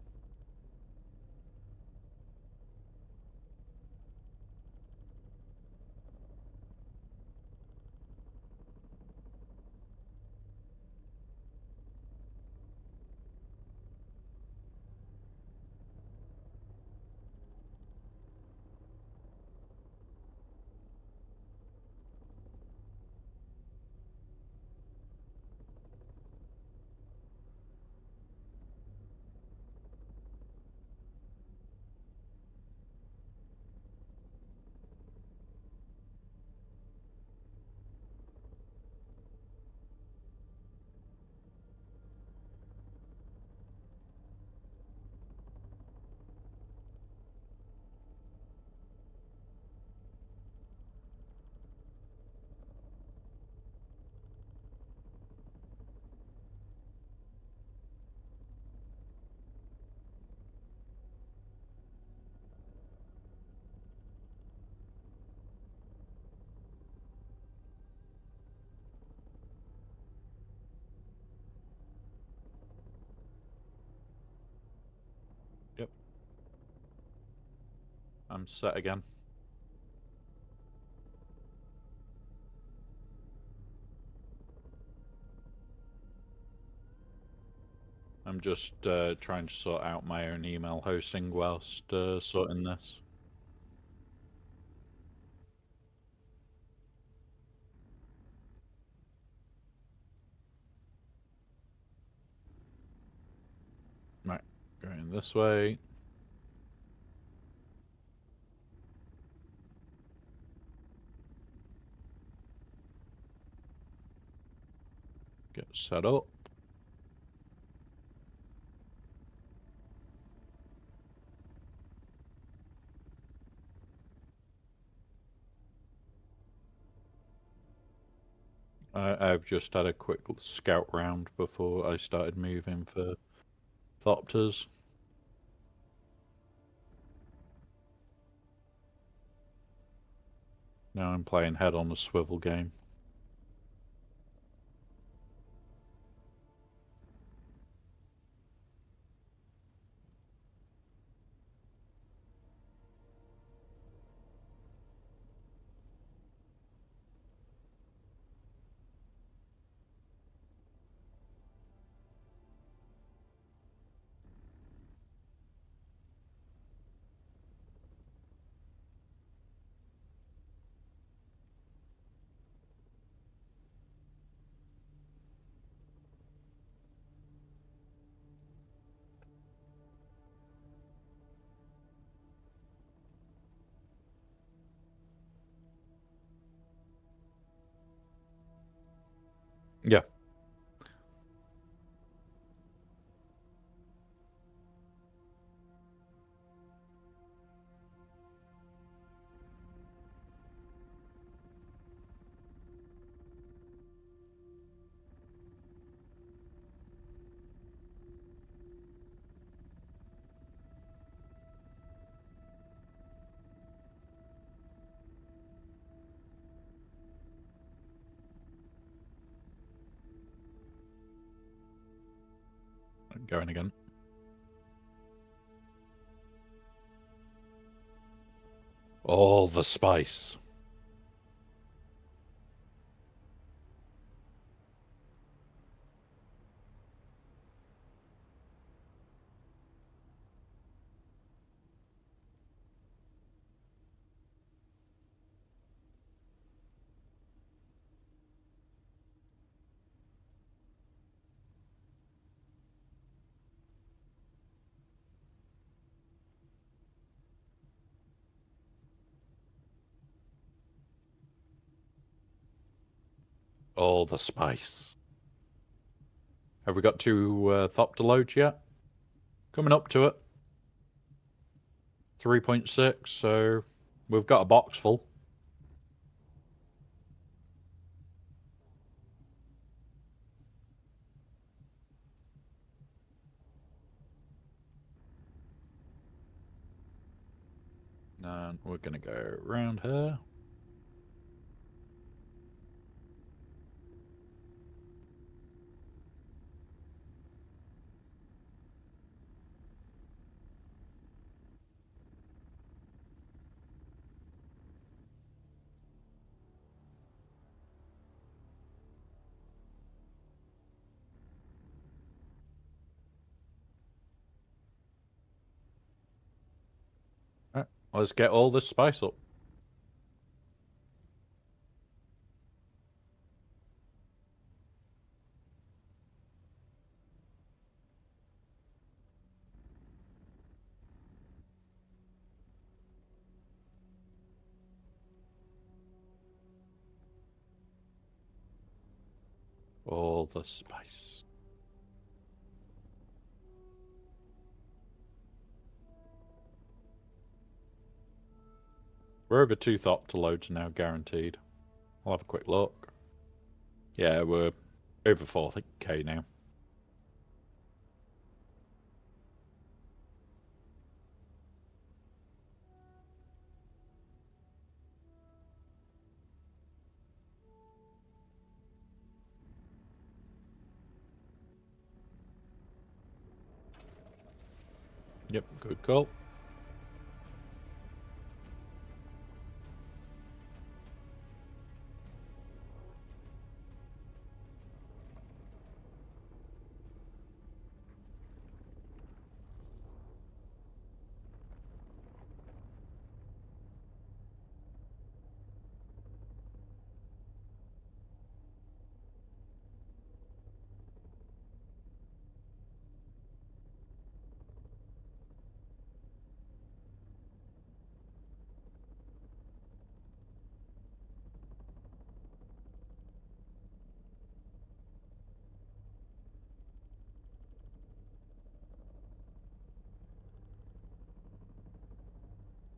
Speaker 2: Yep. I'm set again. I'm just trying to sort out my own email hosting whilst sorting this. Right, going this way. Get set up. I've just had a quick scout round before I started moving for Thopters. Now I'm playing head on the swivel game. Yeah. Going again. All the spice. All the spice. Have we got to Thoptoloads yet? Coming up to it. 3.6, so we've got a box full. And we're going to go around here. Right, let's get all this spice up. All the spice. We're over 2 Thoptoloads now, guaranteed. I'll have a quick look. Yeah, we're over 4K now. Yep, good call.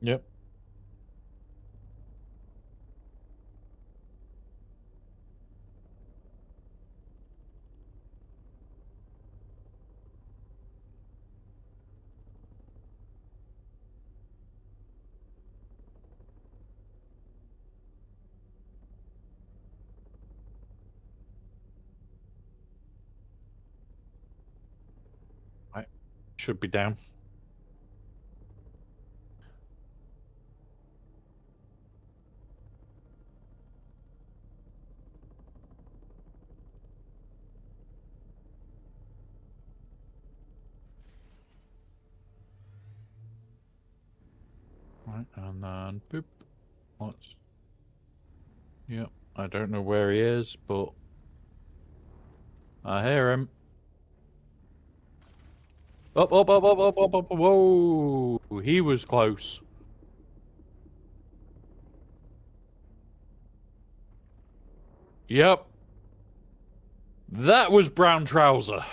Speaker 2: Yep. Right. Should be down. Right, and then boop. Let's... Yep, I don't know where he is, but I hear him. Up, up, up, up, up, up, up, whoa! He was close. Yep. That was Brown Trouser.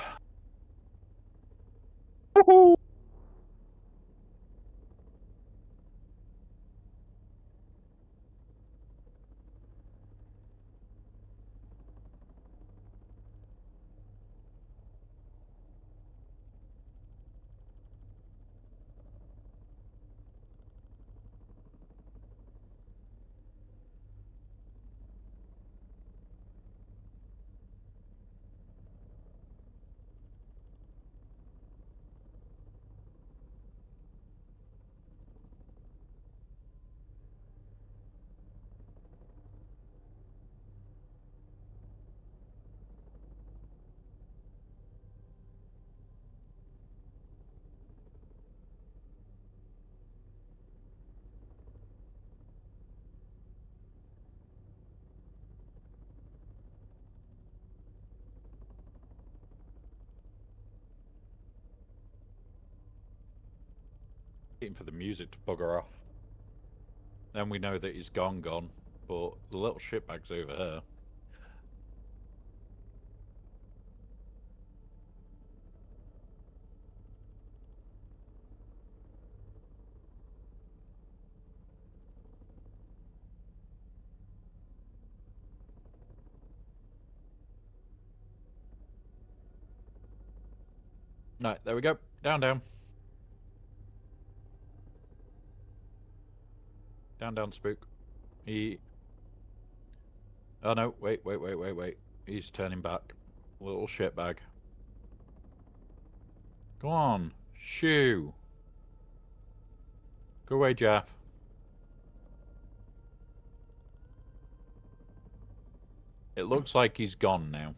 Speaker 2: Waiting for the music to bugger off. Then we know that he's gone, but the little shitbag's over here. Right, there we go. Down, down. Down, down, spook. He... Oh no, wait. He's turning back. Little shitbag. Go on, shoo. Go away, Jeff. It looks like he's gone now.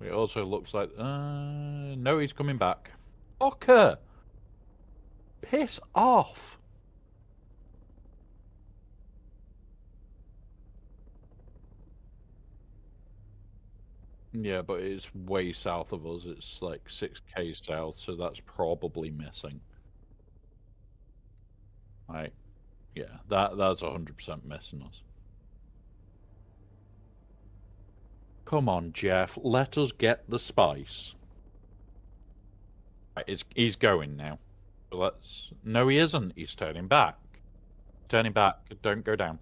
Speaker 2: It also looks like... no, he's coming back. Fucker! Piss off! Yeah, but it's way south of us. It's like 6k south, so that's probably missing. Right. Yeah, that's 100% missing us. Come on, Jeff. Let us get the spice. Right, he's going now. Let's... No, he isn't. He's turning back. Turning back. Don't go down.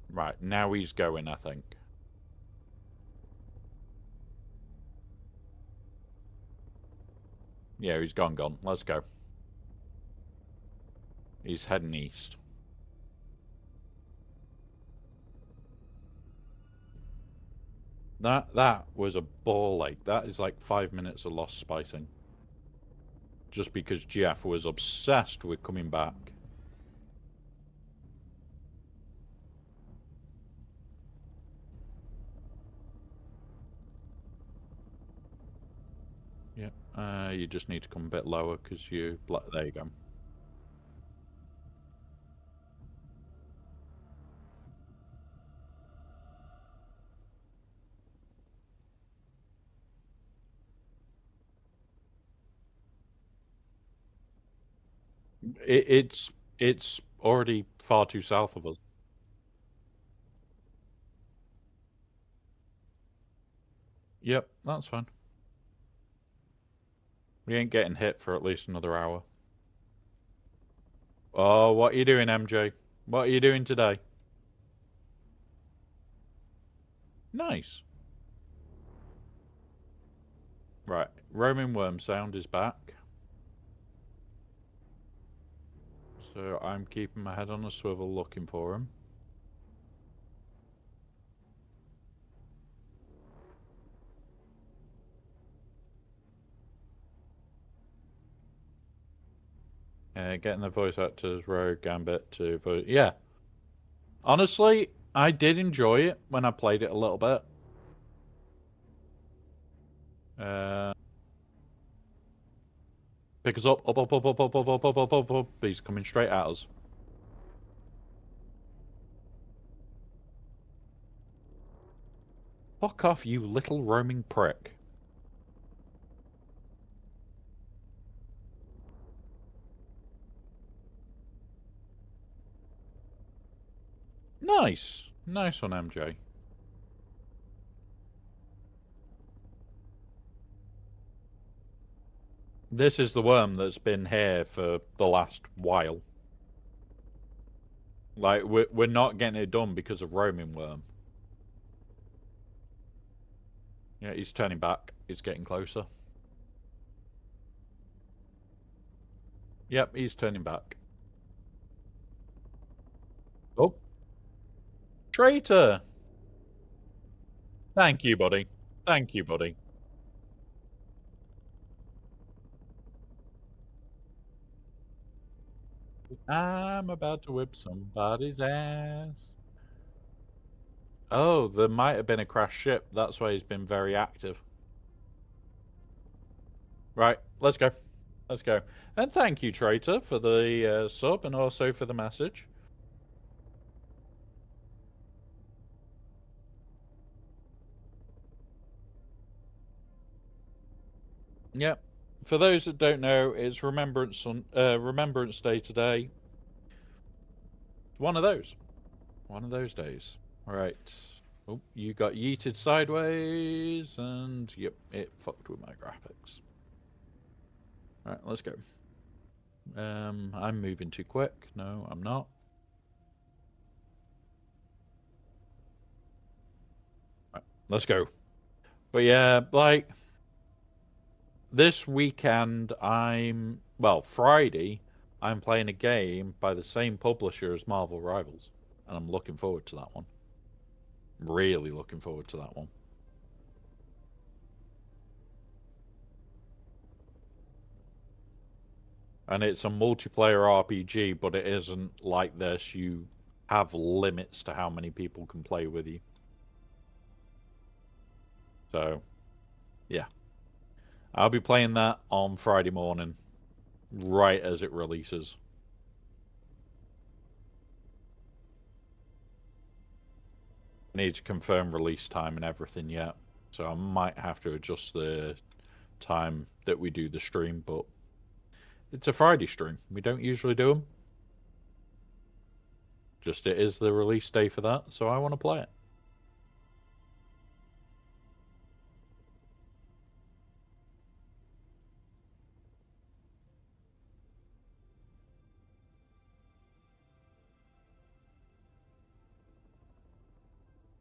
Speaker 2: Right, now he's going, I think. Yeah, he's gone. Let's go. He's heading east. That was a ball ache. That is like 5 minutes of lost spicing. Just because Jeff was obsessed with coming back. Yeah, you just need to come a bit lower because you... There you go. It's already far too south of us. Yep, that's fine. We ain't getting hit for at least another hour. Oh, what are you doing, MJ? What are you doing today? Nice. Right, roaming worm sound is back. So I'm keeping my head on a swivel looking for him. Getting the voice actors, Rogue, Gambit to voice... Yeah. Honestly, I did enjoy it when I played it a little bit. Pick us up. Up. He's coming straight at us. Fuck off, you little roaming prick. Nice. Nice one, MJ. This is the worm that's been here for the last while. Like, we're not getting it done because of roaming worm. Yeah, he's turning back. He's getting closer. Yep, he's turning back. Oh. Traitor! Thank you, buddy. Thank you, buddy. I'm about to whip somebody's ass. Oh, there might have been a crashed ship. That's why he's been very active. Right, let's go. Let's go. And thank you, Traitor, for the sub and also for the message. Yep. For those that don't know, it's Remembrance Day today. One of those. One of those days. Right. Oh, you got yeeted sideways, and yep, it fucked with my graphics. Alright, let's go. I'm moving too quick. No, I'm not. Right, let's go. But yeah, like, this weekend Friday, I'm playing a game by the same publisher as Marvel Rivals. And I'm looking forward to that one. Really looking forward to that one. And it's a multiplayer RPG, but it isn't like this. You have limits to how many people can play with you. So, yeah. I'll be playing that on Friday morning, right as it releases. I need to confirm release time and everything yet. So I might have to adjust the time that we do the stream, but it's a Friday stream. We don't usually do them. Just it is the release day for that, so I want to play it.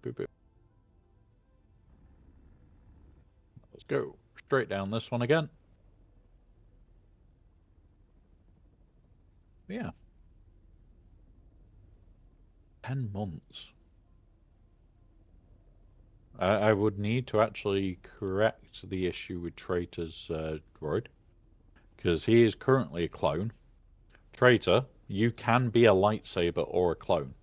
Speaker 2: Boop, boop. Let's go straight down this one again. Yeah. 10 months. I would need to actually correct the issue with Traitor's droid, because he is currently a clone. Traitor, you can be a lightsaber or a clone.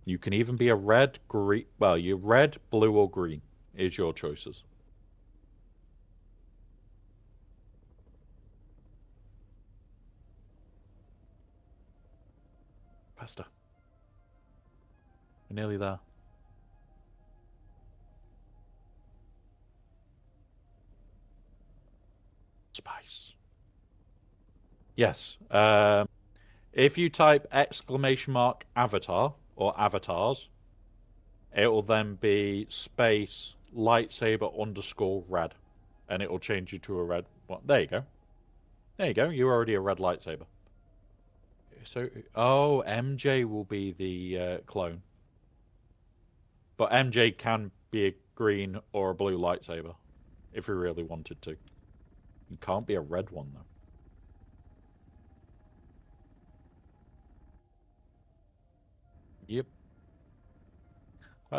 Speaker 2: You can even be a red, green. Well, you're red, blue, or green is your choices. Faster. We're nearly there. Spice. Yes. If you type !avatar or avatars, it will then be space lightsaber_red, and it will change you to a red one. There you go. There you go. You're already a red lightsaber. So, oh, MJ will be the clone. But MJ can be a green or a blue lightsaber if he really wanted to. He can't be a red one, though. Yep.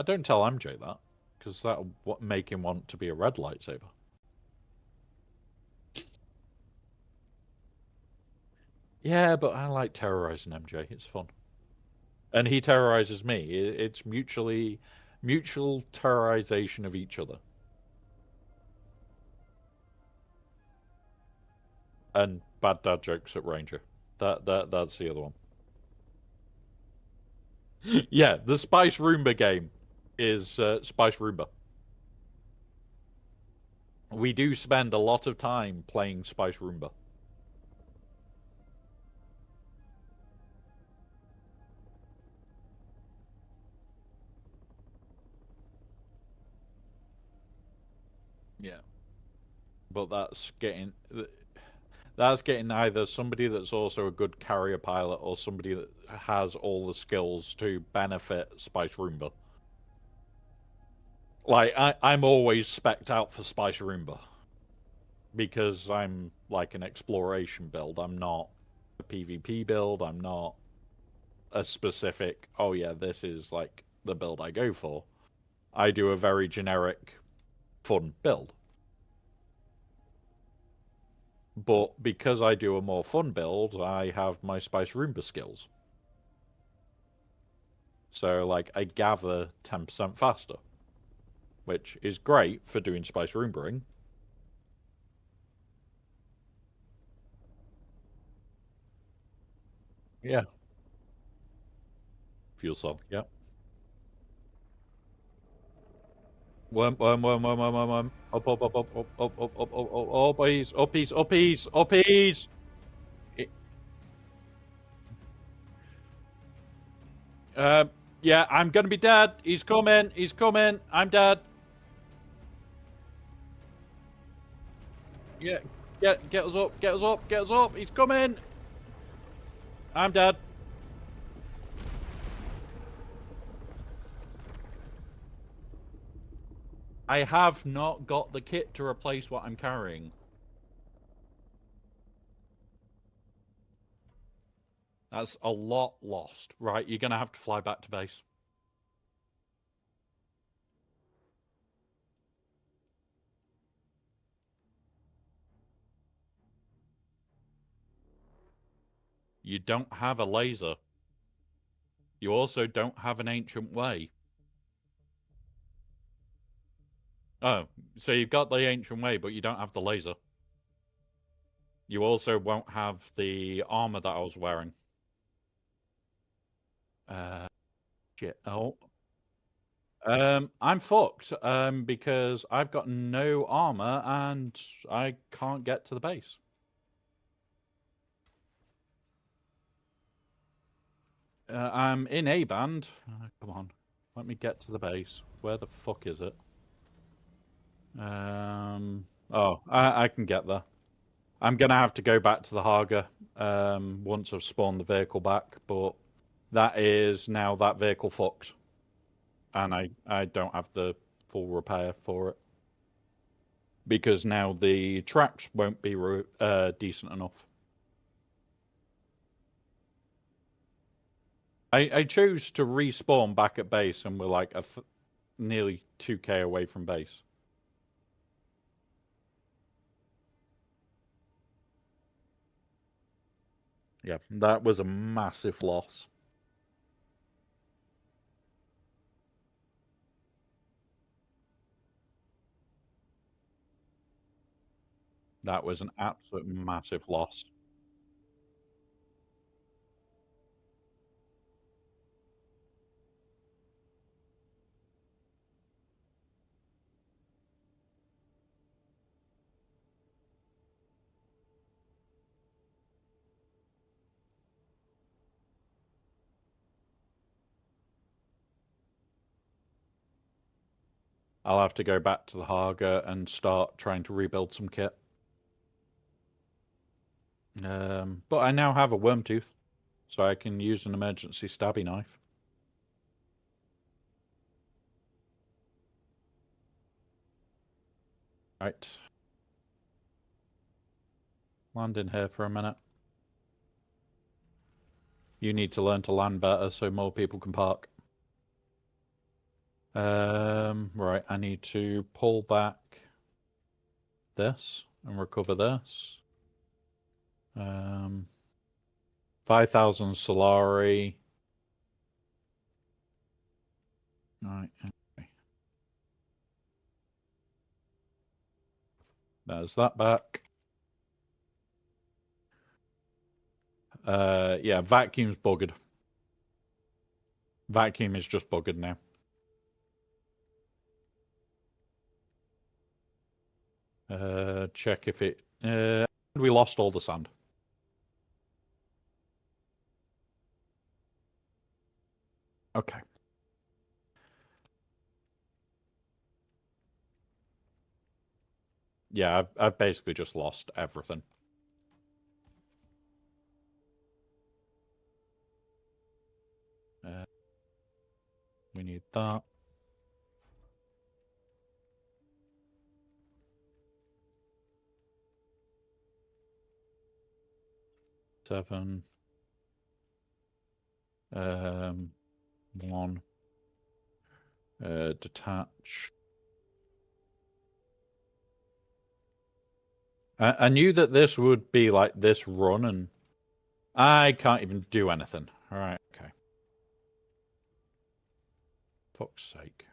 Speaker 2: Don't tell MJ that, because that'll make him want to be a red lightsaber. Yeah, but I like terrorizing MJ. It's fun. And he terrorizes me. It's mutual terrorization of each other. And bad dad jokes at Ranger. That's the other one. Yeah, the Spice Roomba game is Spice Roomba. We do spend a lot of time playing Spice Roomba. Yeah. But that's getting either somebody that's also a good carrier pilot or somebody that has all the skills to benefit Spice Roomba. Like I'm always spec'd out for Spice Roomba because I'm like an exploration build. I'm not a PvP build. I'm not a specific. Oh yeah, this is like the build I go for. I do a very generic, fun build. But because I do a more fun build, I have my Spice Roomba skills. So, like, I gather 10% faster, which is great for doing Spice Roombering. Yeah. Fuel cell, yeah. Worm. Up, up, up, up, up, up, up, up, up, up, uppies, uppies, uppies, uppies! Uh, yeah, I'm gonna be dead. He's coming, I'm dead. Yeah, get us up, get us up, get us up, he's coming! I'm dead. I have not got the kit to replace what I'm carrying. That's a lot lost. Right, you're gonna have to fly back to base. You don't have a laser. You also don't have an ancient way. Oh, so you've got the ancient way, but you don't have the laser. You also won't have the armor that I was wearing. Shit. Oh. I'm fucked. Because I've got no armor and I can't get to the base. I'm in A band. Come on, let me get to the base. Where the fuck is it? Oh, I can get there. I'm gonna have to go back to the Haga once I've spawned the vehicle back, but that is now that vehicle fucked, and I don't have the full repair for it because now the tracks won't be decent enough. I chose to respawn back at base, and we're like nearly 2k away from base. Yeah, that was a massive loss. That was an absolute massive loss. I'll have to go back to the Haga and start trying to rebuild some kit. But I now have a worm tooth, so I can use an emergency stabby knife. Right. Land in here for a minute. You need to learn to land better so more people can park. Right, I need to pull back this and recover this. 5,000 Solari. Right, okay. There's that back. Yeah, vacuum's buggered. Vacuum is just buggered now. Check if it... we lost all the sand. Okay. Yeah, I've basically just lost everything. We need that. Seven. One. Detach. I knew that this would be like this run, and I can't even do anything. All right, okay. Fuck's sake.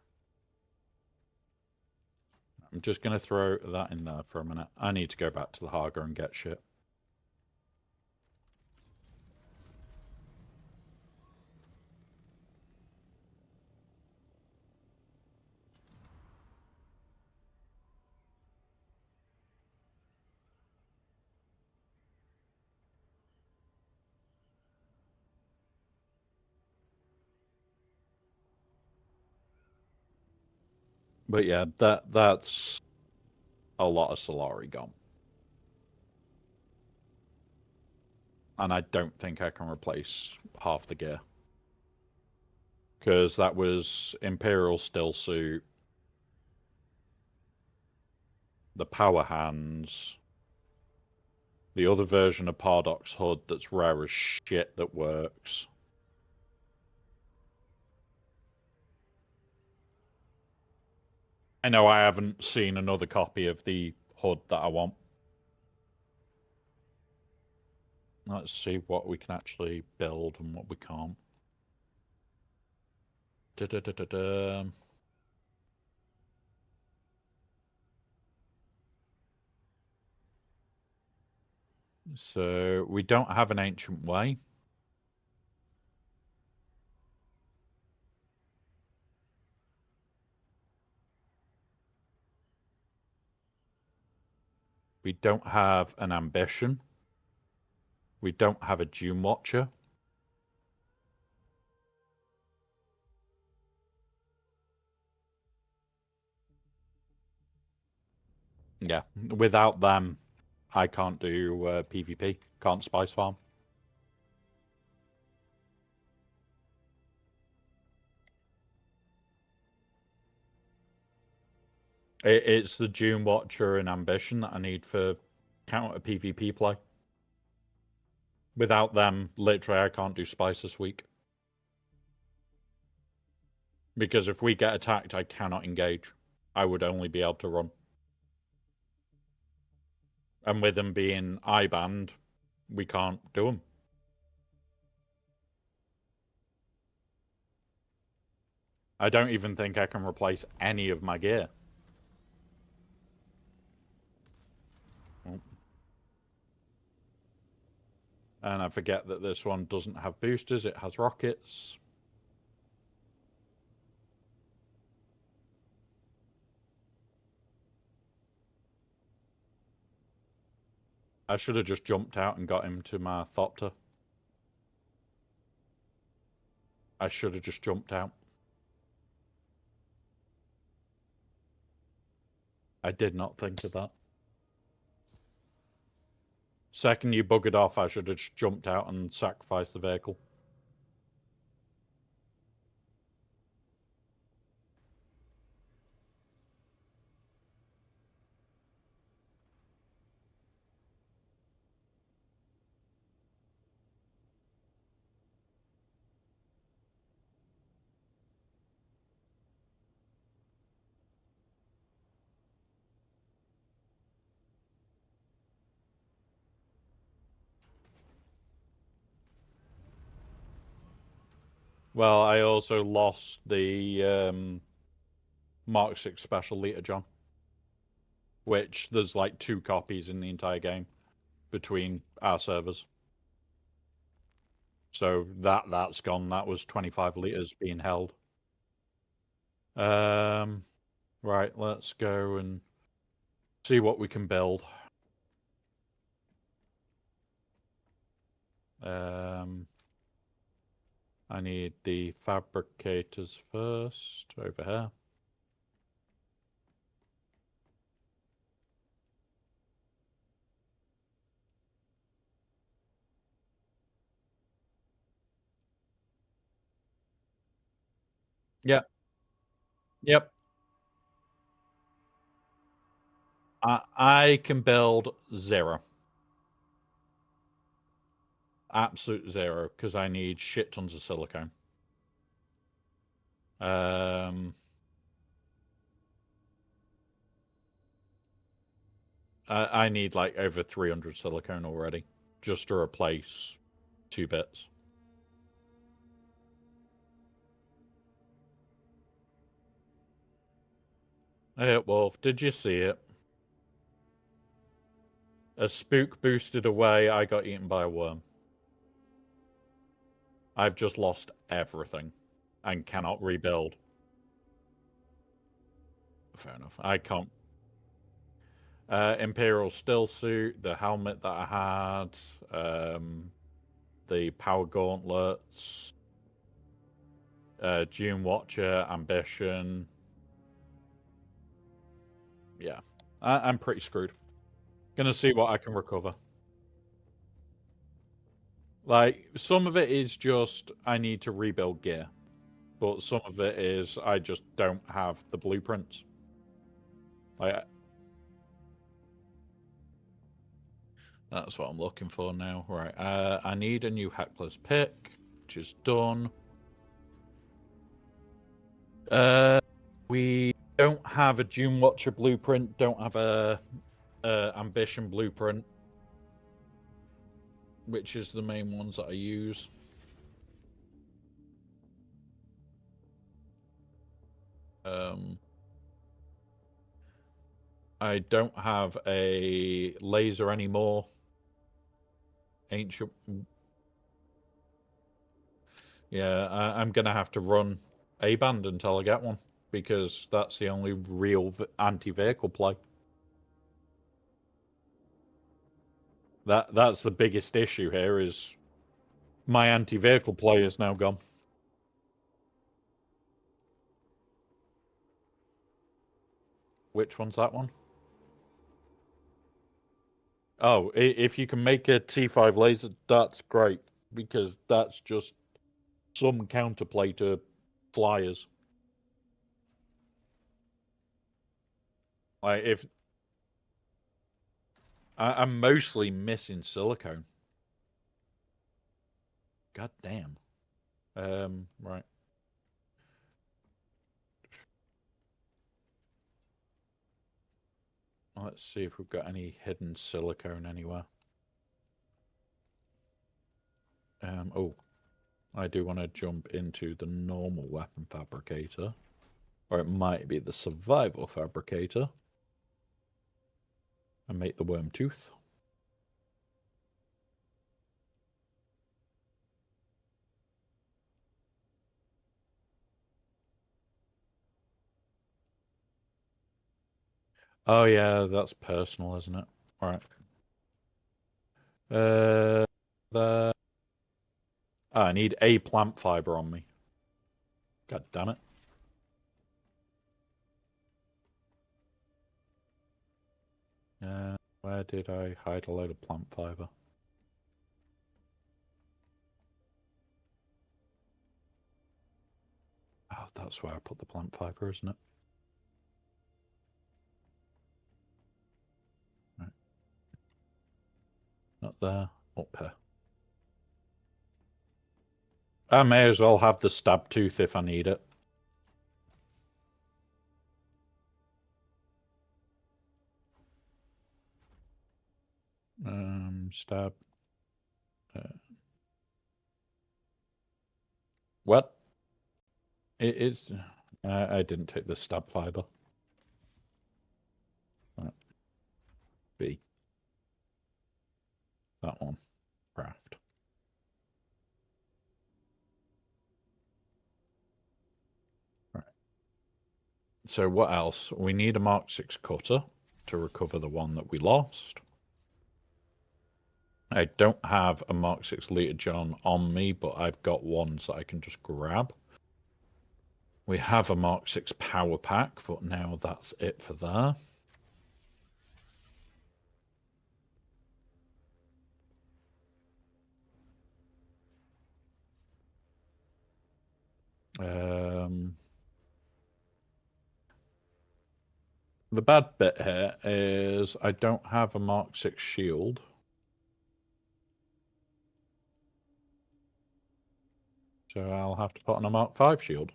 Speaker 2: I'm just going to throw that in there for a minute. I need to go back to the Haga and get shit. But yeah, that's a lot of Solari gone. And I don't think I can replace half the gear. Because that was Imperial Still Suit, the Power Hands, the other version of Pardox HUD that's rare as shit that works. I know I haven't seen another copy of the HUD that I want. Let's see what we can actually build and what we can't. Da -da -da -da -da. So we don't have an ancient way. We don't have an ambition. We don't have a Dune Watcher. Yeah, without them, I can't do PvP. Can't spice farm. It's the Dune Watcher and ambition that I need for counter PvP play. Without them, literally, I can't do spice this week. Because if we get attacked, I cannot engage. I would only be able to run. And with them being I-banned, we can't do them. I don't even think I can replace any of my gear. And I forget that this one doesn't have boosters, it has rockets. I should have just jumped out and got him to my Thopter. I should have just jumped out. I did not think of that. Second you buggered off, I should have just jumped out and sacrificed the vehicle. Well, I also lost the Mark 6 Special Liter John, which there's like 2 copies in the entire game between our servers. So that's gone. That was 25 liters being held. Right, let's go and see what we can build. I need the fabricators first over here. Yep. Yep. I can build 0. Absolute 0, because I need shit tons of silicone. Um, I need like over 300 silicone already, just to replace 2 bits. Hey, Wolf, did you see it? A spook boosted away, I got eaten by a worm. I've just lost everything and cannot rebuild. Fair enough. I can't. Imperial still suit, the helmet that I had, the power gauntlets, Dune Watcher, ambition. Yeah, I'm pretty screwed. Gonna see what I can recover. Like, some of it is just I need to rebuild gear, but some of it is I just don't have the blueprints. Like, that's what I'm looking for now. Right, I need a new Heckler's pick, which is done. We don't have a Dune Watcher blueprint, don't have a ambition blueprint, which is the main ones that I use. I don't have a laser anymore. Ancient. Yeah, I'm gonna have to run a band until I get one, because that's the only real anti-vehicle play. That's the biggest issue here, is my anti-vehicle play is now gone. Which one's that one? Oh, if you can make a T5 laser, that's great, because that's just some counterplay to flyers. Like, if I'm mostly missing silicone. God damn. Right. Let's see if we've got any hidden silicone anywhere. Oh, I do want to jump into the normal weapon fabricator. Or it might be the survival fabricator. And make the worm tooth. Oh yeah, that's personal, isn't it? Alright. The I need a plant fiber on me. God damn it. Where did I hide a load of plant fiber? Oh, that's where I put the plant fiber, isn't it? Right. Not there. Up here. I may as well have the stab tooth if I need it. Stab. What? It is. I didn't take the stab fiber. Right. B. That one. Craft. Right. So what else? We need a Mark 6 cutter to recover the one that we lost. I don't have a Mark 6 Liter John on me, but I've got ones that I can just grab. We have a Mark 6 power pack, but now that's it for there. The bad bit here is I don't have a Mark 6 shield. So I'll have to put on a Mark 5 shield.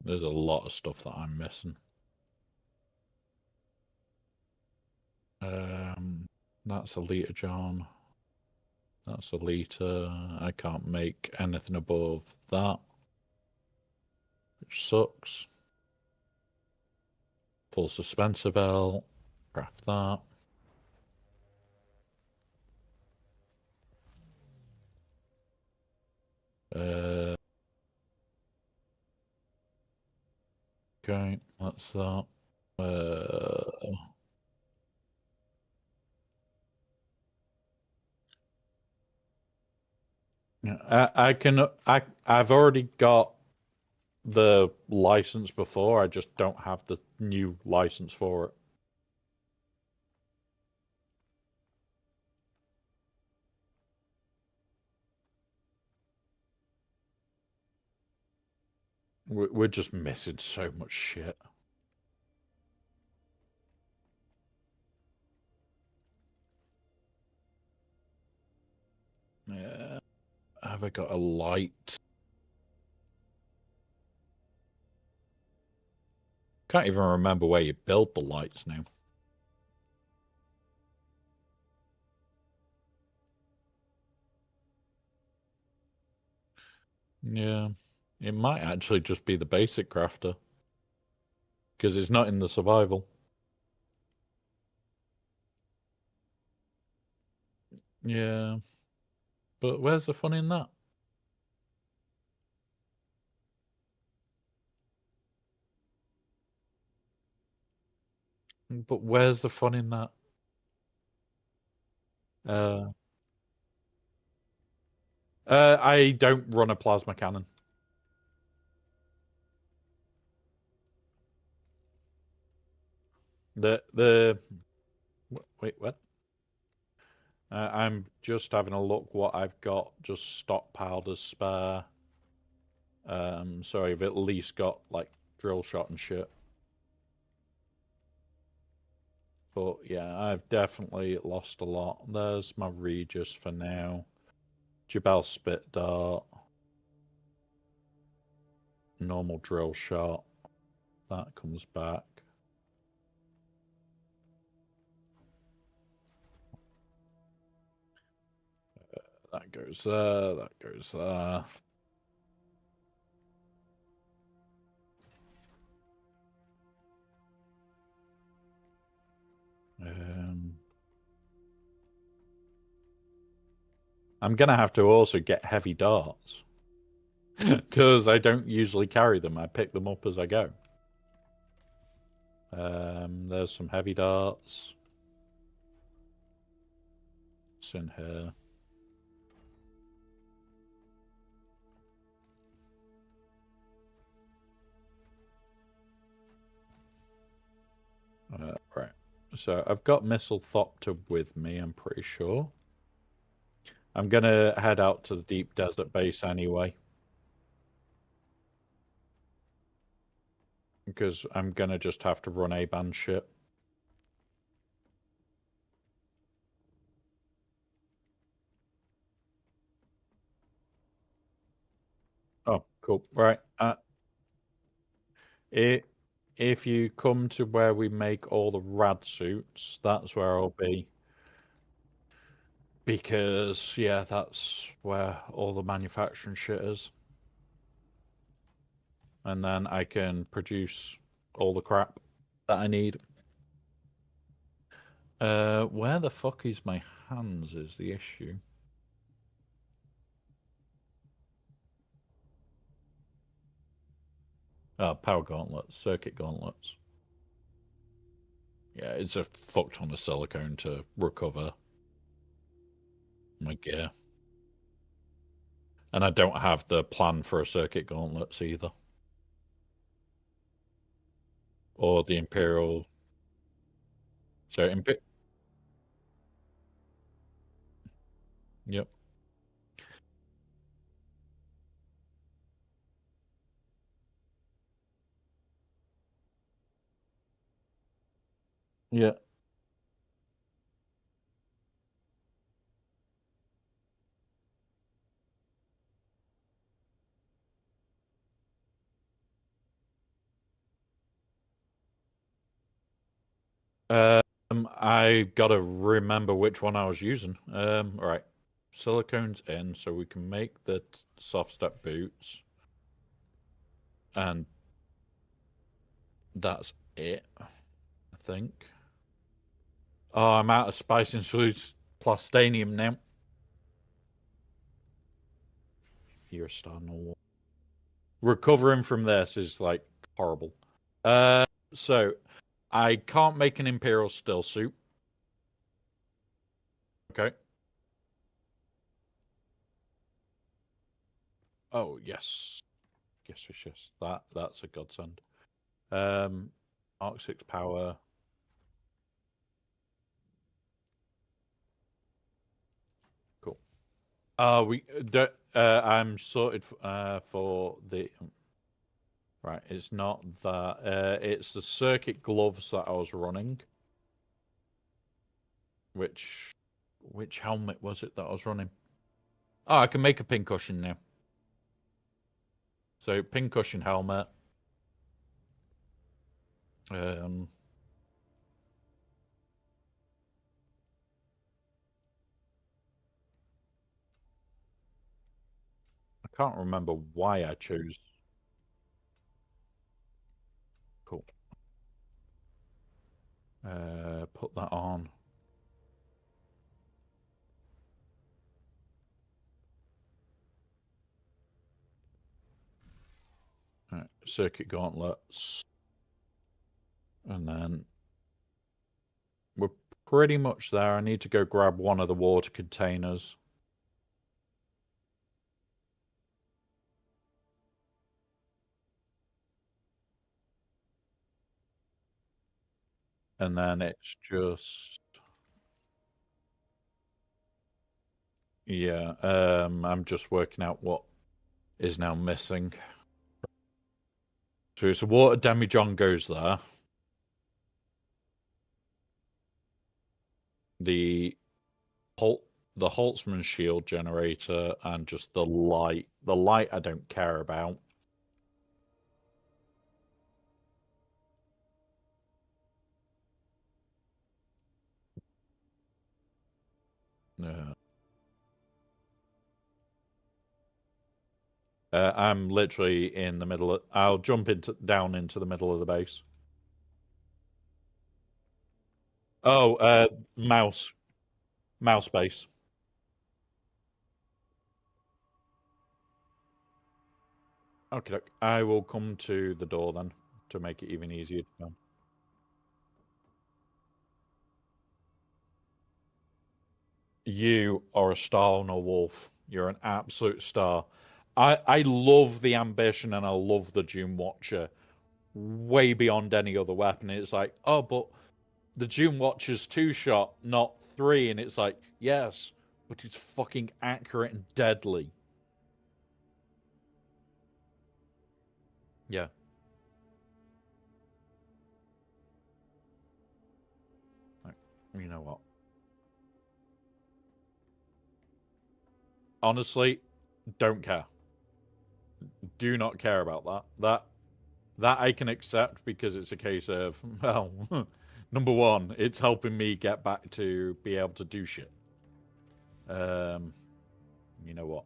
Speaker 2: There's a lot of stuff that I'm missing. That's a liter John. That's a liter. I can't make anything above that, which sucks. Full suspensive L. Craft that. Okay, that's that. Yeah, I've already got the license before. I just don't have the new license for it. We're just missing so much shit. Yeah. Have I got a light? Can't even remember where you build the lights now. Yeah. It might actually just be the basic crafter. Because it's not in the survival. Yeah. But where's the fun in that? But where's the fun in that? Uh, I don't run a plasma cannon. The wait, what? I'm just having a look what I've got just stockpiled as spare. So I've at least got like drill shot and shit. But yeah, I've definitely lost a lot. There's my Regis for now. Jabal spit dart. Normal drill shot. That comes back. That goes there. That goes there. I'm gonna have to also get heavy darts because I don't usually carry them. I pick them up as I go. There's some heavy darts. It's in here. Right. So I've got Mistlethopter with me, I'm pretty sure. I'm gonna head out to the deep desert base anyway. Because I'm gonna just have to run A-band shit. Oh, cool. Right. If you come to where we make all the rad suits, that's where I'll be. Because, yeah, that's where all the manufacturing shit is. And then I can produce all the crap that I need. Where the fuck is my hands is the issue. Oh, power gauntlets, circuit gauntlets. Yeah, it's a fuck ton of silicone to recover my gear. And I don't have the plan for a circuit gauntlets either. Or the Imperial. So, yep. Yeah. I gotta remember which one I was using. All right. Silicone's in, so we can make the soft step boots. And that's it, I think. Oh, I'm out of spice and sweets plastanium now. You're a star no war. Recovering from this is like horrible. So I can't make an Imperial still suit. Okay. Oh yes. Yes. That's a godsend. Arc 6 power. Cool. We I'm sorted for the right. It's not that. It's the circuit gloves that I was running. Which helmet was it that I was running? Oh, I can make a pincushion now. So pincushion helmet. Um, I can't remember why I chose. Cool. Put that on. Right, circuit gauntlets, and then we're pretty much there. I need to go grab one of the water containers. And then it's just yeah, I'm just working out what is now missing. So it's a water demijohn goes there. The Holt the Holtzman shield generator and just the light. The light I don't care about. Yeah. I'm literally in the middle of. I'll jump into down into the middle of the base. Oh, mouse base. Okay, I will come to the door then to make it even easier to come. You are a star and a wolf. You're an absolute star. I love the ambition and I love the Doom Watcher way beyond any other weapon. It's like, oh, but the Doom Watcher's 2-shot, not 3, and it's like, yes, but it's fucking accurate and deadly. Yeah. Like, you know what? Honestly, don't care. Do not care about that. That I can accept because it's a case of, well, number one, it's helping me get back to be able to do shit. Um, you know what?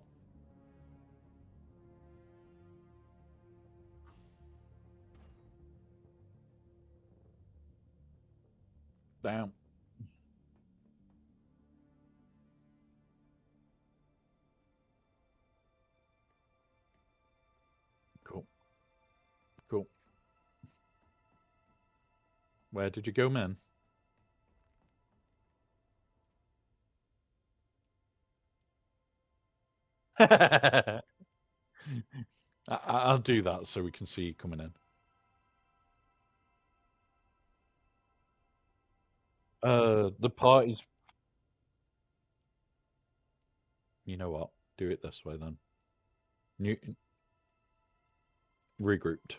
Speaker 2: Damn. Cool. Cool. Where did you go, man? I'll do that so we can see you coming in. The party's. You know what? Do it this way then. New regrouped.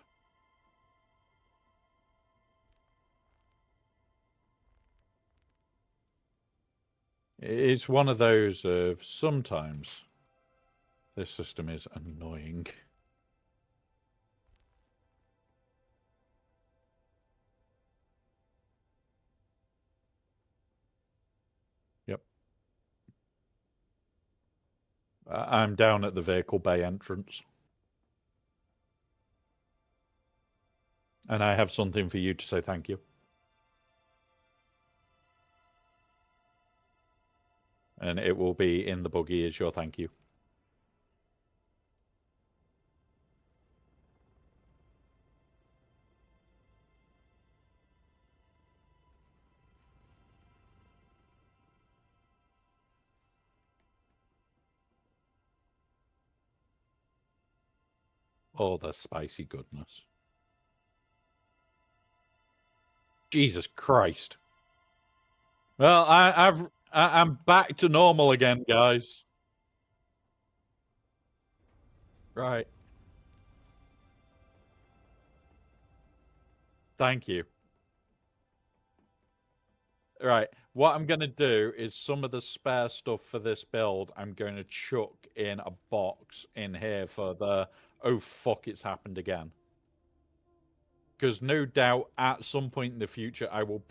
Speaker 2: It's one of those of sometimes this system is annoying. Yep. I'm down at the vehicle bay entrance. And I have something for you to say thank you. And it will be in the buggy as your thank you. Oh, the spicy goodness. Jesus Christ. Well, I'm back to normal again, guys. Right. Thank you. Right. What I'm going to do is some of the spare stuff for this build, I'm going to chuck in a box in here for the, oh, fuck, it's happened again. Because no doubt at some point in the future, I will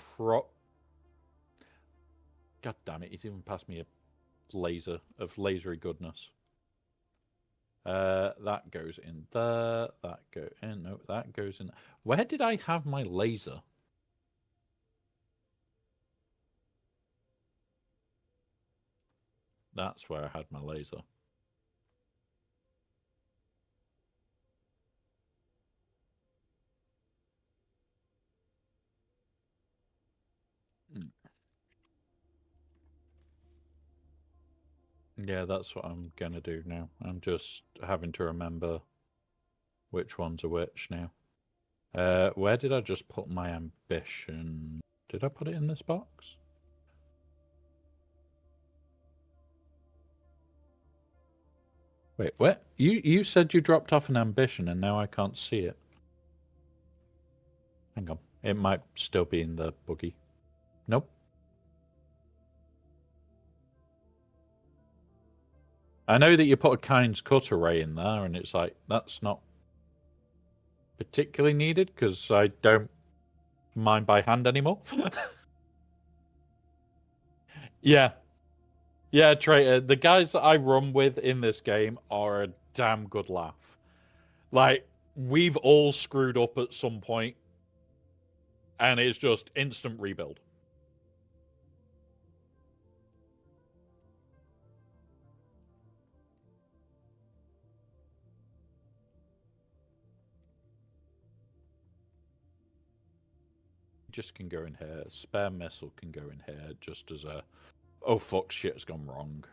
Speaker 2: God damn it, he's even passed me a laser of lasery goodness. That goes in there. That go in. No, that goes in. Where did I have my laser? That's where I had my laser. Yeah, that's what I'm gonna do now. I'm just having to remember which ones are which now. Where did I just put my ambition? Did I put it in this box? Wait, what? You said you dropped off an ambition and now I can't see it. Hang on. It might still be in the buggy. Nope. I know that you put a Kind's cut array in there, and it's like, that's not particularly needed because I don't mine by hand anymore. Yeah. Yeah, Traitor. The guys that I run with in this game are a damn good laugh. Like, we've all screwed up at some point, and it's just instant rebuild. Just can go in here. Spare missile can go in here just as a, oh fuck, shit's gone wrong.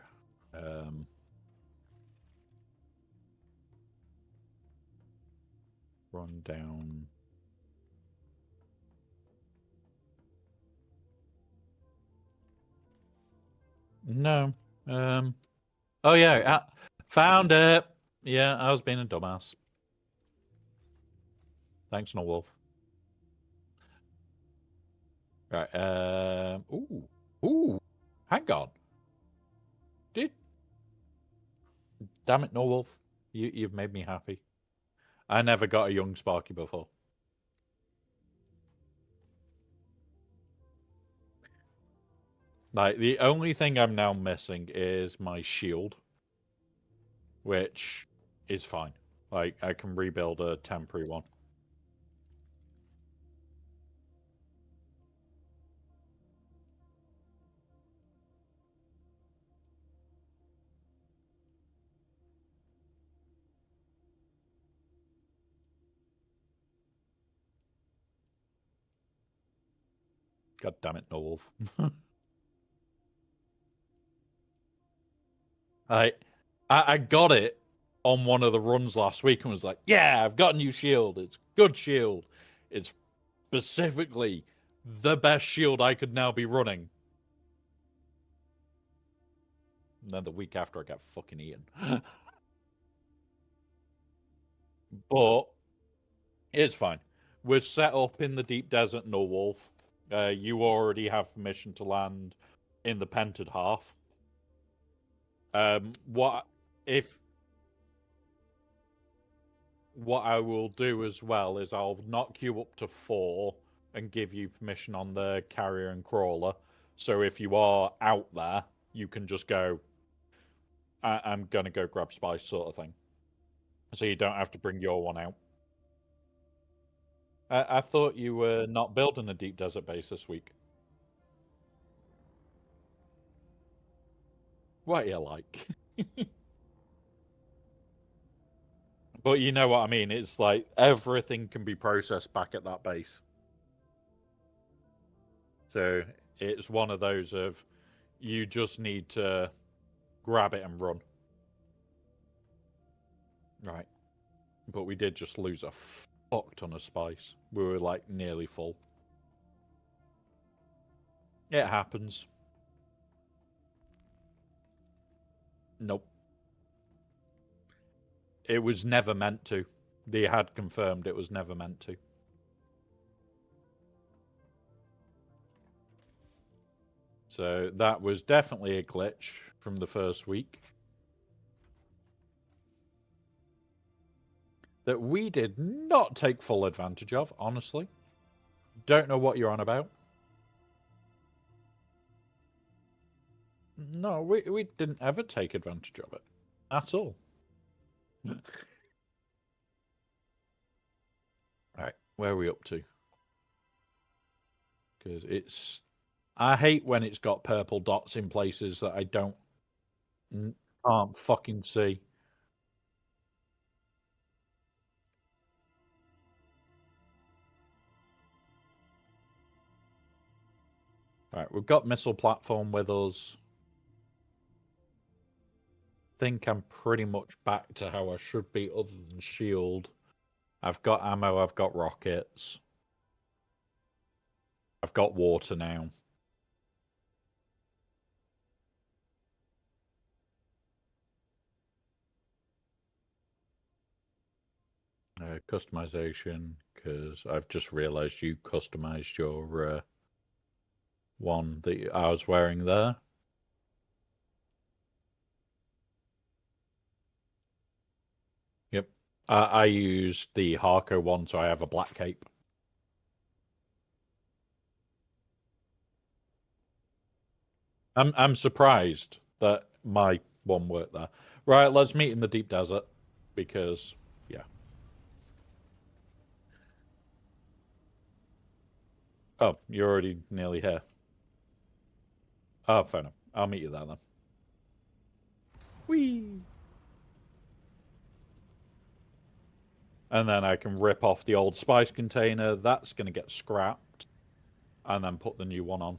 Speaker 2: Run down. No. Oh yeah, found it. Yeah, I was being a dumbass. Thanks, no wolf. Right. Ooh. Hang on. Damn it, no wolf. You've made me happy. I never got a young Sparky before. Like, the only thing I'm now missing is my shield, which is fine. Like, I can rebuild a temporary one. God damn it, no wolf. I got it on one of the runs last week and was like, yeah, I've got a new shield. It's good shield. It's specifically the best shield I could now be running. And then the week after, I got fucking eaten. But it's fine. We're set up in the deep desert, no wolf. You already have permission to land. in the pented half. What if what I will do as well is I'll knock you up to 4 and give you permission on the carrier and crawler. So if you are out there, you can just go, I'm going to go grab spice sort of thing. So you don't have to bring your one out. I thought you were not building a deep desert base this week. What you like? But you know what I mean. It's like everything can be processed back at that base. So it's one of those of you just need to grab it and run. Right. But we did just lose a fuck ton of spice. We were like nearly full. It happens. Nope. It was never meant to. They had confirmed it was never meant to. So that was definitely a glitch from the first week. That we did not take full advantage of, honestly. Don't know what you're on about. No, we didn't ever take advantage of it. At all. Right, where are we up to? Because it's... I hate when it's got purple dots in places that I can't fucking see. Right, we've got missile platform with us. Think I'm pretty much back to how I should be other than shield. I've got ammo, I've got rockets. I've got water now. Customization, because I've just realized you customized your one that I was wearing there. Yep. I used the Harco one, so I have a black cape. I'm surprised that my one worked there. Right, let's meet in the deep desert because yeah. Oh, you're already nearly here. Oh, fair enough. I'll meet you there then. Whee! And then I can rip off the old spice container. That's going to get scrapped. And then put the new one on.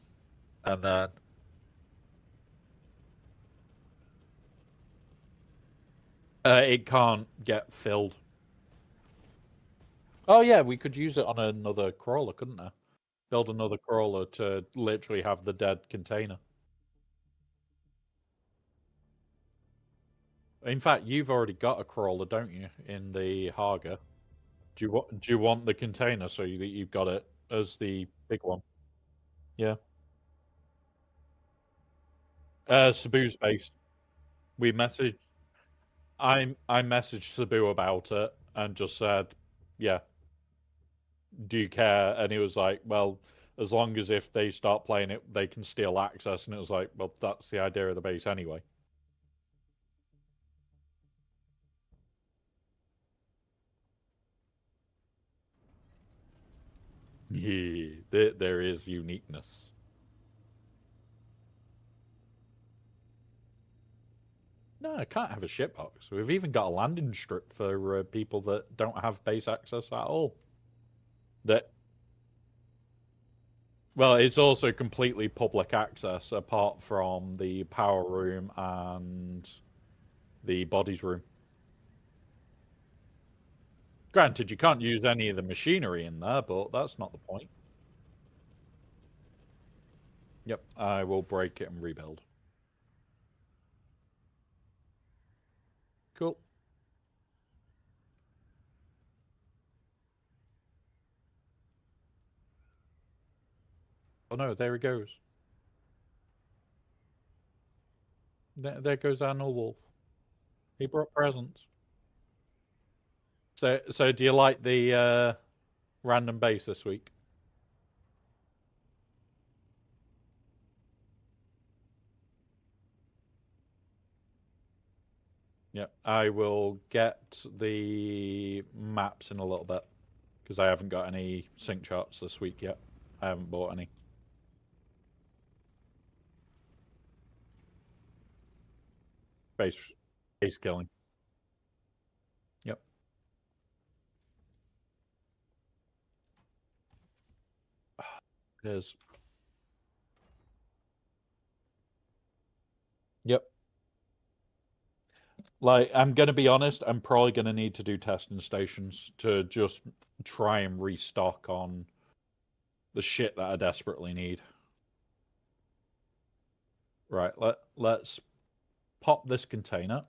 Speaker 2: And then... it can't get filled. Oh, yeah, we could use it on another crawler, couldn't I? Build another crawler to literally have the dead container. In fact, you've already got a crawler, don't you, in the Haga? Do you want the container so that you've got it as the big one? Yeah. Sabu's base. We messaged. I messaged Sabu about it and just said, "Yeah, do you care?" And he was like, "Well, as long as if they start playing it, they can steal access." And it was like, "Well, that's the idea of the base anyway." Yeah, there is uniqueness. No, I can't have a shitbox. We've even got a landing strip for people that don't have base access at all. That Well, it's also completely public access apart from the power room and the bodies room. Granted, you can't use any of the machinery in there, but that's not the point. Yep, I will break it and rebuild. Cool. Oh no, there he goes. There goes our wolf. He brought presents. So do you like the random base this week? Yep. I will get the maps in a little bit because I haven't got any sync charts this week yet. I haven't bought any. Base killing. Yep. It is. Yep. Like, I'm going to be honest, I'm probably going to need to do testing stations to just try and restock on the shit that I desperately need. Right, let's pop this container.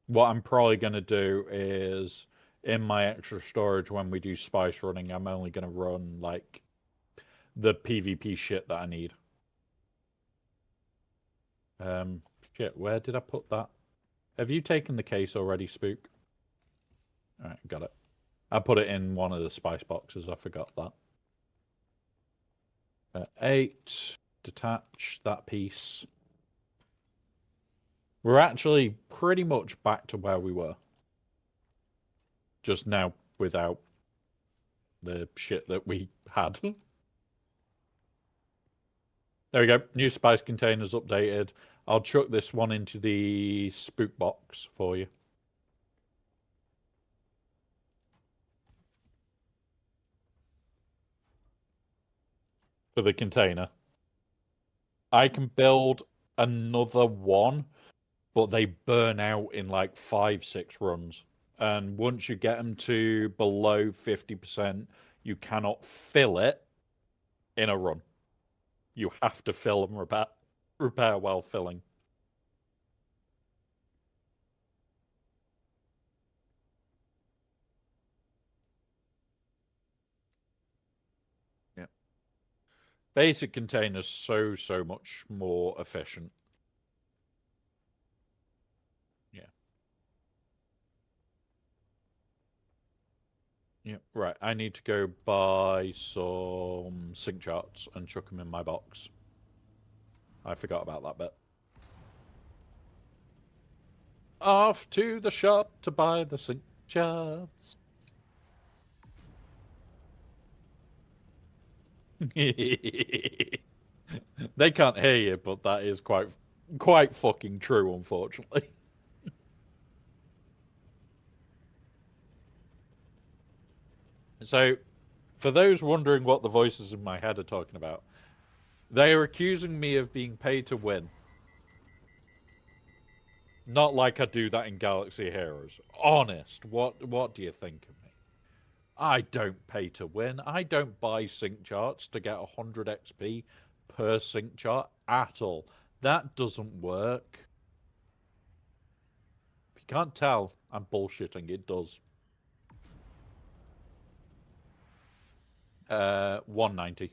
Speaker 2: What I'm probably going to do is in my extra storage when we do spice running, I'm only going to run like the PvP shit that I need. Shit, where did I put that? Have you taken the case already, Spook? Alright, got it. I put it in one of the spice boxes, I forgot that. 8, detach that piece. We're actually pretty much back to where we were. Just now without the shit that we had. There we go. New spice containers updated. I'll chuck this one into the spook box for you. For the container. I can build another one, but they burn out in like 5-6 runs. And once you get them to below 50%, you cannot fill it in a run. You have to fill and repair while filling. Yeah. Basic containers so much more efficient. Yeah. Yeah. Right. I need to go buy some sync charts and chuck them in my box. I forgot about that bit. Off to the shop to buy the sync charts. They can't hear you, but that is quite fucking true, unfortunately. So, for those wondering what the voices in my head are talking about, they are accusing me of being paid to win. Not like I do that in Galaxy Heroes. Honest, what do you think of me? I don't pay to win. I don't buy sync charts to get 100 XP per sync chart at all. That doesn't work. If you can't tell, I'm bullshitting. It does. 190.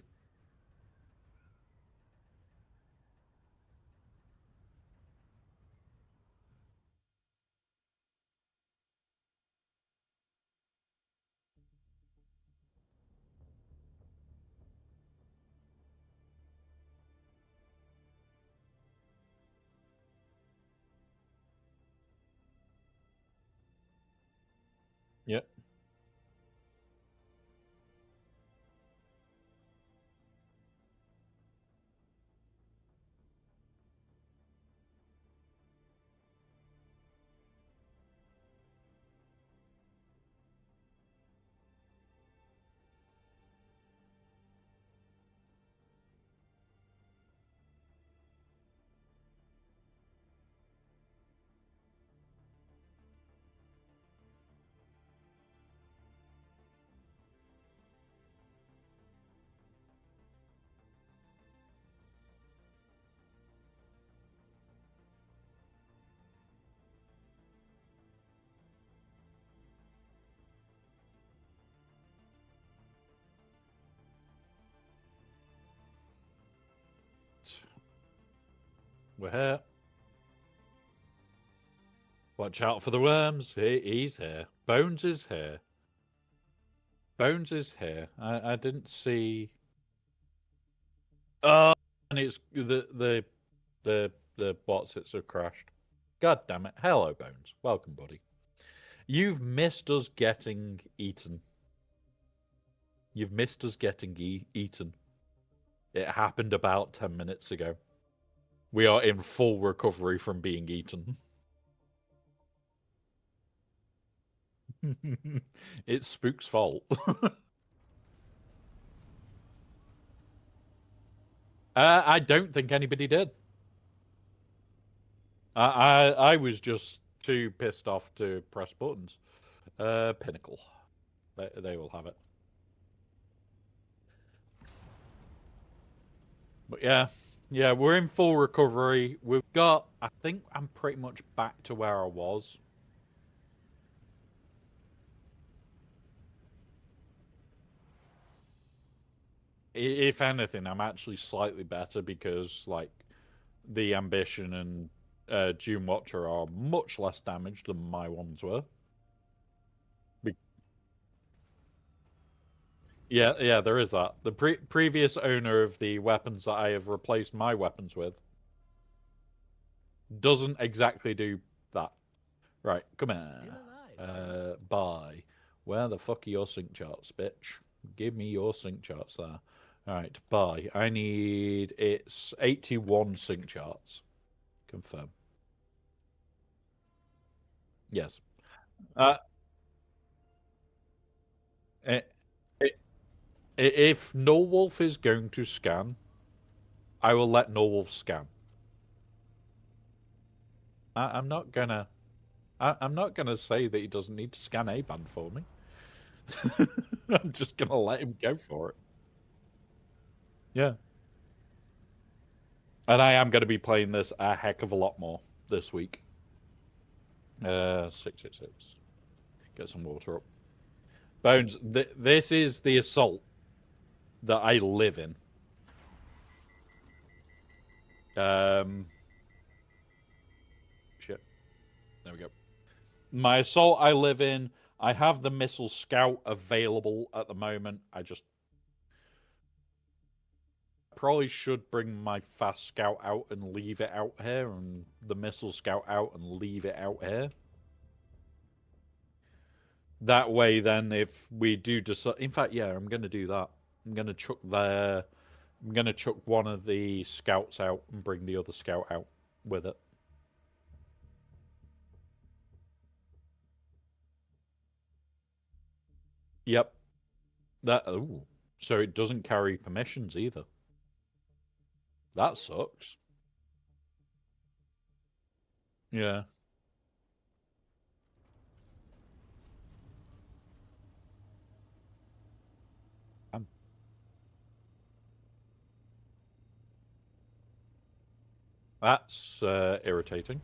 Speaker 2: Yep. We're here. Watch out for the worms. He's here. Bones is here. Bones is here. I didn't see. Oh, and it's the bots have crashed. God damn it! Hello, Bones. Welcome, buddy. You've missed us getting eaten. You've missed us getting eaten. It happened about 10 minutes ago. We are in full recovery from being eaten. It's Spook's fault. I don't think anybody did. I was just too pissed off to press buttons. Pinnacle. They will have it. But yeah, we're in full recovery. We've got, I think I'm pretty much back to where I was. If anything, I'm actually slightly better because, like, the Ambition and Doom Watcher are much less damaged than my ones were. Yeah, there is that. The previous owner of the weapons that I have replaced my weapons with doesn't exactly do that. Right, come here. Bye. Where the fuck are your sync charts, bitch? Give me your sync charts there. Alright, bye. I need... It's 81 sync charts. Confirm. Yes. If Wolf is going to scan, I will let Wolf scan. I'm not gonna... I'm not gonna say that he doesn't need to scan A-band for me. I'm just gonna let him go for it. Yeah. And I am gonna be playing this a heck of a lot more this week. 666. Get some water up. Bones, this is the assault that I live in. Shit. There we go. My assault I live in. I have the missile scout available at the moment. I just probably should bring my fast scout out and leave it out here, and the missile scout out and leave it out here. That way, then, if we do decide... In fact, yeah, I'm going to do that. I'm going to chuck one of the scouts out and bring the other scout out with it. Yep. Ooh. So it doesn't carry permissions either. That sucks. Yeah. That's irritating.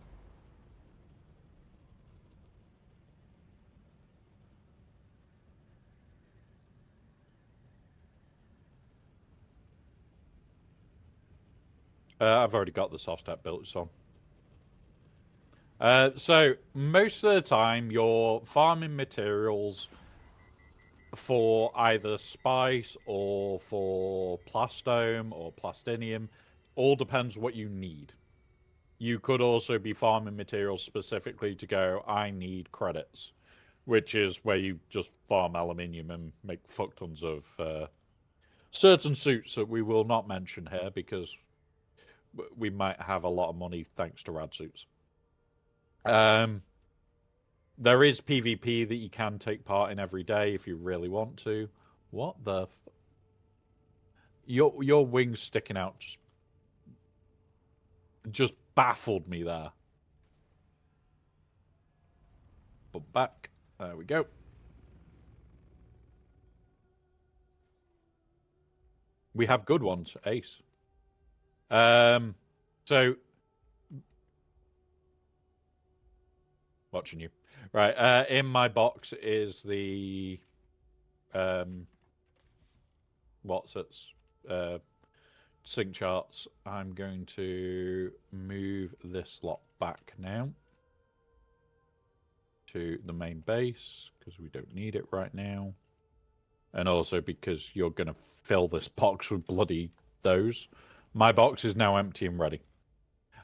Speaker 2: I've already got the soft step built, so. So most of the time, you're farming materials for either spice or for plastome or plastinium. All depends what you need. You could also be farming materials specifically to go, I need credits, which is where you just farm aluminium and make fuck tons of certain suits that we will not mention here because we might have a lot of money thanks to rad suits. There is PvP that you can take part in every day if you really want to. What the... Your wings sticking out just baffled me there. But back. There we go. We have good ones. Ace. So... Watching you. Right, in my box is the... what's it? sync charts. I'm going to move this lot back now to the main base because we don't need it right now. And also because you're going to fill this box with bloody those. My box is now empty and ready.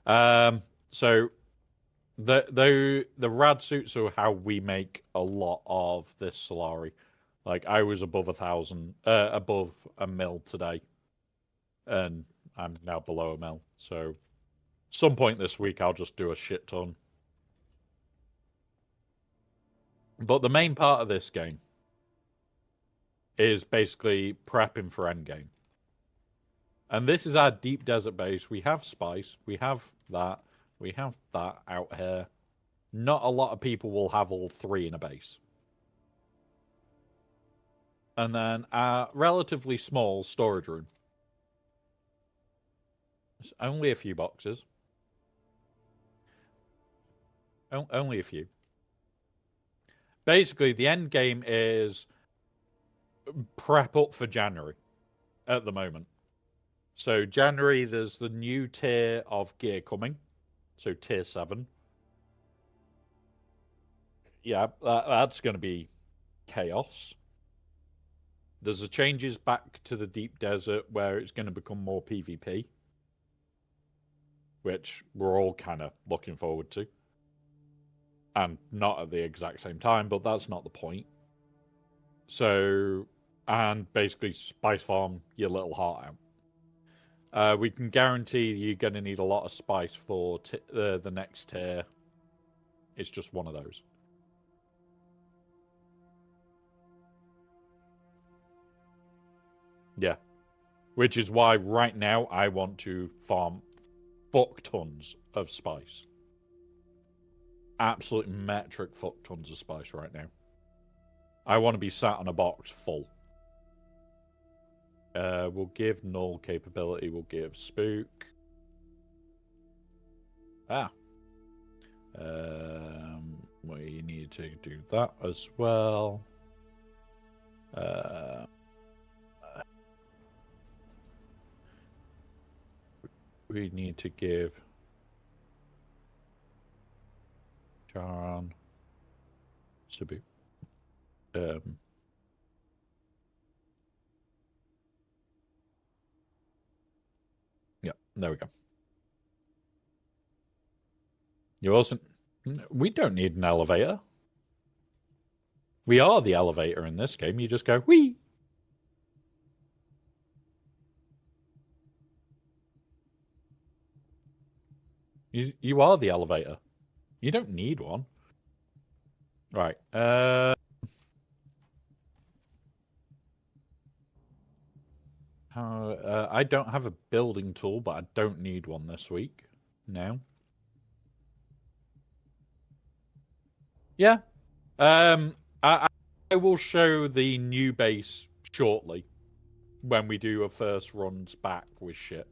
Speaker 2: So the rad suits are how we make a lot of this Solari. Like I was above 1,000, above a mil today, and I'm now below a mil. So some point this week I'll just do a shit ton. But the main part of this game is basically prepping for endgame. And this is our deep desert base. We have spice. We have that. We have that out here. Not a lot of people will have all three in a base. And then our relatively small storage room. It's only a few boxes. Only a few. Basically, the end game is prep up for January at the moment. So January, there's the new tier of gear coming. So tier 7. Yeah, that's going to be chaos. There's the changes back to the deep desert where it's going to become more PvP. Which we're all kind of looking forward to. And not at the exact same time, but that's not the point. So, and basically spice farm your little heart out. We can guarantee you're going to need a lot of spice for the next tier. It's just one of those. Yeah. Which is why right now I want to farm fuck tons of spice. Absolute metric fuck tons of spice right now. I want to be sat on a box full. We'll give null capability. We'll give spook. We need to do that as well. We need to give Charon spook. Yeah, there we go. You also... We don't need an elevator. We are the elevator in this game. You just go, whee! You are the elevator. You don't need one. Right. I don't have a building tool, but I don't need one this week. No. Yeah. I will show the new base shortly when we do a first runs back with shit.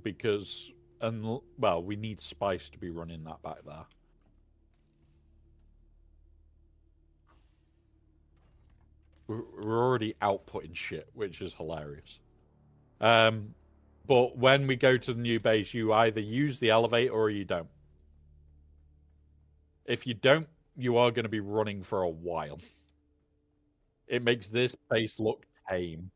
Speaker 2: Because well, we need spice to be running that back there. We're already outputting shit, which is hilarious. But when we go to the new base, you either use the elevator or you don't. If you don't, you are going to be running for a while. It makes this base look tame.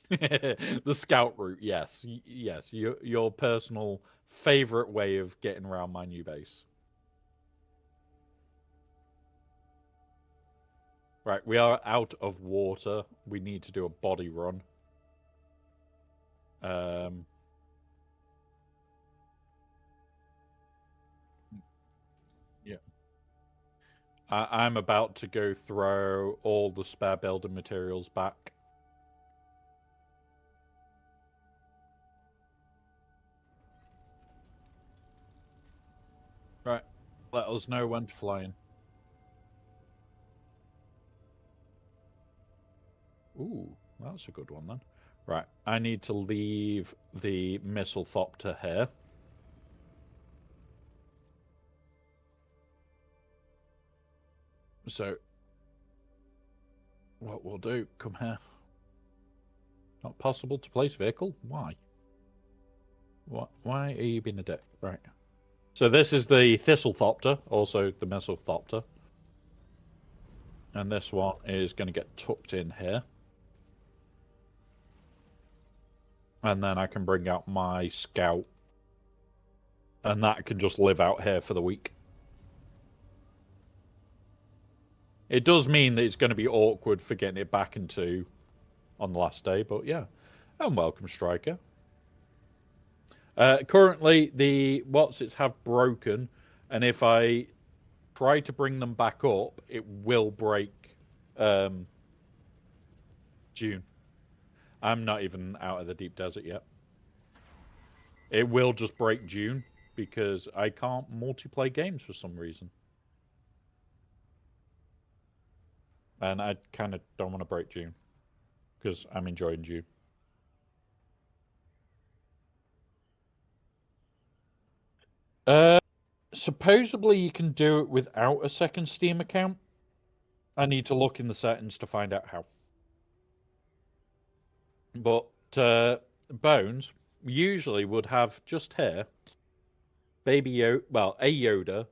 Speaker 2: The scout route, yes. Yes, your personal favorite way of getting around my new base. Right, we are out of water. We need to do a body run. Yeah. I'm about to go throw all the spare building materials back. Right, let us know when to fly in. Ooh, that's a good one then. Right, I need to leave the missile thopter here. So, what we'll do, come here. Not possible to place vehicle? Why? Why are you being a dick? Right. So this is the Thistlethopter, also the Mesothopter. And this one is going to get tucked in here. And then I can bring out my Scout. And that can just live out here for the week. It does mean that it's going to be awkward for getting it back into on the last day, but yeah. And welcome, Striker. Currently, the Watsits have broken, and if I try to bring them back up, it will break June. I'm not even out of the deep desert yet. It will just break June because I can't multiplayer games for some reason. And I kind of don't want to break June because I'm enjoying June. Supposedly you can do it without a second Steam account. I need to look in the settings to find out how. But Bones usually would have just here, Baby Yoda, well, a Yoda,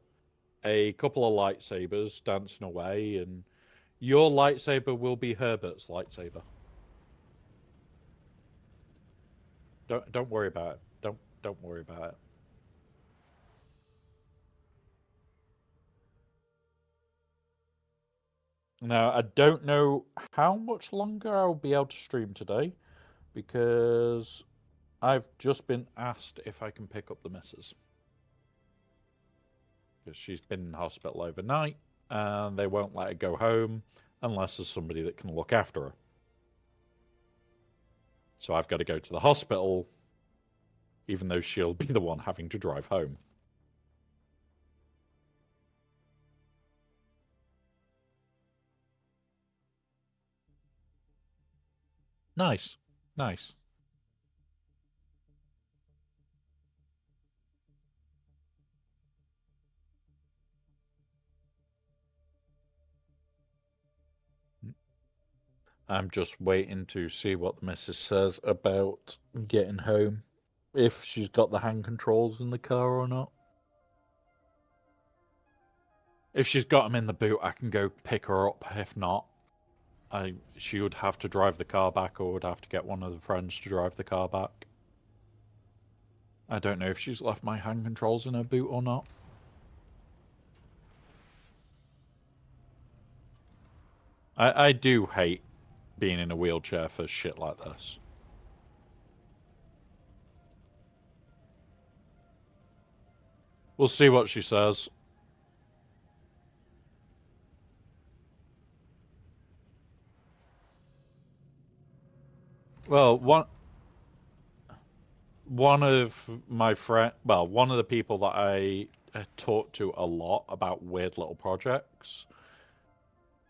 Speaker 2: a couple of lightsabers dancing away, and your lightsaber will be Herbert's lightsaber. Don't worry about it. Don't worry about it. Now, I don't know how much longer I'll be able to stream today because I've just been asked if I can pick up the missus. Because she's been in hospital overnight and they won't let her go home unless there's somebody that can look after her. So I've got to go to the hospital, even though she'll be the one having to drive home. Nice. Nice. I'm just waiting to see what the missus says about getting home. If she's got the hand controls in the car or not. If she's got them in the boot, I can go pick her up. If not, she would have to drive the car back or would have to get one of the friends to drive the car back. I don't know if she's left my hand controls in her boot or not. I do hate being in a wheelchair for shit like this. We'll see what she says. Well, one of my one of the people that I talk to a lot about weird little projects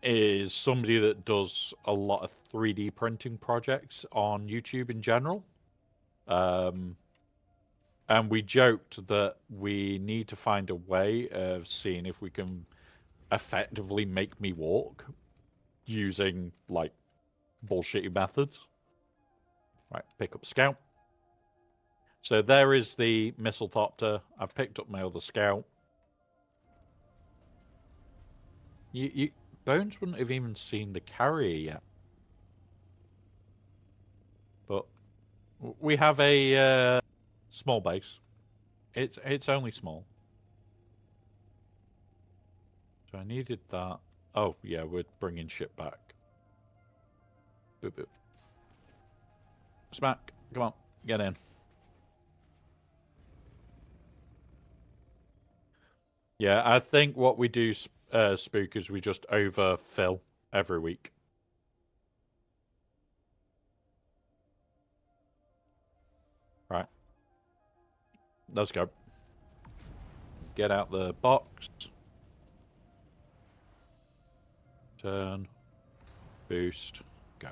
Speaker 2: is somebody that does a lot of 3D printing projects on YouTube in general. And we joked that we need to find a way of seeing if we can effectively make me walk using, like, bullshitty methods. Right, pick up Scout. So there is the Mistlethopter. I've picked up my other Scout. Bones wouldn't have even seen the carrier yet. But we have a small base. It's only small. So I needed that. Oh, yeah, we're bringing shit back. Boop, boop. Smack. Come on, get in. Yeah, I think what we do, Spook, is we just overfill every week. Right. Let's go. Get out the box. Turn. Boost. Go.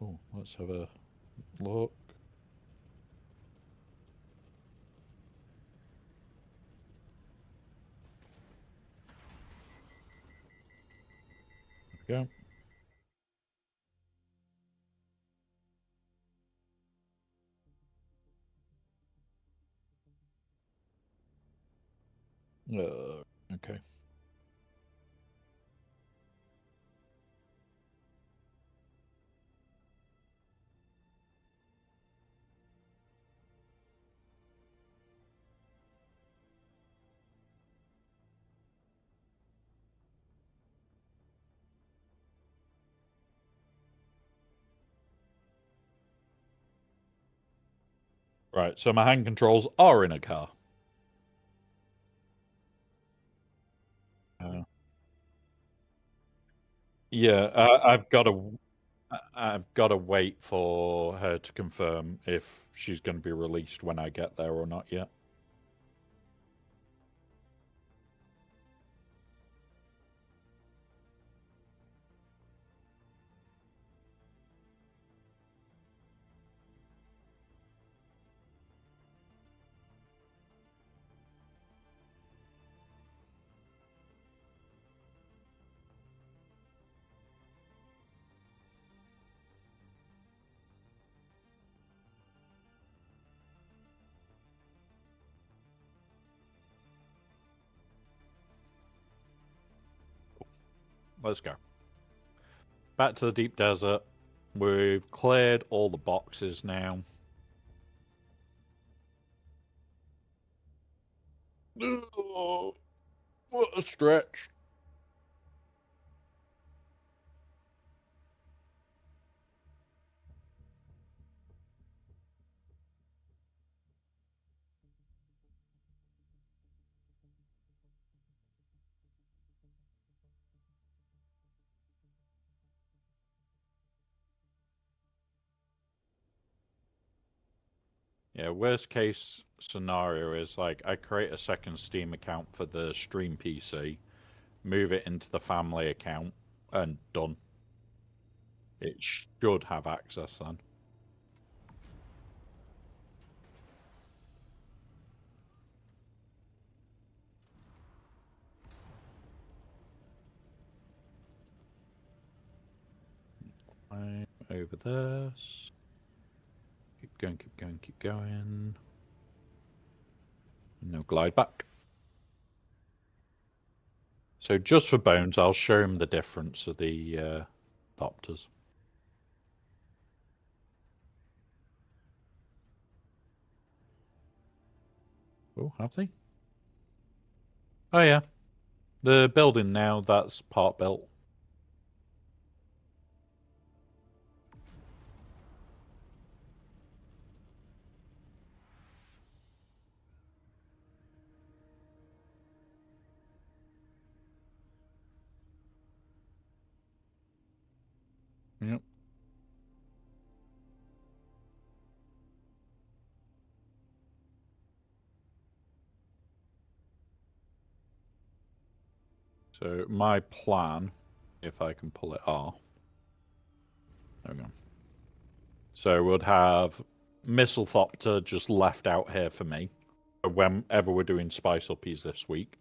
Speaker 2: Oh, let's have a look. go. Okay. Right, so my hand controls are in a car. Uh, yeah, I've got to wait for her to confirm if she's going to be released when I get there or not yet. Let's go. Back to the deep desert. We've cleared all the boxes now. Oh, what a stretch. Yeah, worst case scenario is like I create a second Steam account for the stream PC, move it into the family account, and done. It should have access then. Right, over this. Keep going, keep going, keep going. No glide back. So just for Bones, I'll show him the difference of the Thopters. Oh, have they? Oh yeah. The building now, that's part built. Yep. So my plan, if I can pull it off. There we go. So we'd have Mistlethopter just left out here for me whenever we're doing Spice Uppies this week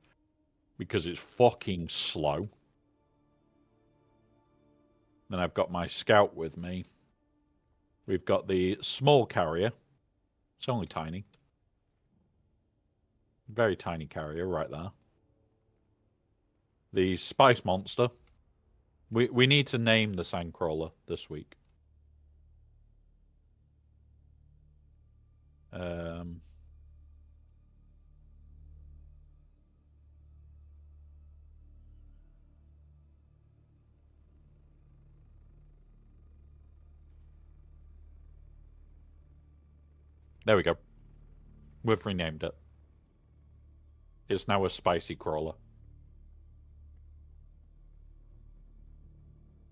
Speaker 2: because it's fucking slow. Then I've got my Scout with me. We've got the small carrier. It's only tiny. Very tiny carrier right there. The Spice Monster. We need to name the Sandcrawler this week. Um, there we go. We've renamed it. It's now a Spicy Crawler.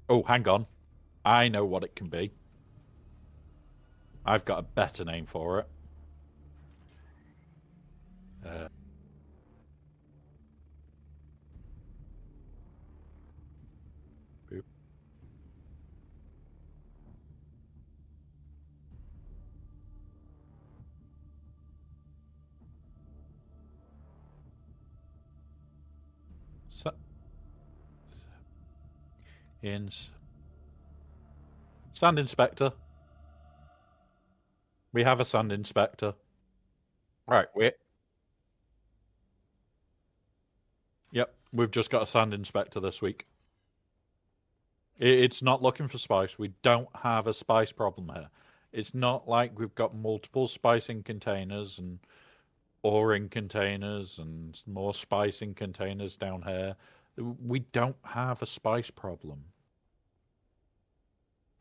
Speaker 2: Oh, hang on. I know what it can be. I've got a better name for it. Uh, boop. So, in sand inspector. We have a sand inspector. Right, yep, we've just got a sand inspector this week. It's not looking for spice. We don't have a spice problem here. It's not like we've got multiple spicing containers and ore in containers and more spicing containers down here. We don't have a spice problem.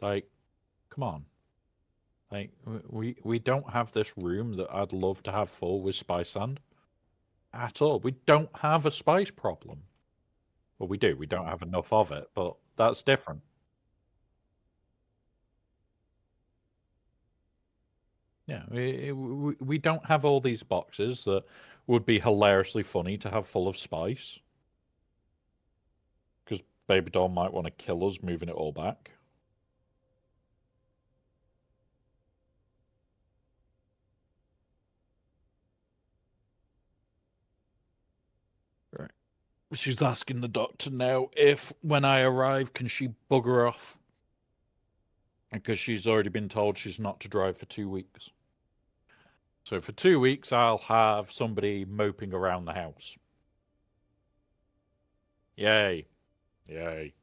Speaker 2: Like, come on. Like, we don't have this room that I'd love to have full with spice sand at all. We don't have a spice problem. Well, we do. We don't have enough of it, but that's different. Yeah, we don't have all these boxes that would be hilariously funny to have full of spice. Because Baby Doll might want to kill us moving it all back. Right. She's asking the doctor now if, when I arrive, can she bugger off? Because she's already been told she's not to drive for 2 weeks. So for 2 weeks, I'll have somebody moping around the house. Yay. Yay.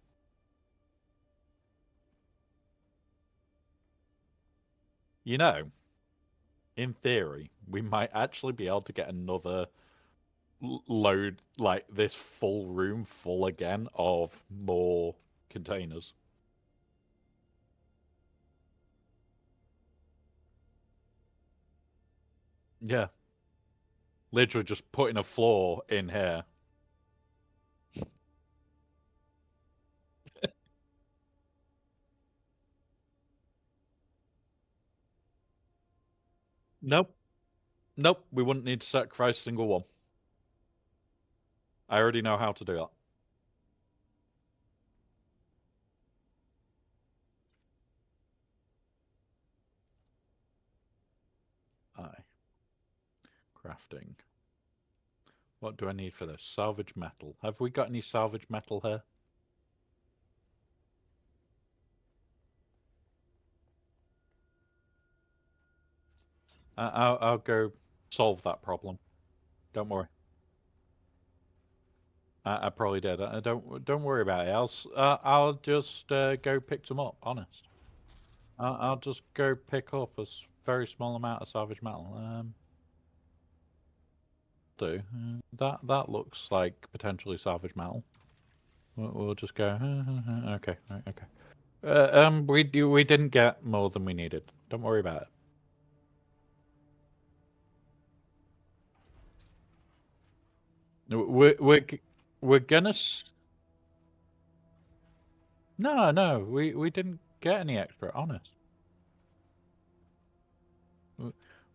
Speaker 2: You know, in theory, we might actually be able to get another load, like this full room full again of more containers. Yeah. Literally just putting a floor in here. Nope. Nope. We wouldn't need to sacrifice a single one. I already know how to do that. Aye. Crafting. What do I need for this? Salvage metal. Have we got any salvage metal here? I'll go solve that problem. Don't worry. I probably did. Don't worry about it. I'll just go pick some up. Honest. I'll just go pick up a very small amount of salvage metal. That looks like potentially salvage metal. We'll just go. Okay, okay. We didn't get more than we needed. Don't worry about it. We're gonna. No. We didn't get any extra. Honest.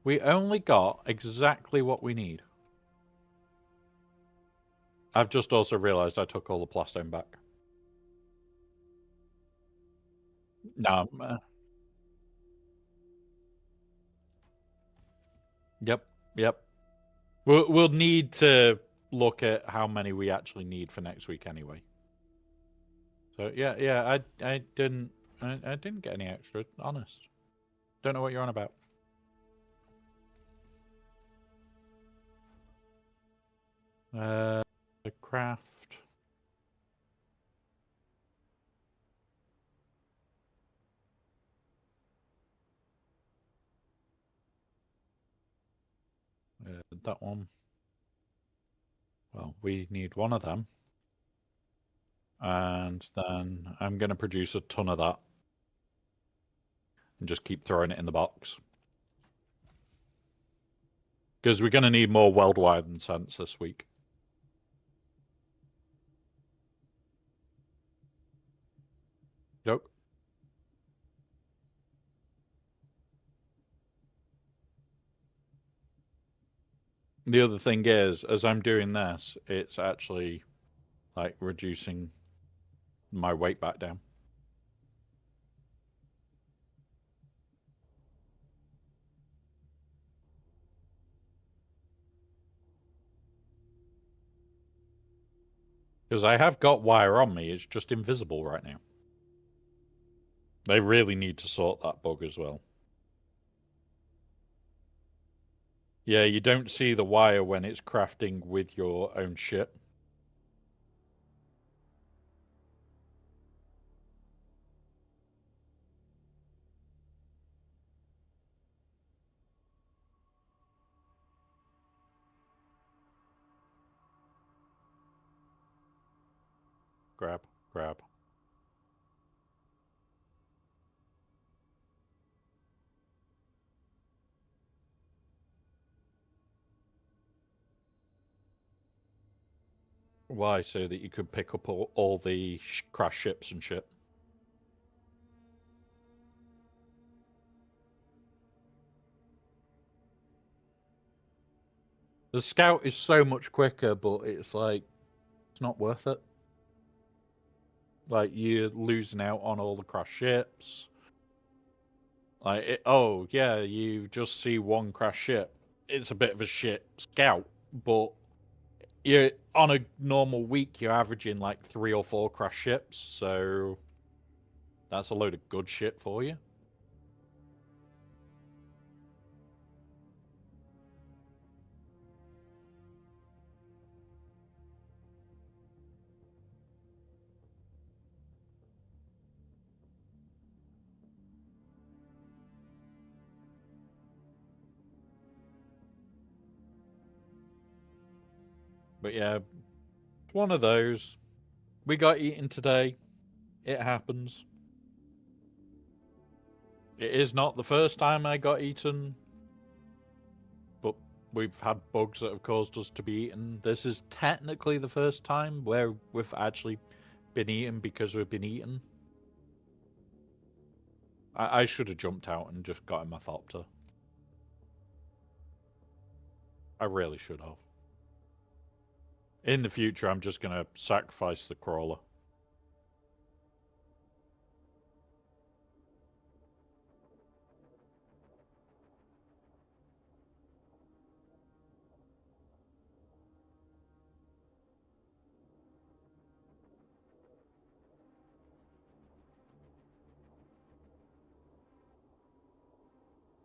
Speaker 2: We only got exactly what we need. I've just also realised I took all the plastone back. No. Yep. We'll need to look at how many we actually need for next week anyway. So yeah. I didn't get any extra. Honest. Don't know what you're on about. The craft. That one. Well, we need one of them. And then I'm going to produce a ton of that. And just keep throwing it in the box. Because we're going to need more weld wire than sense this week. Nope. The other thing is, as I'm doing this, it's actually like reducing my weight back down. Because I have got wire on me, it's just invisible right now. They really need to sort that bug as well. Yeah, you don't see the wire when it's crafting with your own shit. Grab, grab. Why? So that you could pick up all the crash ships and shit. The scout is so much quicker, but it's like, it's not worth it. Like, you're losing out on all the crash ships. Like, oh, yeah, you just see one crash ship. It's a bit of a shit scout, but you're on a normal week, you're averaging like 3 or 4 crash ships, so that's a load of good shit for you. But yeah, one of those. We got eaten today. It happens. It is not the first time I got eaten, but we've had bugs that have caused us to be eaten. This is technically the first time where we've actually been eaten because we've been eaten. I should have jumped out and just got in my thopter. I really should have. In the future, I'm just going to sacrifice the crawler.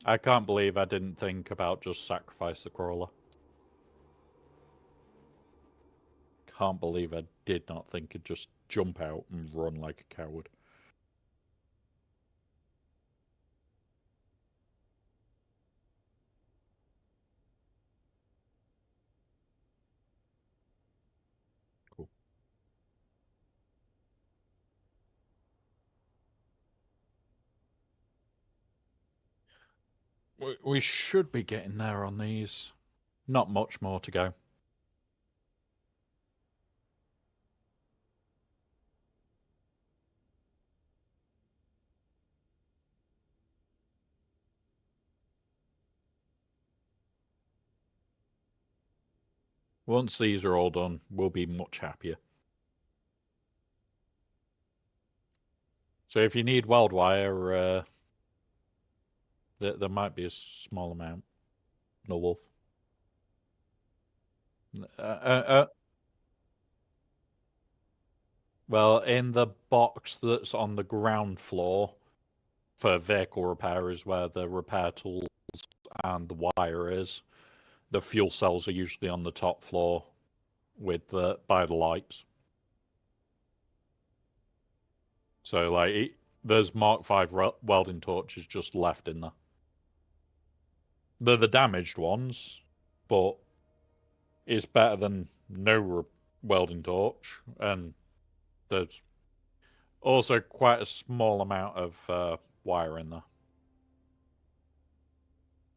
Speaker 2: I can't believe I didn't think about just sacrifice the crawler. Can't believe I did not think I'd just jump out and run like a coward. Cool. We should be getting there on these. Not much more to go. Once these are all done, we'll be much happier. So if you need wild wire, there might be a small amount. No wolf. Well, in the box that's on the ground floor for vehicle repair is where the repair tools and the wire is. The fuel cells are usually on the top floor with by the lights. So like there's Mark V welding torches just left in there. They're the damaged ones, but it's better than no welding torch, and there's also quite a small amount of wire in there.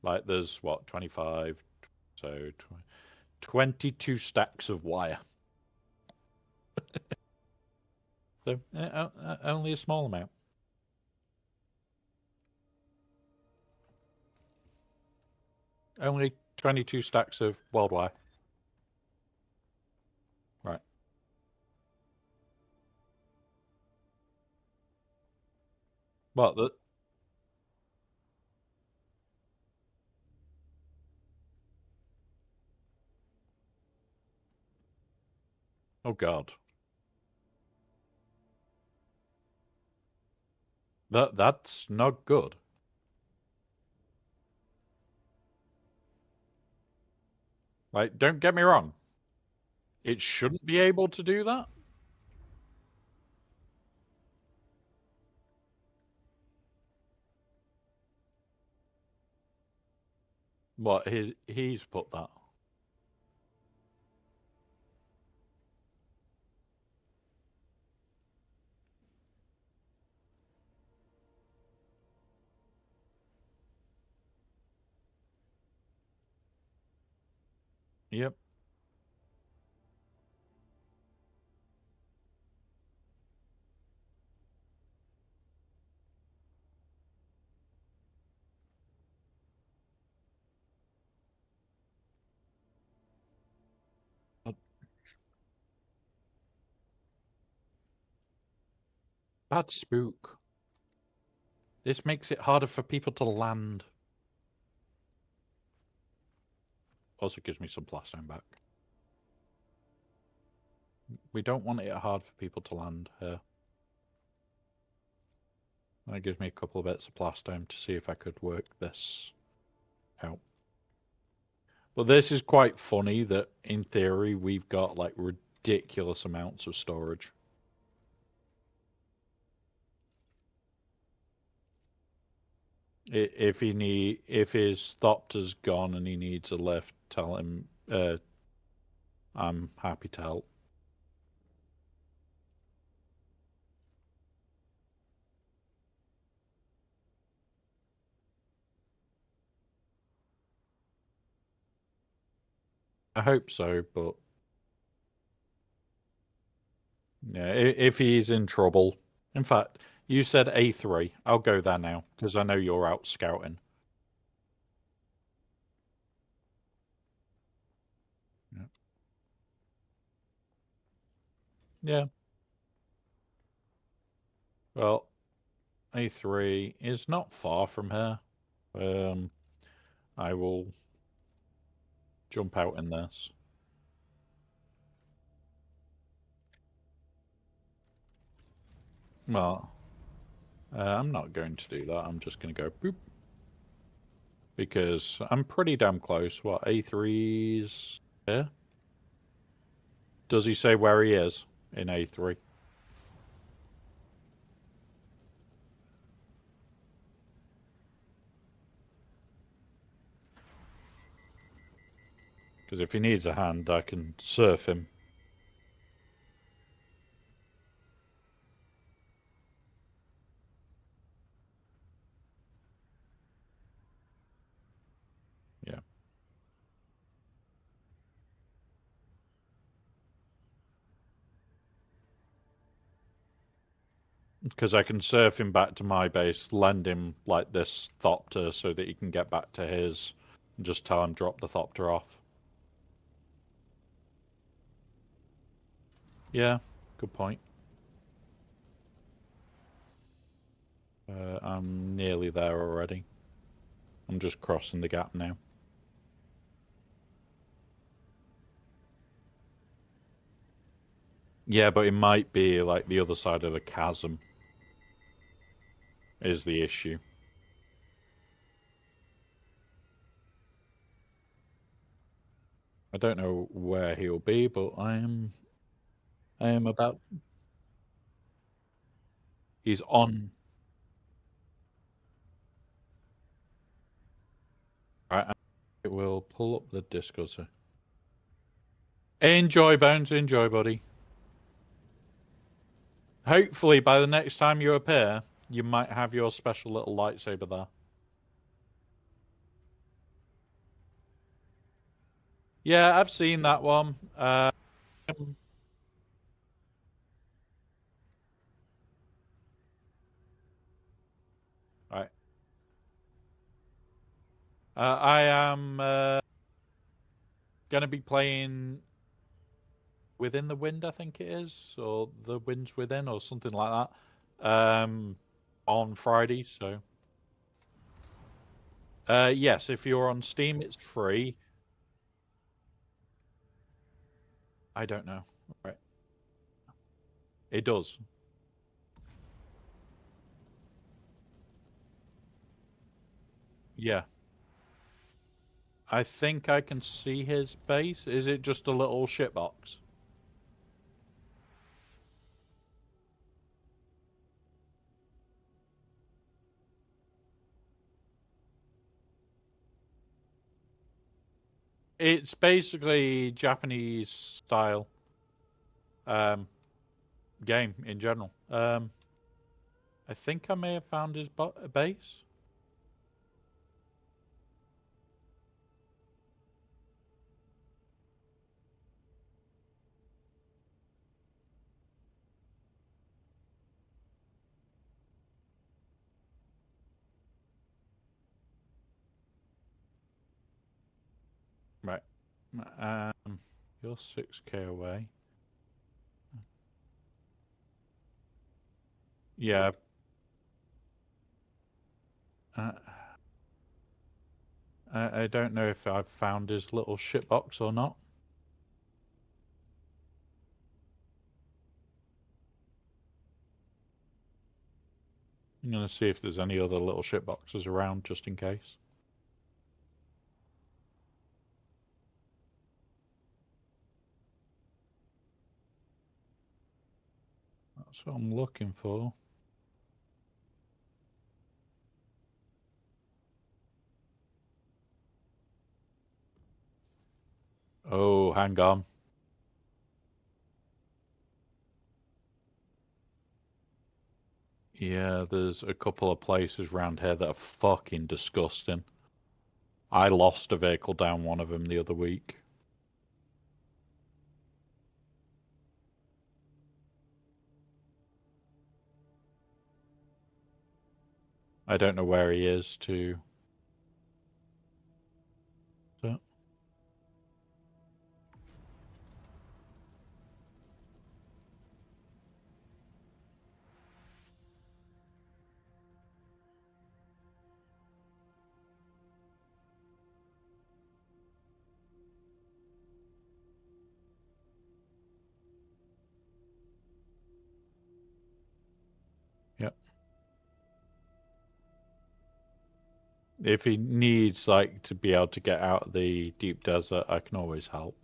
Speaker 2: Like there's what 25, so 22 stacks of wire. So only a small amount. Only 22 stacks of weld wire. Right. What the? Oh God. That's not good. Like, don't get me wrong. It shouldn't be able to do that. What, he's put that. Yep. Bad spook. This makes it harder for people to land. Also gives me some plastone back. We don't want it hard for people to land here. That gives me a couple of bits of plastone to see if I could work this out. But this is quite funny that, in theory, we've got, like, ridiculous amounts of storage. If his Thopter's gone and he needs a lift, tell him I'm happy to help. I hope so, but yeah, if he's in trouble. In fact, you said A3. I'll go there now because I know you're out scouting. Yeah. Yeah. Well, A3 is not far from here. I will jump out in this. Well, I'm not going to do that. I'm just going to go boop. Because I'm pretty damn close. What, A3's here? Does he say where he is in A3? Because if he needs a hand, I can surf him. Yeah. Because I can surf him back to my base, lend him like this Thopter so that he can get back to his, and just tell him drop the Thopter off. Yeah, good point. I'm nearly there already. I'm just crossing the gap now. Yeah, but it might be like the other side of the chasm is the issue. I don't know where he'll be, but I am about. He's on. I will pull up the Discord. So. Enjoy, Bones. Enjoy, buddy. Hopefully, by the next time you appear, you might have your special little lightsaber there. Yeah, I've seen that one. Right. I am going to be playing Within the Wind, I think it is, or The Wind's Within, or something like that, on Friday. So, yes, if you're on Steam, it's free. I don't know. Right. It does. Yeah. I think I can see his base. Is it just a little shitbox? It's basically Japanese style um, game in general. I think I may have found his base. Right. You're 6k away. Yeah. Uh, I don't know if I've found his little shitbox or not. I'm gonna see if there's any other little shitboxes around just in case. That's what I'm looking for. Oh, hang on. Yeah, there's a couple of places around here that are fucking disgusting. I lost a vehicle down one of them the other week. I don't know where he is to. So, yeah. If he needs like to be able to get out of the deep desert, I can always help.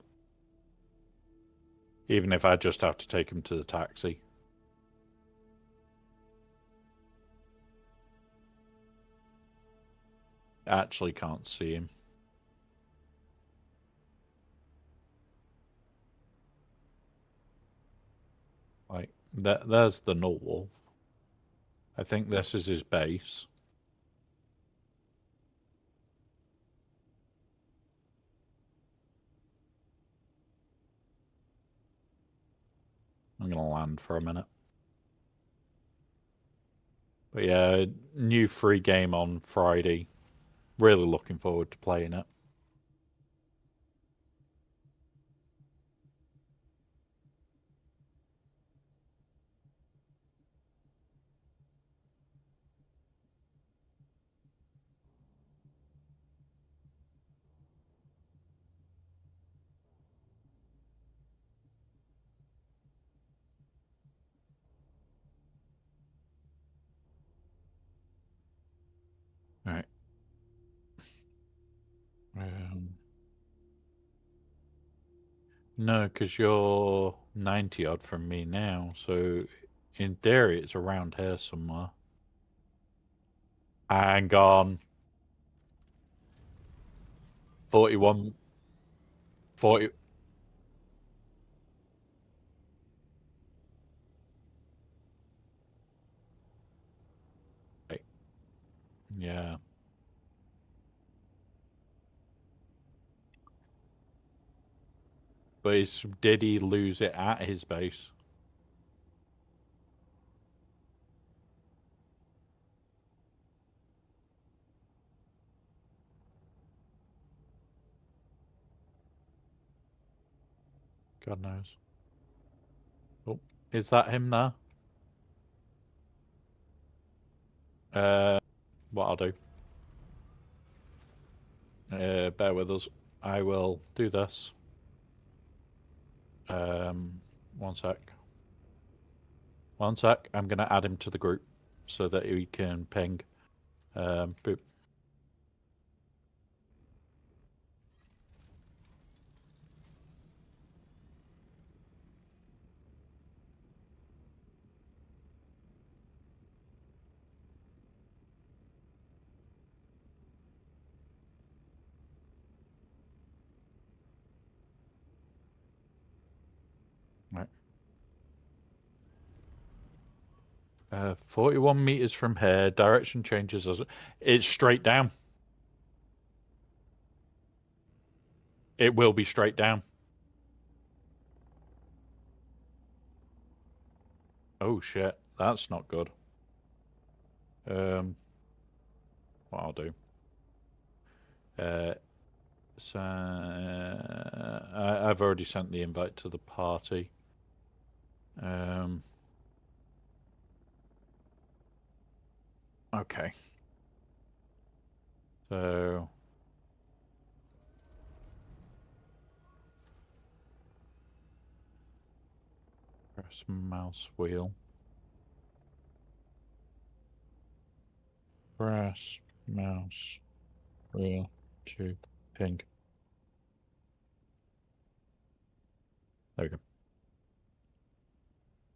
Speaker 2: Even if I just have to take him to the taxi. Actually can't see him. Like there's the null wolf. I think this is his base. I'm gonna land for a minute. But yeah, new free game on Friday. Really looking forward to playing it. All right. No, because you're 90 odd from me now, so in theory it's around here somewhere. Hang on. 41, 40. Yeah. But did he lose it at his base? God knows. Oh, is that him there? What I'll do. Bear with us. I will do this. One sec. One sec. I'm going to add him to the group so that he can ping. Boop. 41 meters from here. Direction changes as it's straight down. It will be straight down. Oh shit, that's not good. What I'll do. So I've already sent the invite to the party. Okay. So press mouse wheel. Press mouse wheel to ping. There we go.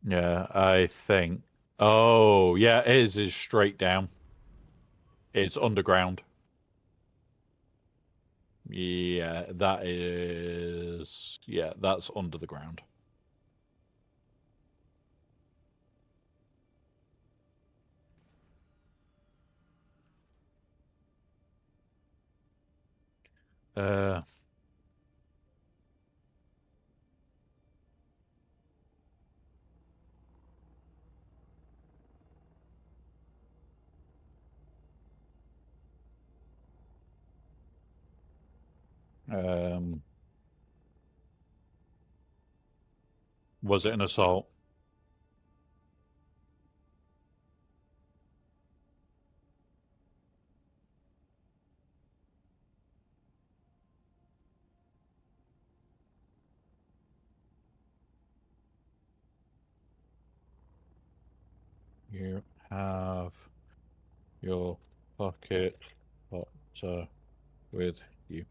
Speaker 2: Yeah, I think. Oh, yeah, it is straight down. It's underground. Yeah, that is. Yeah, that's under the ground. Uh. Was it an assault? You have your pocket potter with you.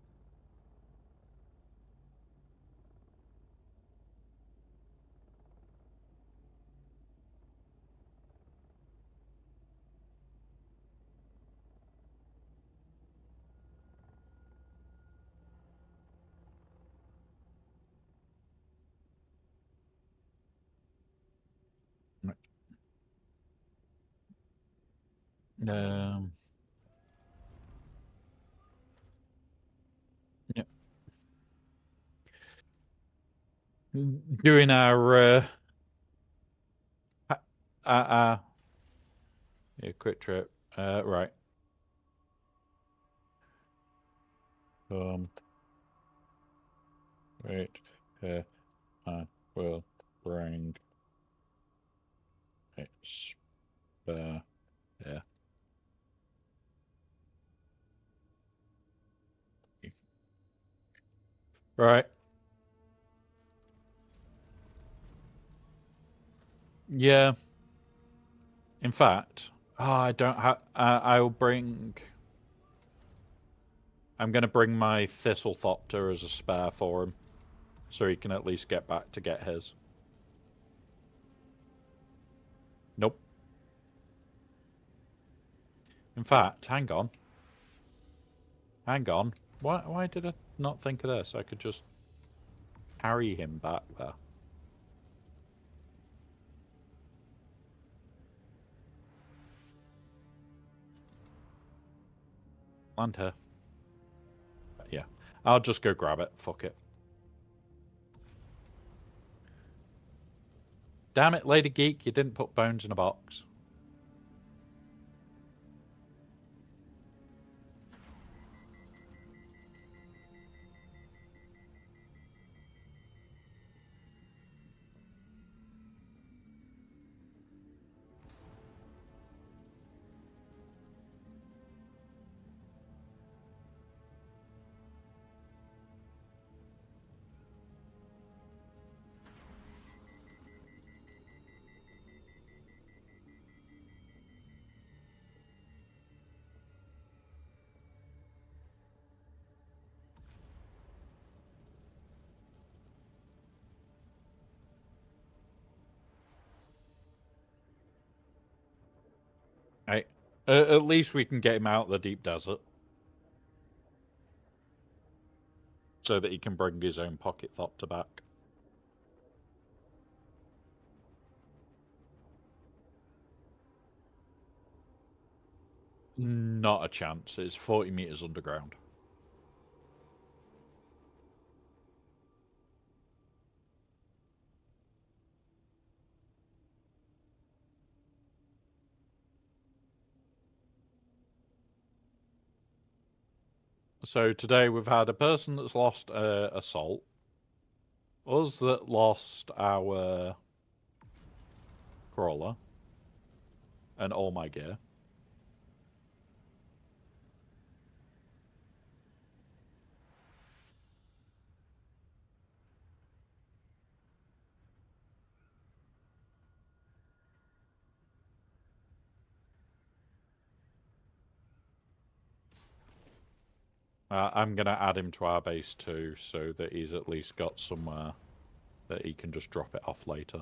Speaker 2: Um, yeah. Doing our yeah, quick trip. Right. Wait. I will bring a spare. Yeah. Right. Yeah. In fact, I don't have. I'll bring. I'm going to bring my Thistlethopter as a spare for him, so he can at least get back to get his. Nope. In fact, hang on. Hang on. Why did I not think of this? I could just carry him back there. Land here. Yeah. I'll just go grab it. Fuck it. Damn it, Lady Geek, you didn't put bones in a box. Right. At least we can get him out of the deep desert. So that he can bring his own pocket thopter back. Not a chance. It's 40 meters underground. So today we've had a person that's lost assault, us that lost our crawler and all my gear. I'm going to add him to our base too, so that he's at least got somewhere that he can just drop it off later.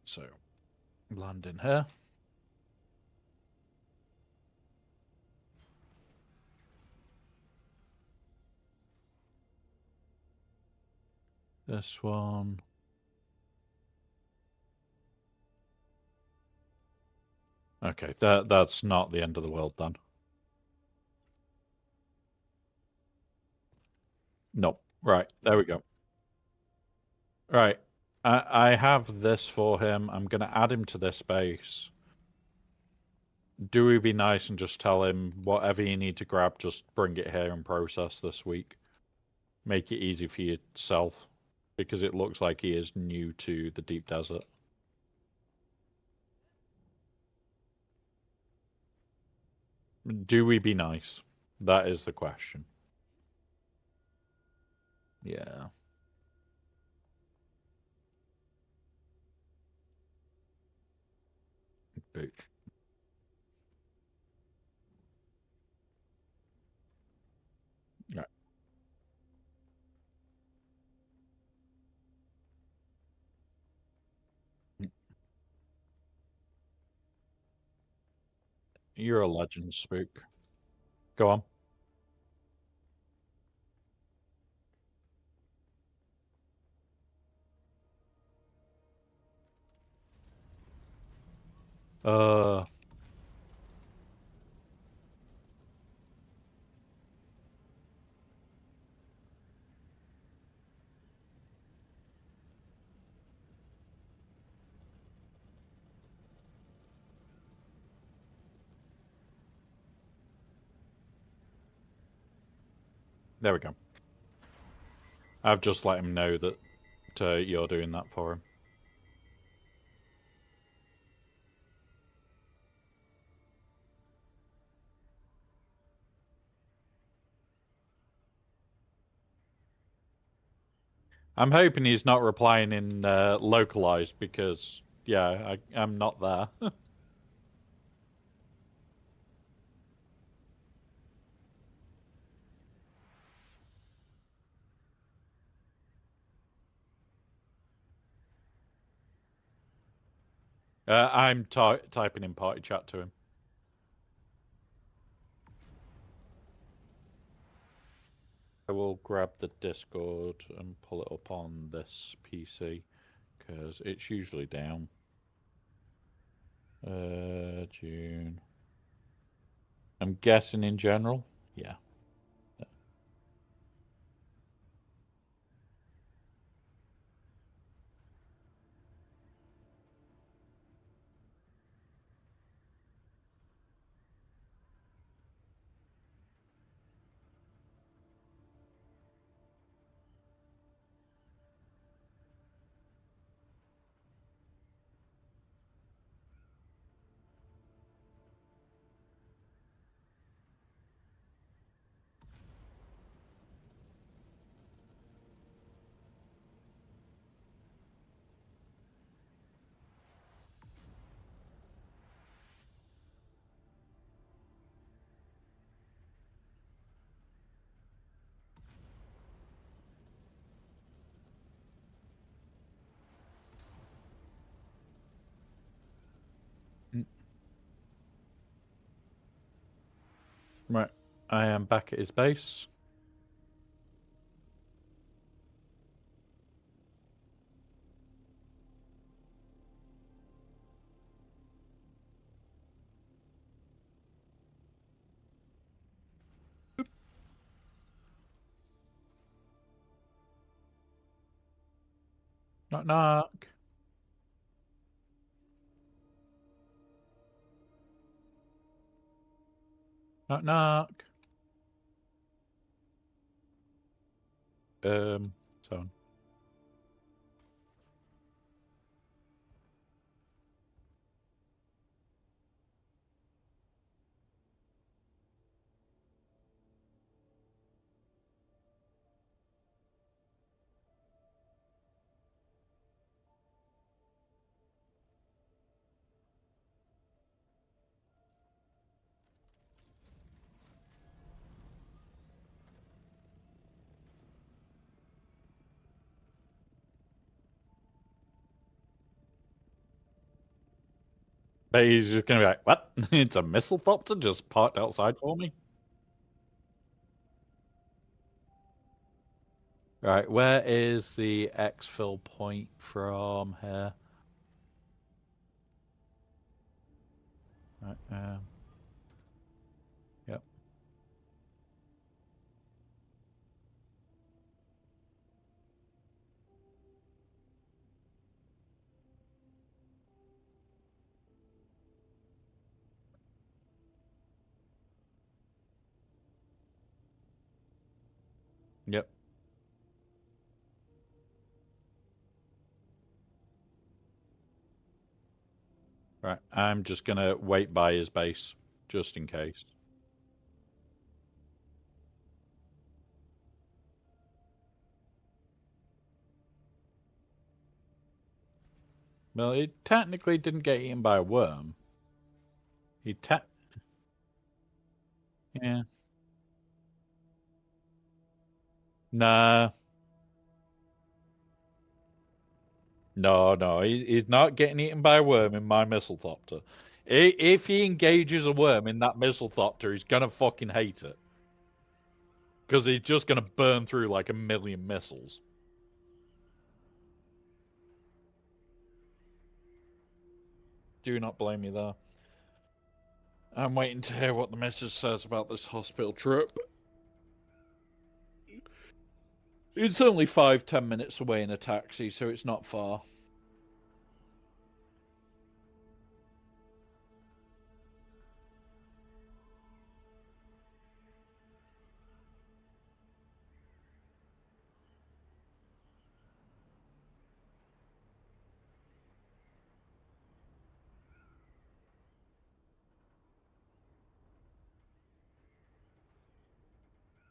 Speaker 2: So, land in here. This one. Okay, that's not the end of the world then. Nope. Right, there we go. Right. I have this for him. I'm going to add him to this base. Do we be nice and just tell him whatever you need to grab, just bring it here and process this week? Make it easy for yourself, because it looks like he is new to the deep desert. Do we be nice? That is the question. Yeah. Boot. Right. You're a legend, Spook. Go on. Uh, there we go. I've just let him know that you're doing that for him. I'm hoping he's not replying in localized because, yeah, I'm not there. I'm typing in party chat to him. I will grab the Discord and pull it up on this PC because it's usually down. June. I'm guessing in general. Yeah. Right. I am back at his base. Knock knock. Knock knock. So on. But he's just gonna be like, what? It's a missile popper just parked outside for me? Right, where is the exfil point from here? Right, yep. Yep. Right, I'm just gonna wait by his base, just in case. Well, he technically didn't get eaten by a worm. He yeah. Nah. No, he's not getting eaten by a worm in my mistletoe. If he engages a worm in that mistletoe, he's gonna fucking hate it. Because he's just gonna burn through like a million missiles. Do not blame me there. I'm waiting to hear what the message says about this hospital trip. It's only 5-10 minutes away in a taxi, so it's not far.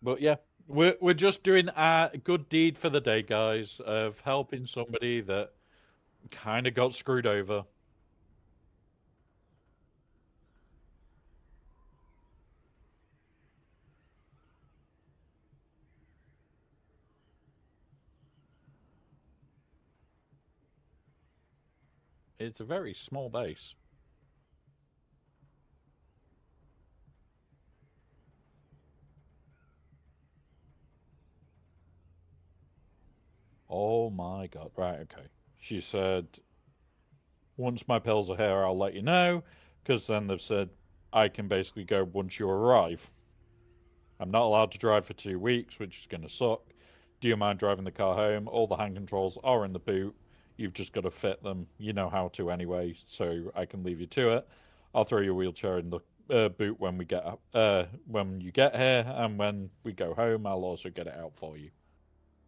Speaker 2: But yeah, we're just doing a good deed for the day, guys, of helping somebody that kind of got screwed over. It's a very small base. Oh my god. Right, okay. She said, once my pills are here, I'll let you know. Because then they've said, I can basically go once you arrive. I'm not allowed to drive for 2 weeks, which is going to suck. Do you mind driving the car home? All the hand controls are in the boot. You've just got to fit them. You know how to anyway, so I can leave you to it. I'll throw your wheelchair in the boot when when you get here, and when we go home, I'll also get it out for you.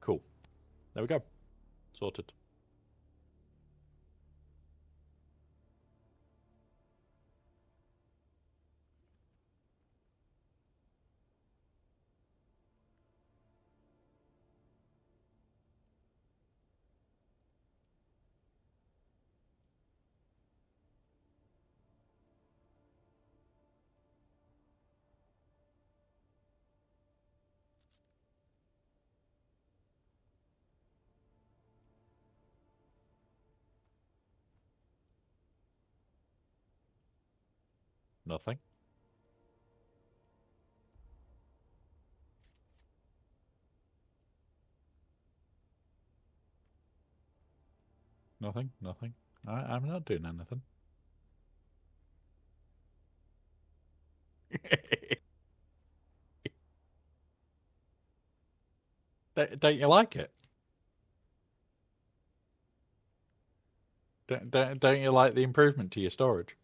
Speaker 2: Cool. There we go. Sorted. Nothing. Nothing. Nothing. I'm not doing anything. Don't you like it? Don't you like the improvement to your storage?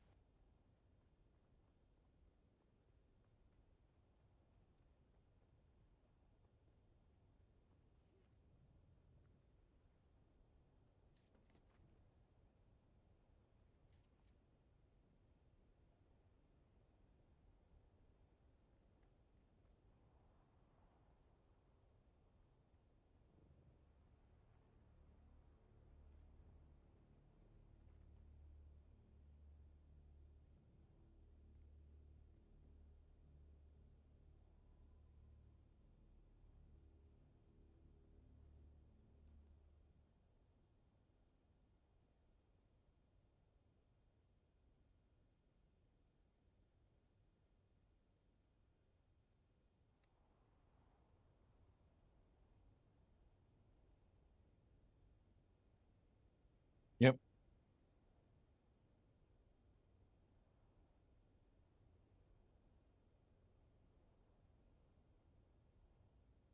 Speaker 2: Yep.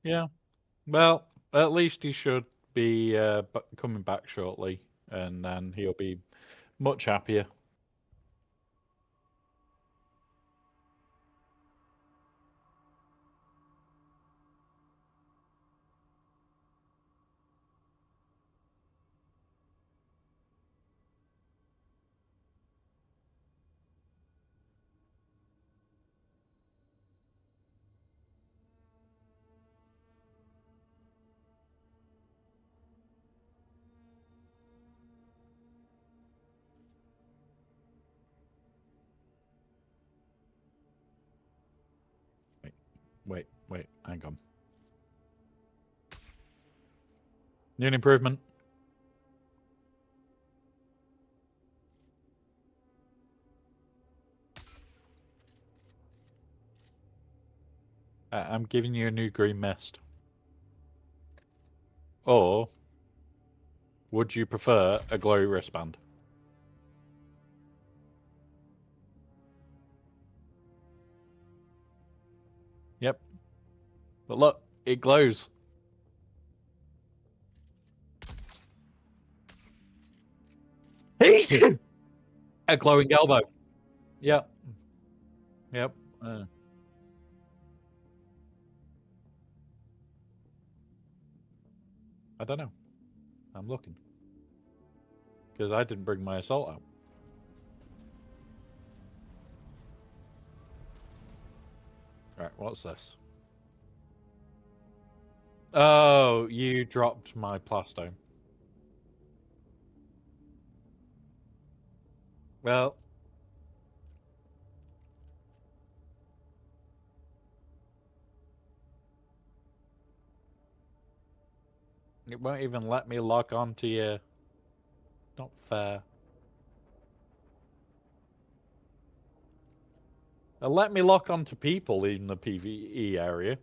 Speaker 2: Yeah. Well, at least he should be coming back shortly, and then he'll be much happier. Wait, wait. Hang on. New improvement. I'm giving you a new green mist. Or would you prefer a glow wristband? Yep. But look, it glows. A glowing elbow. Yep. Yep. I don't know. I'm looking. Because I didn't bring my assault out. Right, what's this? Oh, you dropped my plastone. Well, it won't even let me lock onto you. Not fair. Let me lock onto people in the PvE area.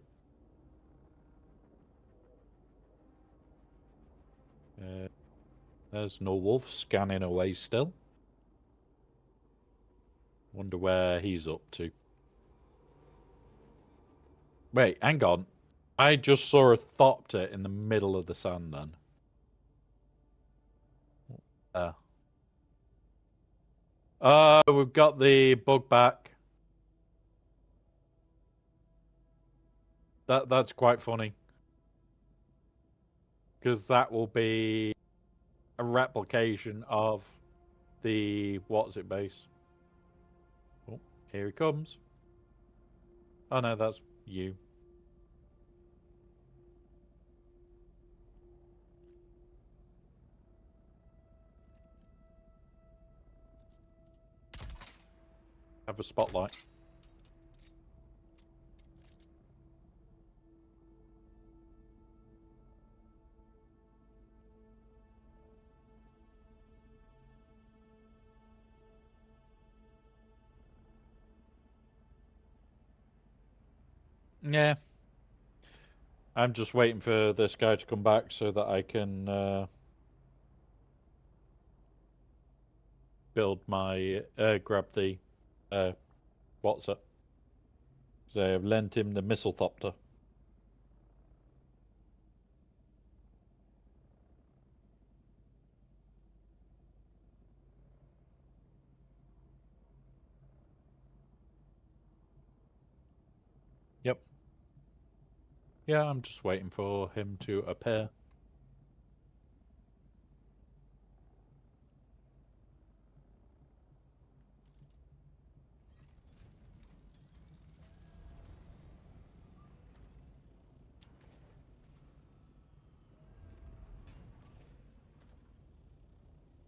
Speaker 2: There's no wolf scanning away still. Wonder where he's up to. Wait, hang on. I just saw a thopter in the middle of the sand then. Uh, we've got the bug back. That's quite funny. Because that will be a replication of the what's it base. Oh, here he comes. Oh no, that's you. Have a spotlight. Yeah. I'm just waiting for this guy to come back so that I can build my grab the what's it? So I've lent him the mistlethopter. Yep. Yeah, I'm just waiting for him to appear.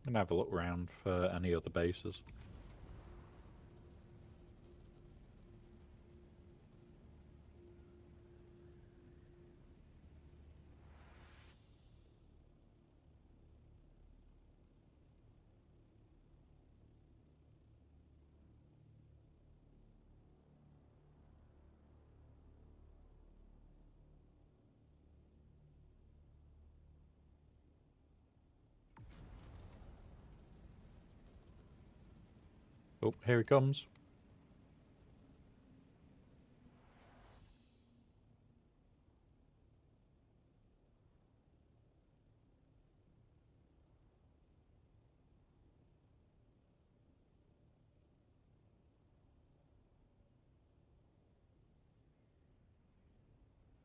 Speaker 2: And have a look around for any other bases. Oh, here he comes.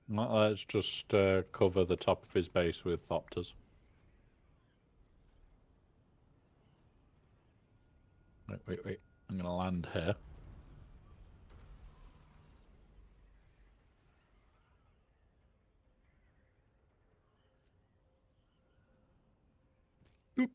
Speaker 2: Let's just cover the top of his base with thopters. Wait. I'm going to land here. Boop.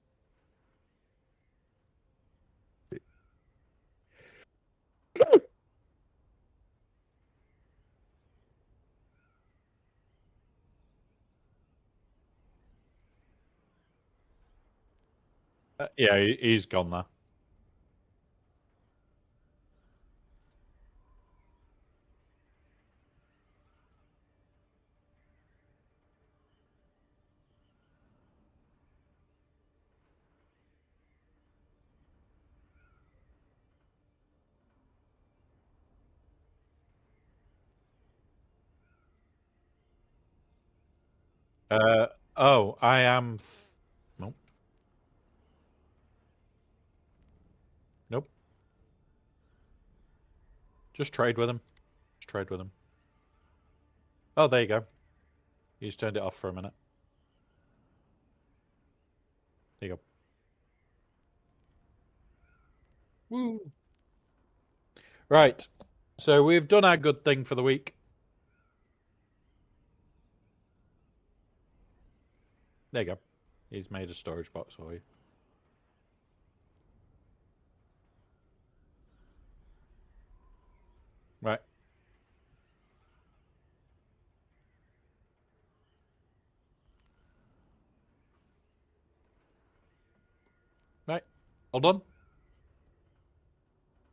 Speaker 2: Yeah, he's gone there. Oh, I am. Nope. Nope. Just trade with him. Just trade with him. Oh, there you go. He's turned it off for a minute. There you go. Woo. Right. So we've done our good thing for the week. There you go. He's made a storage box for you. Right. Right. All done.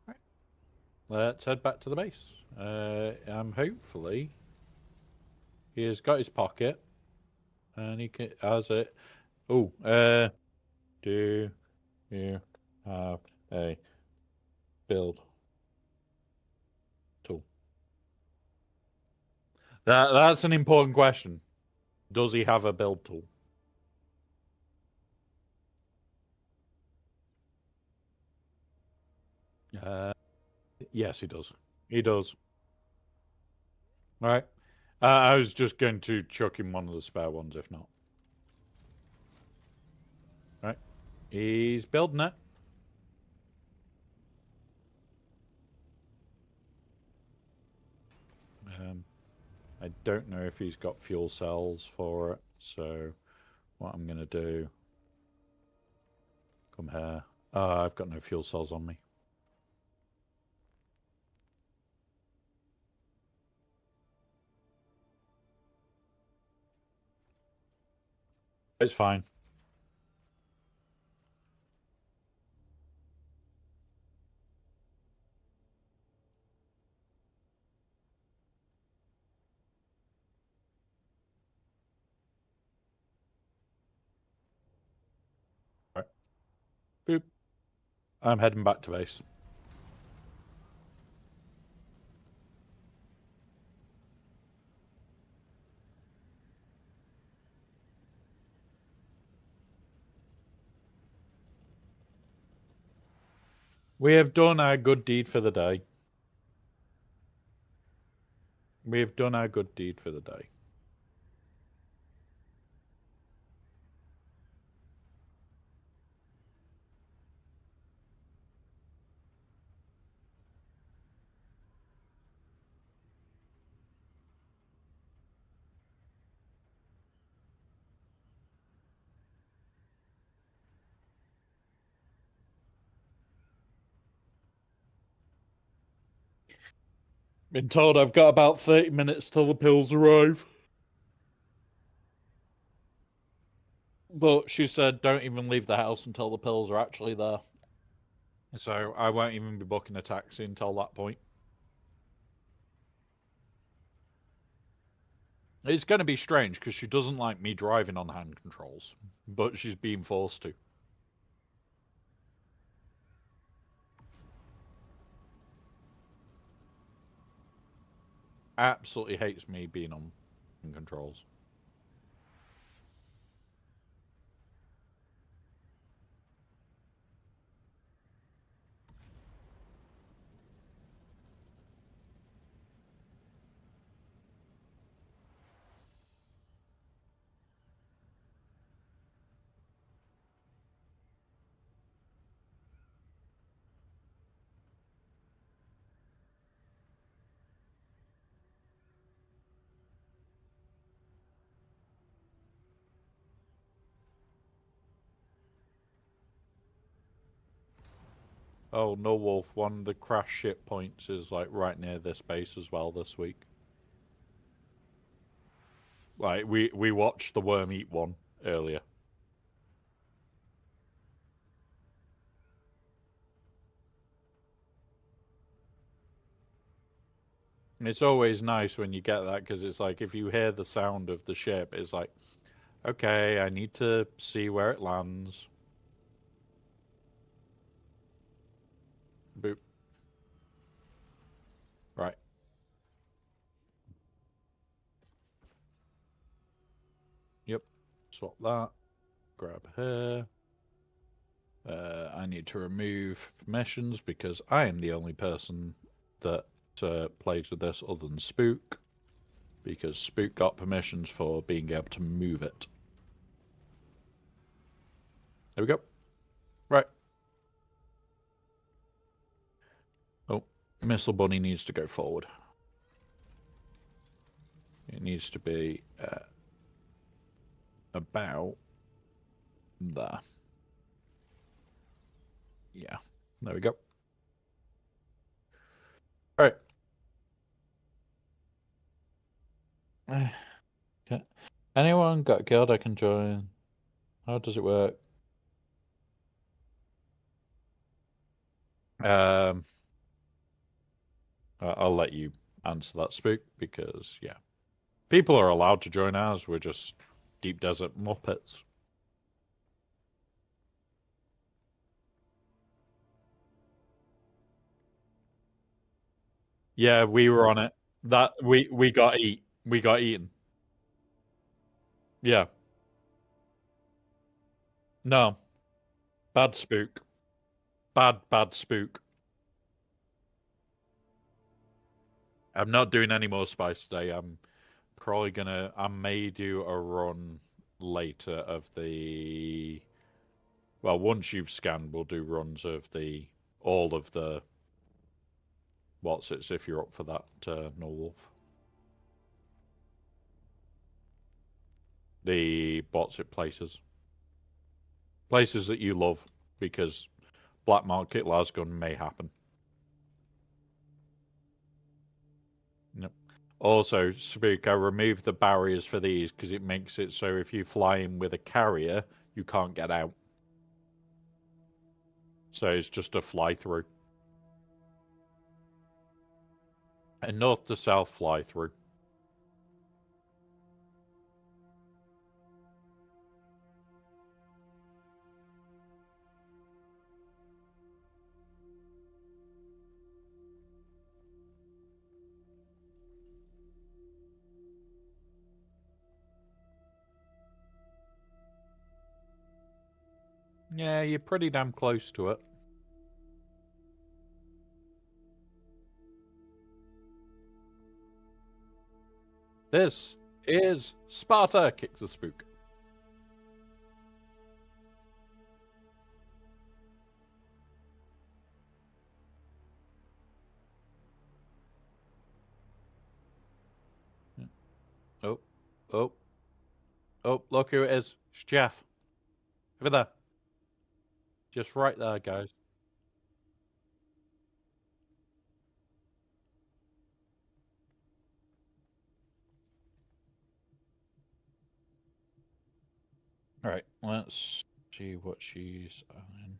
Speaker 2: Right. Let's head back to the base. Hopefully he has got his pocket and he has it. Oh, do you have a build tool? That's an important question. Does he have a build tool? Yes, he does. He does. All right. I was just going to chuck him one of the spare ones, if not. Right. He's building it. I don't know if he's got fuel cells for it, so what I'm going to do... Come here. I've got no fuel cells on me. It's fine. Right. Boop. I'm heading back to base. We have done our good deed for the day. We have done our good deed for the day. Been told I've got about 30 minutes till the pills arrive. But she said don't even leave the house until the pills are actually there. So I won't even be booking a taxi until that point. It's going to be strange because she doesn't like me driving on hand controls, but she's being forced to. Absolutely hates me being on hand controls. Oh, no, Wolf. One of the crash ship points is like right near this base as well this week. Like we watched the worm eat one earlier. It's always nice when you get that because it's like if you hear the sound of the ship, it's like, okay, I need to see where it lands. Boop. Right. Yep. Swap that. Grab her. I need to remove permissions because I am the only person that plays with this other than Spook. Because Spook got permissions for being able to move it. There we go. Right. Oh, Missile Bunny needs to go forward. It needs to be about there. Yeah, there we go. All right. Okay. Anyone got a guild I can join? How does it work? Um, I'll let you answer that, Spook, because yeah, people are allowed to join ours. We're just deep desert muppets. Yeah, we were on it. That we got eat. We got eaten. Yeah. No. Bad Spook. Bad Spook. I'm not doing any more spice today. I'm probably gonna. I may do a run later of the. Well, once you've scanned, we'll do runs of the all of the. What's it? If you're up for that, no wolf. The what's it places. Places that you love because Black Market Lasgun may happen. Yep. Also, Spook, I removed the barriers for these because it makes it so if you fly in with a carrier, you can't get out. So it's just a fly through. A north to south fly through. Yeah, you're pretty damn close to it. This is Sparta, kicks a spook. Oh, oh, oh, look who it is. It's Jeff. Over there. Just right there, guys. Alright, let's see what she's in.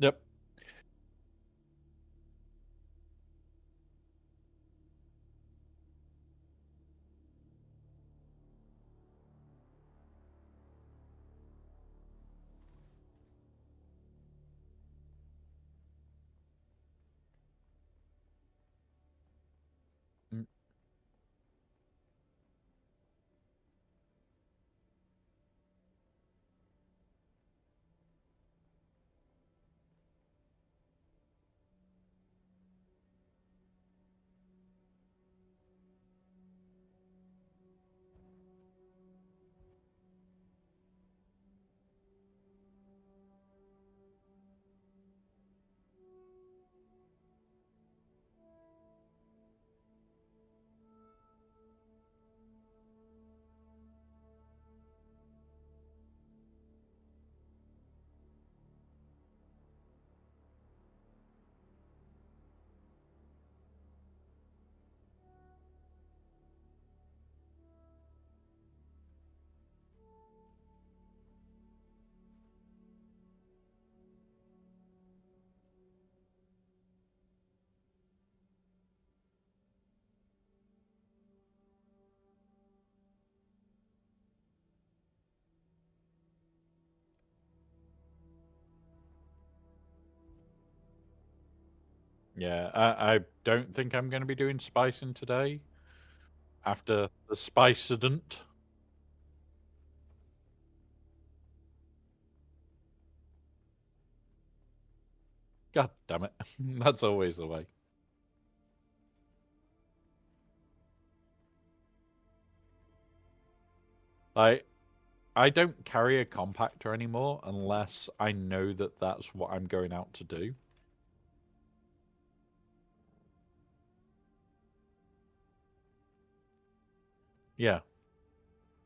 Speaker 2: Yep. Mm. Yeah, I don't think I'm going to be doing spicing today after the spicident. God damn it. That's always the way. I don't carry a compactor anymore unless I know that that's what I'm going out to do. Yeah.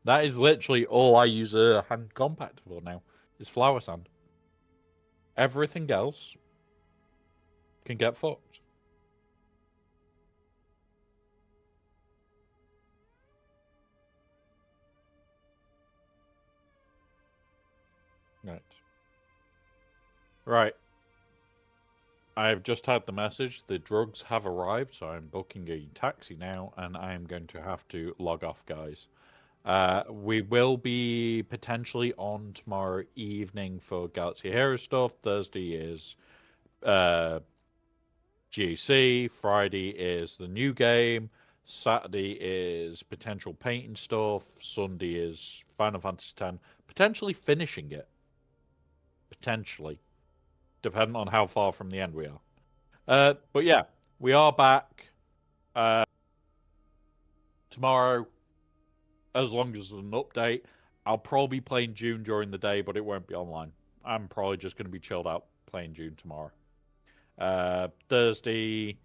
Speaker 2: That is literally all I use a hand compactor for now, is flour sand. Everything else can get fucked. Right. Right. I've just had the message. The drugs have arrived, so I'm booking a taxi now, and I am going to have to log off, guys. We will be potentially on tomorrow evening for Galaxy Hero stuff. Thursday is GC. Friday is the new game. Saturday is potential painting stuff. Sunday is Final Fantasy X. Potentially finishing it. Potentially. Depending on how far from the end we are. But yeah, we are back tomorrow as long as there's an update. I'll probably be playing June during the day, but it won't be online. I'm probably just going to be chilled out playing June tomorrow. Thursday,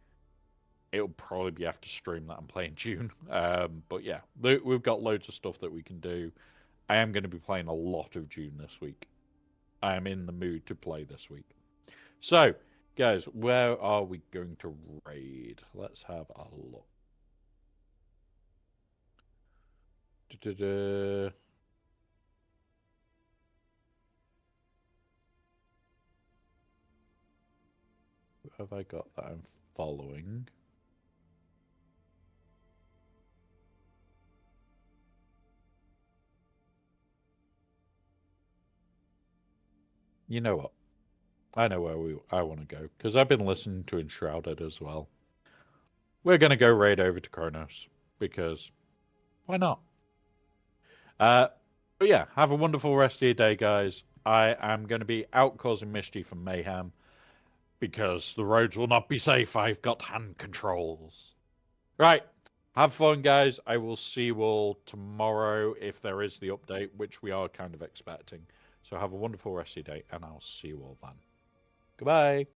Speaker 2: it'll probably be after stream that I'm playing June. But yeah, we've got loads of stuff that we can do. I am going to be playing a lot of June this week. I am in the mood to play this week. So, guys, where are we going to raid? Let's have a look. Du-du-du. Who have I got that I'm following? You know what? I know where I want to go, because I've been listening to Enshrouded as well. We're going to go raid over to Kronos, because why not? But yeah, have a wonderful rest of your day, guys. I am going to be out causing mischief and mayhem, because the roads will not be safe. I've got hand controls. Right. Have fun, guys. I will see you all tomorrow if there is the update, which we are kind of expecting. So have a wonderful rest of your day, and I'll see you all then. Goodbye.